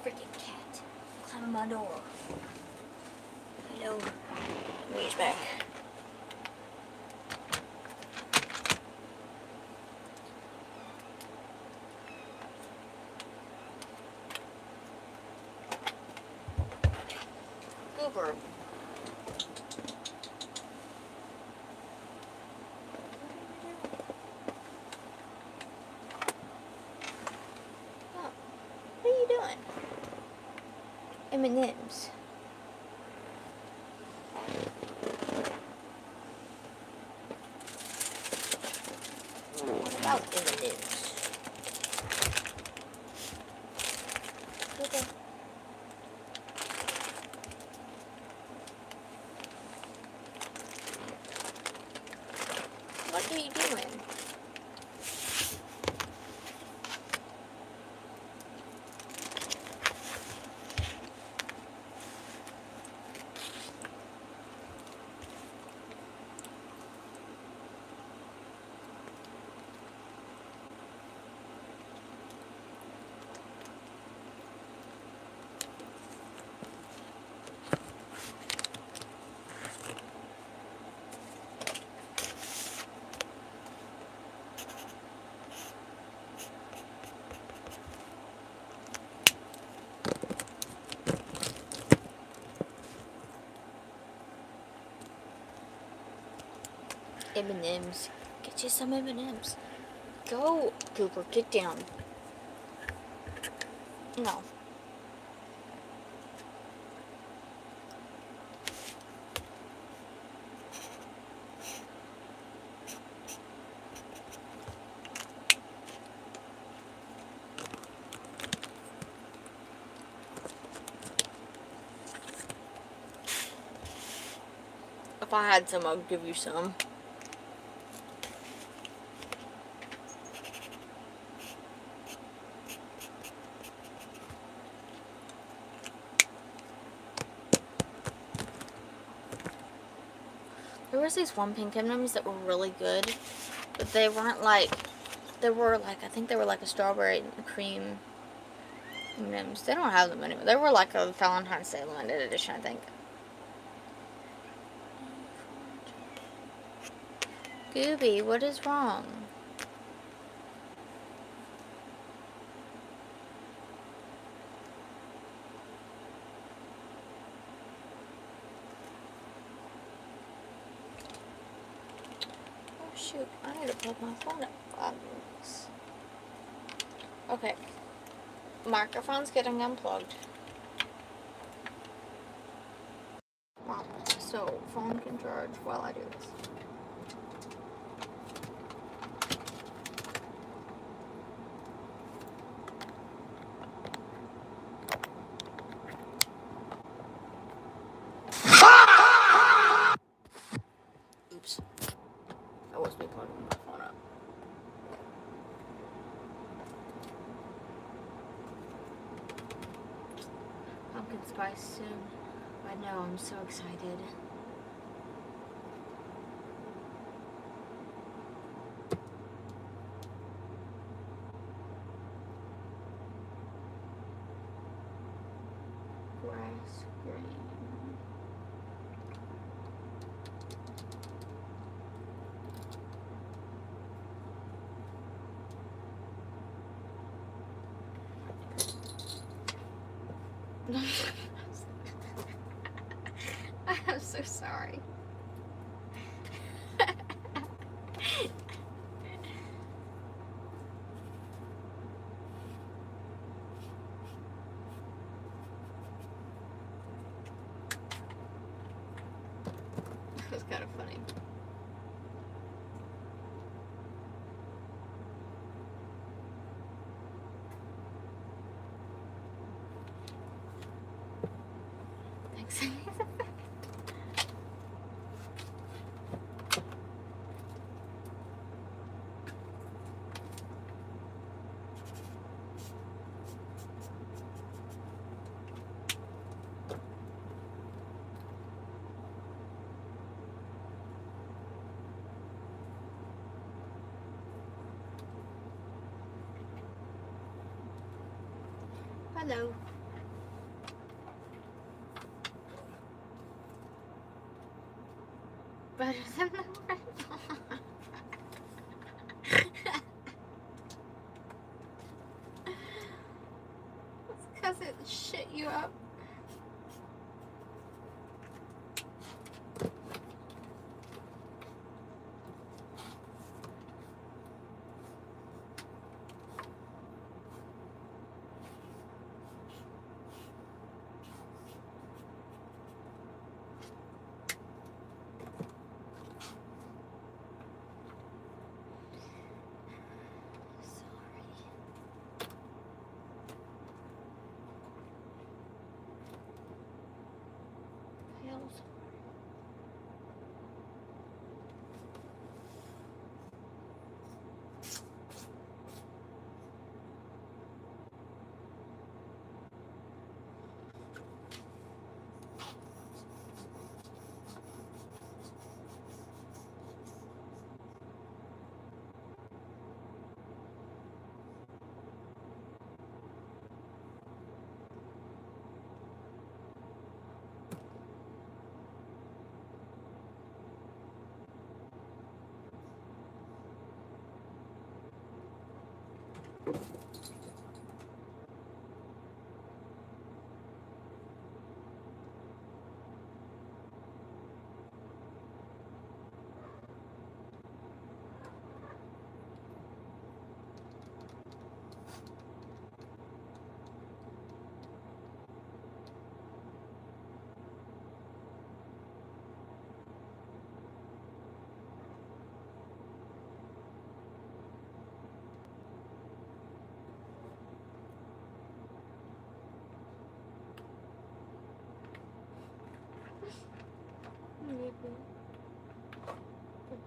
Freaking cat. Climbing my door. Hello. Reach back. Goober. Oh, what are you doing? M&M's. What about M&M's? Okay. What are you doing? M&M's. Get you some M&M's. Go, Cooper, get down. No. If I had some, I'd give you some. There was these one pink M&Ms that were really good, but they weren't like, they were like, I think they were like a strawberry and cream M&Ms. They don't have them anymore. They were like a Valentine's Day limited edition, I think. Gooby, what is wrong? Oh shoot, I need to plug my phone up. 5 minutes. Okay. Microphone's getting unplugged. So phone can charge while I do this. Oops. That was me plugging my phone up. Pumpkin spice soon. I know, I'm so excited. Grass green. I'm so sorry. That was kind of funny. Thanks. Hello. Better than the red one. It's because it shit you up. Pills.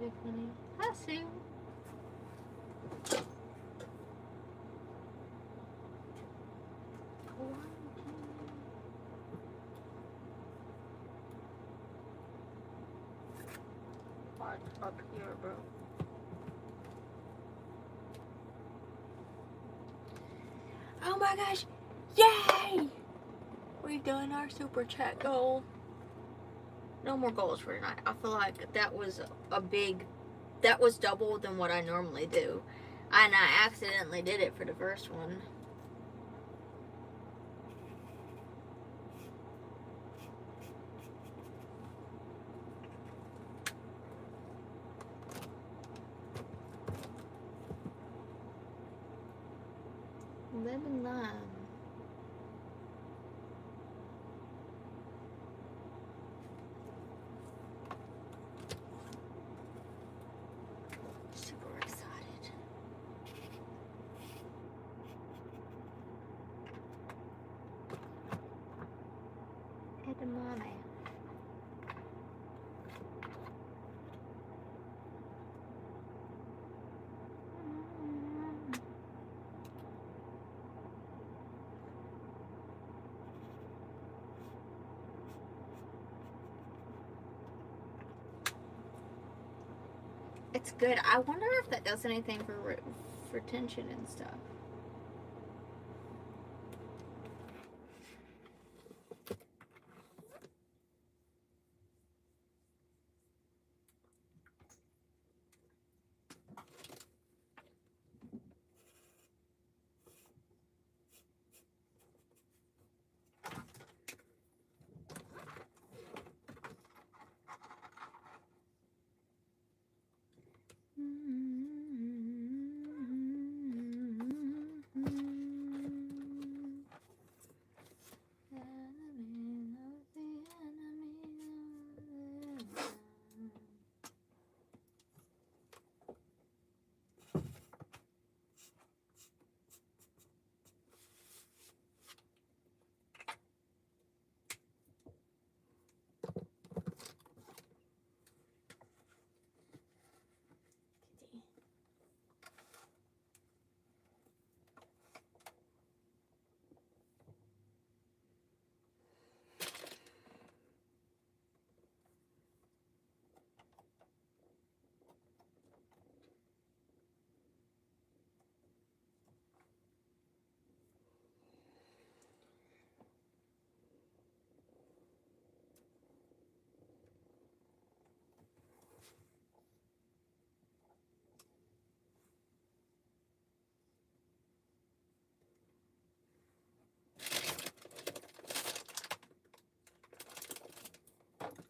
Tiffany. Hi, Sue. What's up here, bro? Oh my gosh! Yay! We've done our super chat goal. No more goals for tonight. I feel like that was that was double than what I normally do. And I accidentally did it for the first one. Live and learn. Super excited. Hey, the mommy. It's good. I wonder if that does anything for tension and stuff.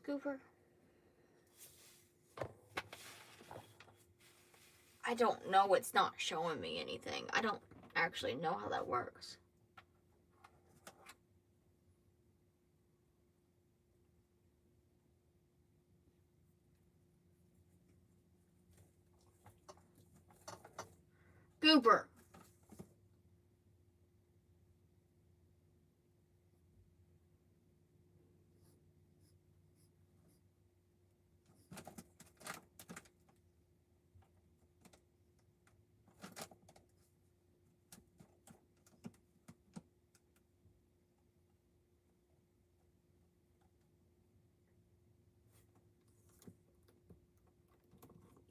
Goober. I don't know. It's not showing me anything. I don't actually know how that works. Goober.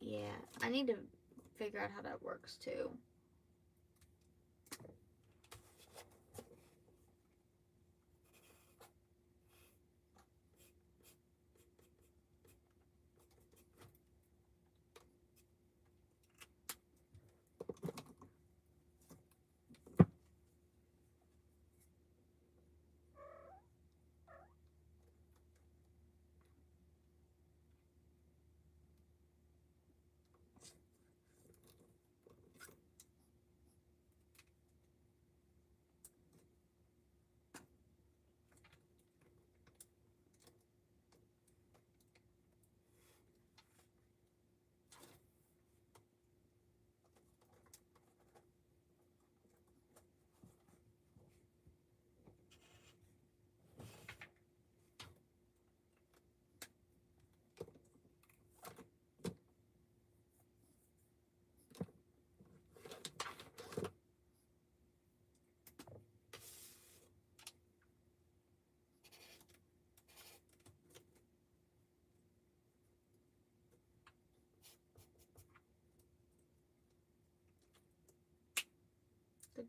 Yeah, I need to figure out how that works too.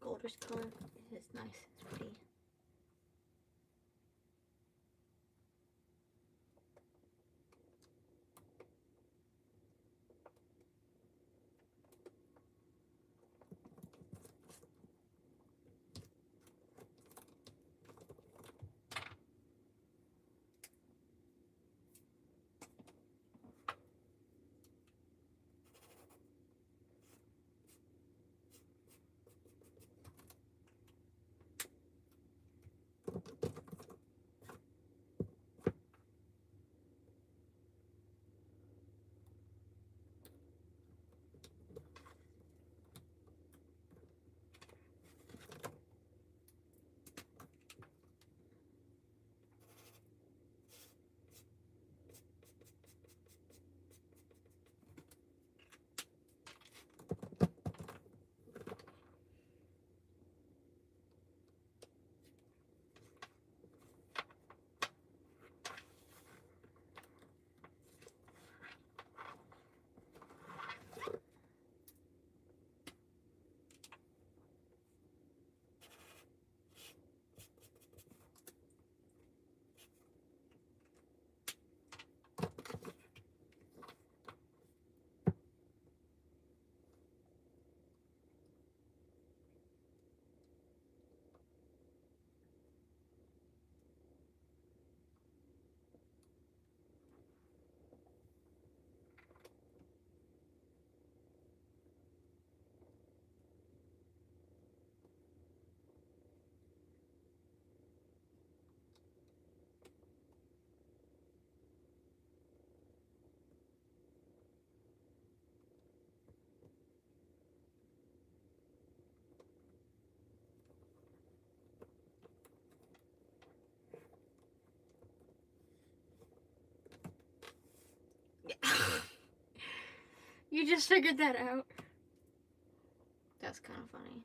goldish color. It is nice. It's pretty. You just figured that out. That's kind of funny.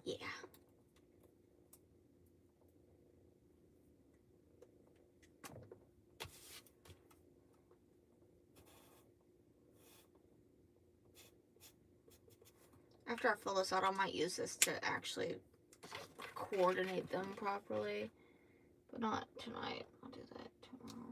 Yeah. After I fill this out, I might use this to actually coordinate them properly. But not tonight. I'll do that tomorrow.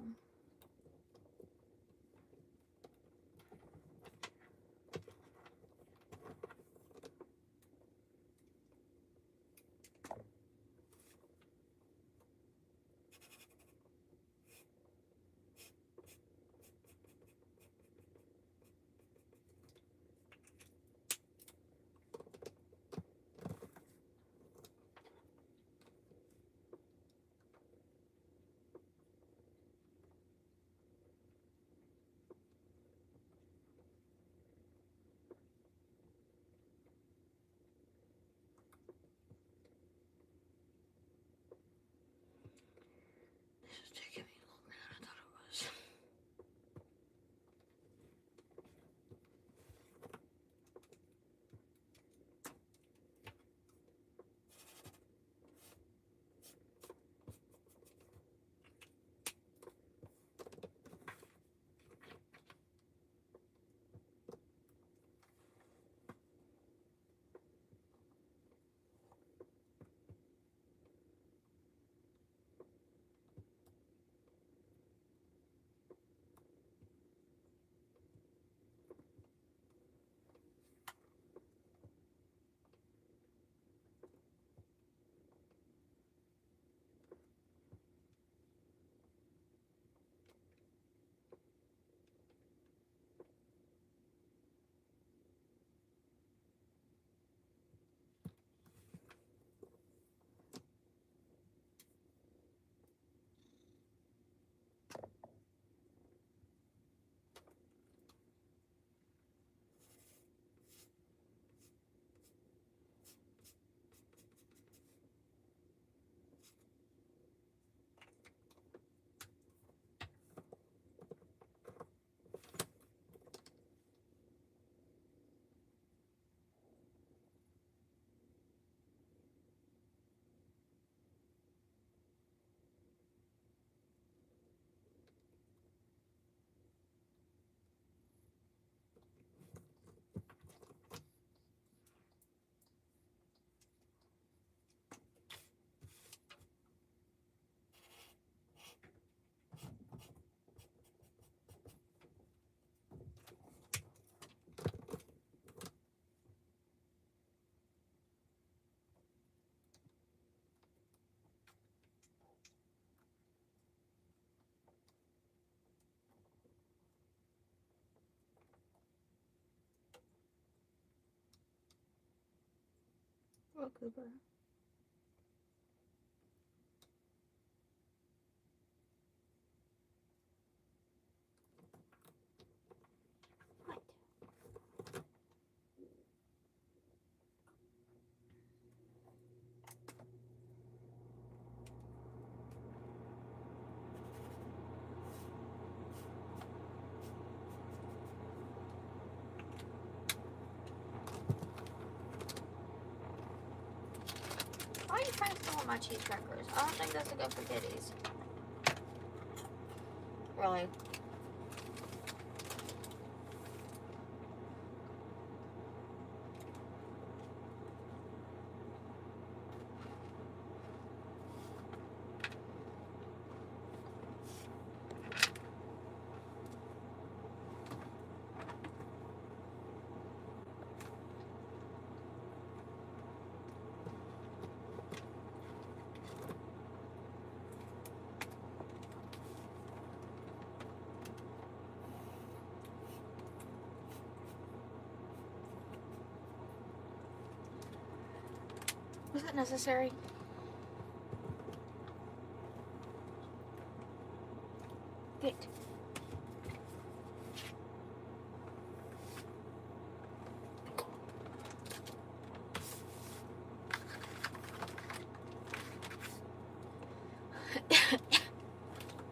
go, Cooper. What? Why are you trying to steal my cheese crackers? I don't think those are good for kitties. Really? Was that necessary? Get.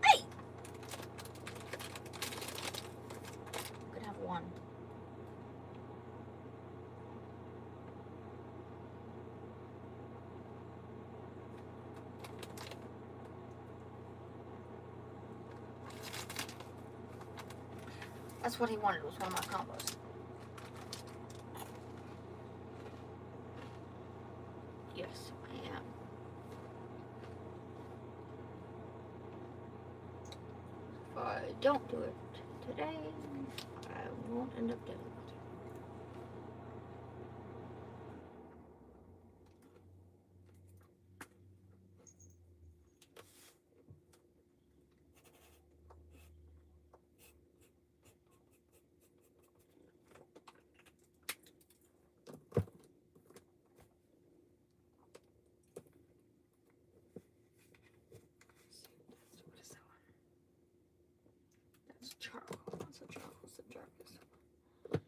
Hey! Could have one. That's what he wanted, was one of my combos. Yes, I am. If I don't do it today, I won't end up doing it. What is that one? That's charcoal. What's the charcoal? What's the darkest one?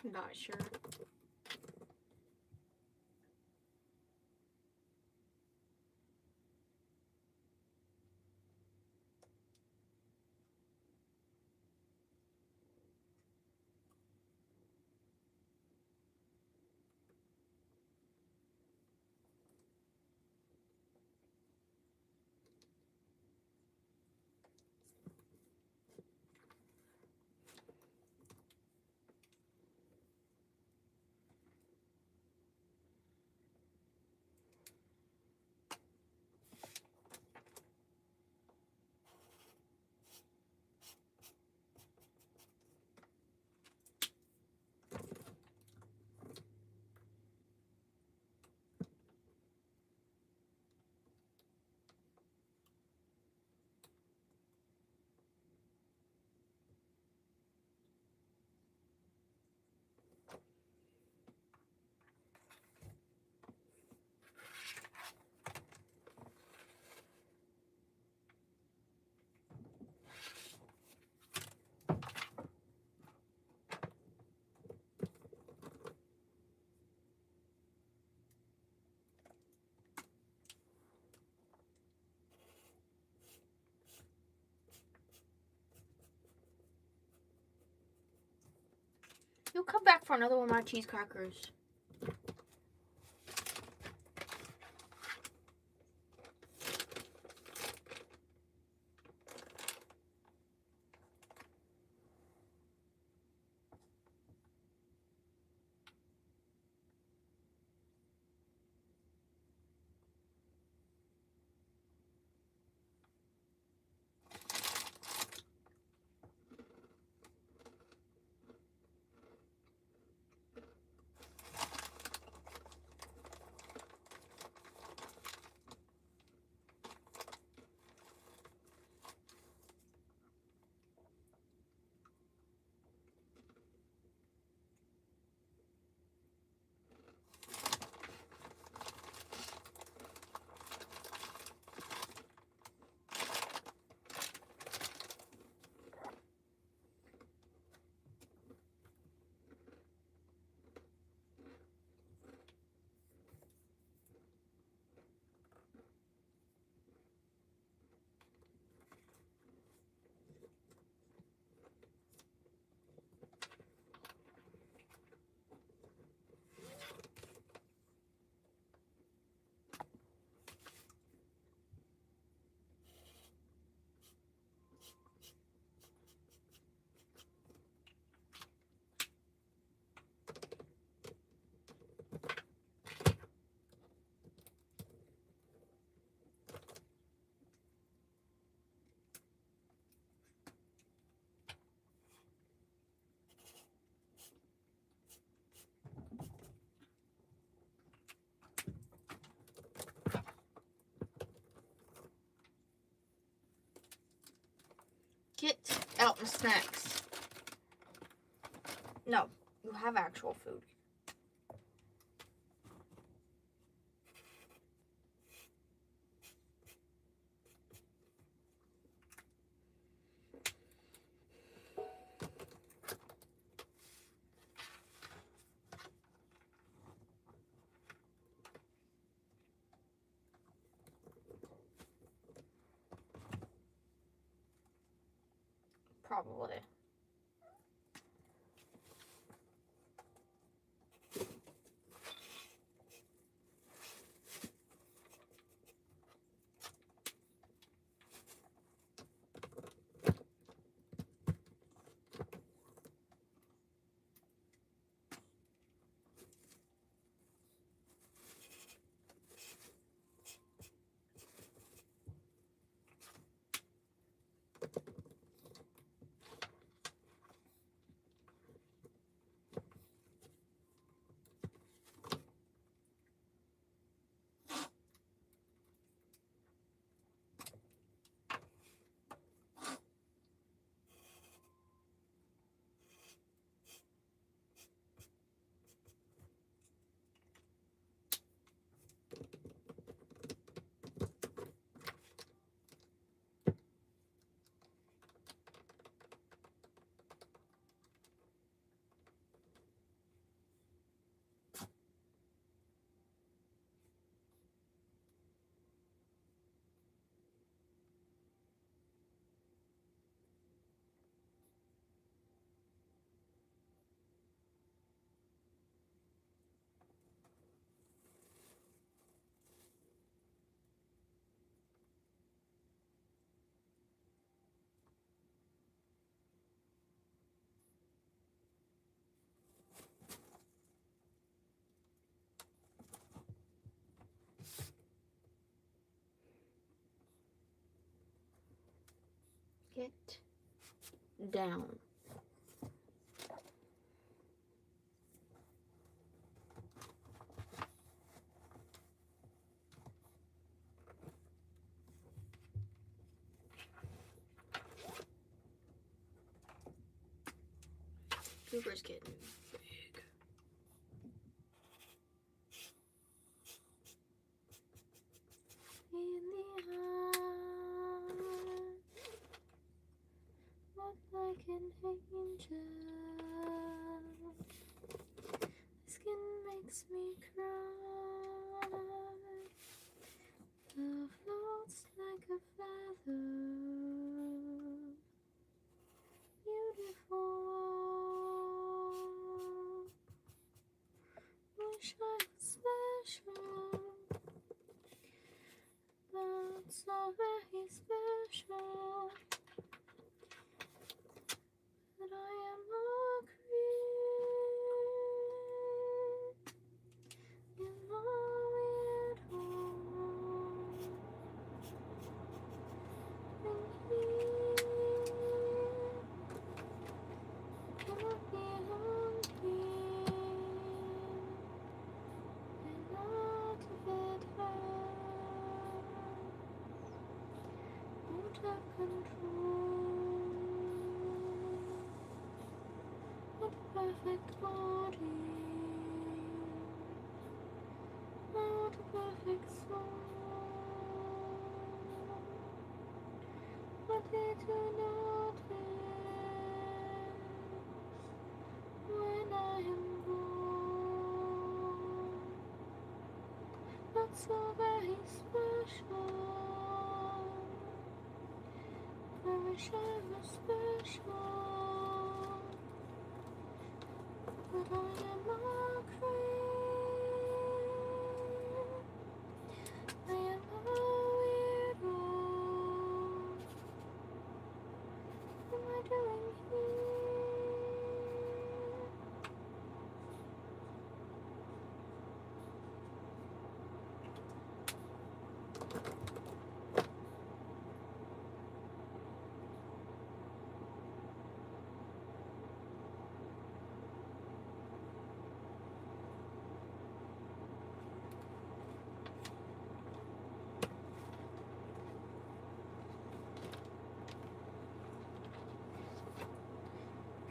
Not sure. You'll come back for another one of my cheese crackers. Get out the snacks. No, you have actual food. Probably. it down. Cooper's getting big. In the eye, not like an angel. The skin makes me cry. Love floats like a feather. Beautiful. Wish I was special. But so very special. But I am a creep in my weird home. And here, gonna be hungry and not a bit hurt. Won't have control. What a perfect body. What a perfect soul. What did you notice when I am gone? Not so very special. I wish I was special. But I am a creep. I am a weirdo. What am I doing here?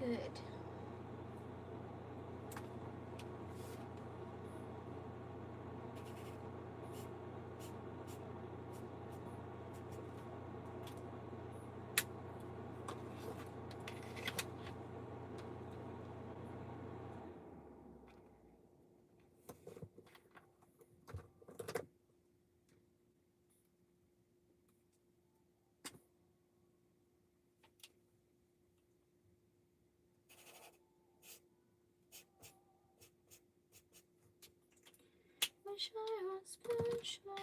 Good. Wish I was special.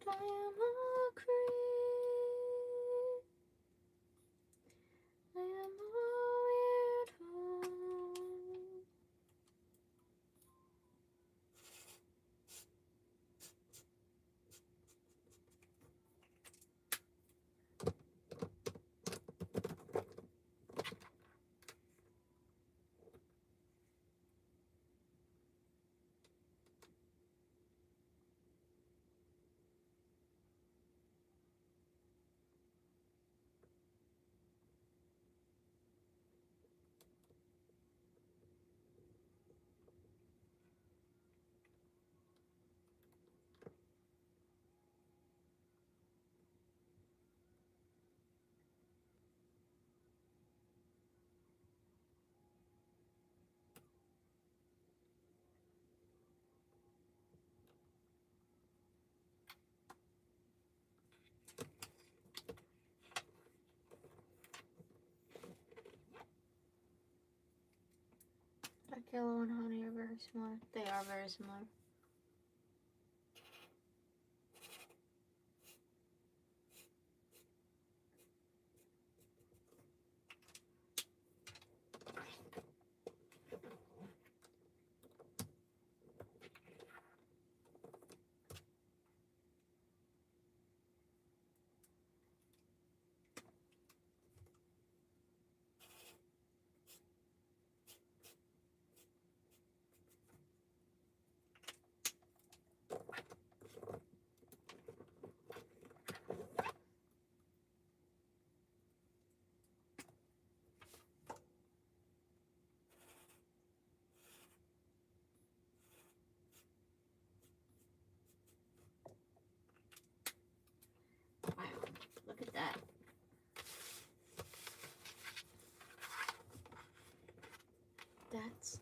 But I am a creep. I am a weirdo. Like yellow and honey are very similar. They are very similar. at that. That's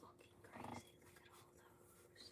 fucking crazy. Look at all those.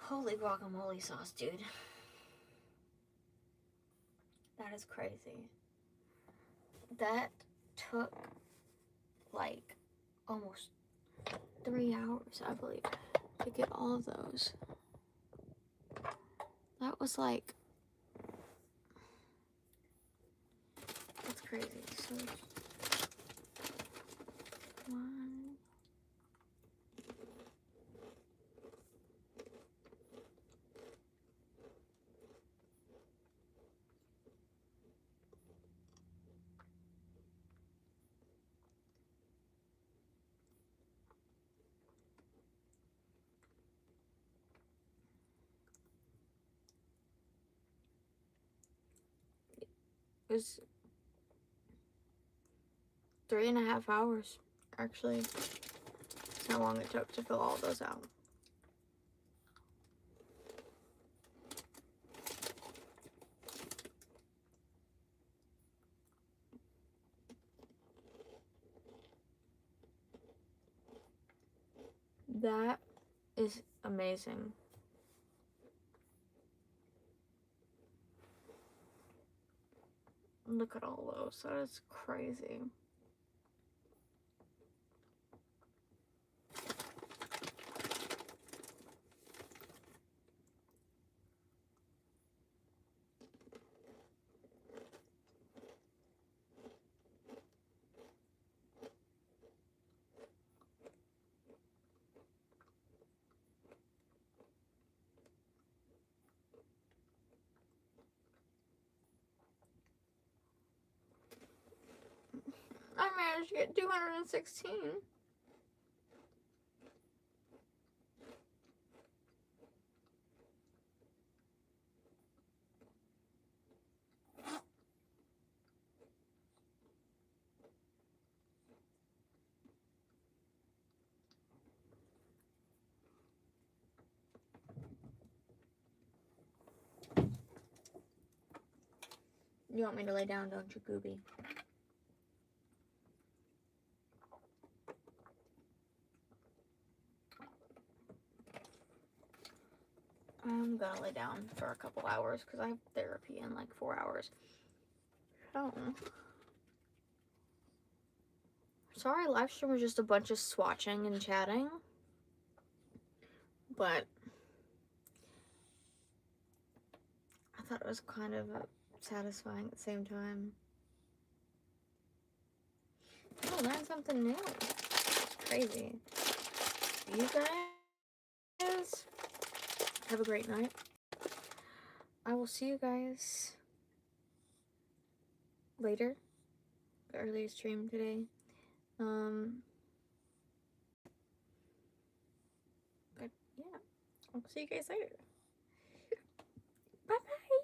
Holy guacamole sauce, dude. That is crazy. That took like almost 3 hours, I believe, to get all of those. That was like, that's crazy. So, one. It was 3.5 hours, actually. That's how long it took to fill all those out. That is amazing. Look at all those. That is crazy. I managed to get 216. You want me to lay down, don't you, Gooby? I'm gonna lay down for a couple hours because I have therapy in like 4 hours. Oh. Sorry, live stream was just a bunch of swatching and chatting. But I thought it was kind of satisfying at the same time. Oh, learn something new. It's crazy. You guys have a great night. I will see you guys later. The earliest stream today. But yeah, I'll see you guys later. Bye bye.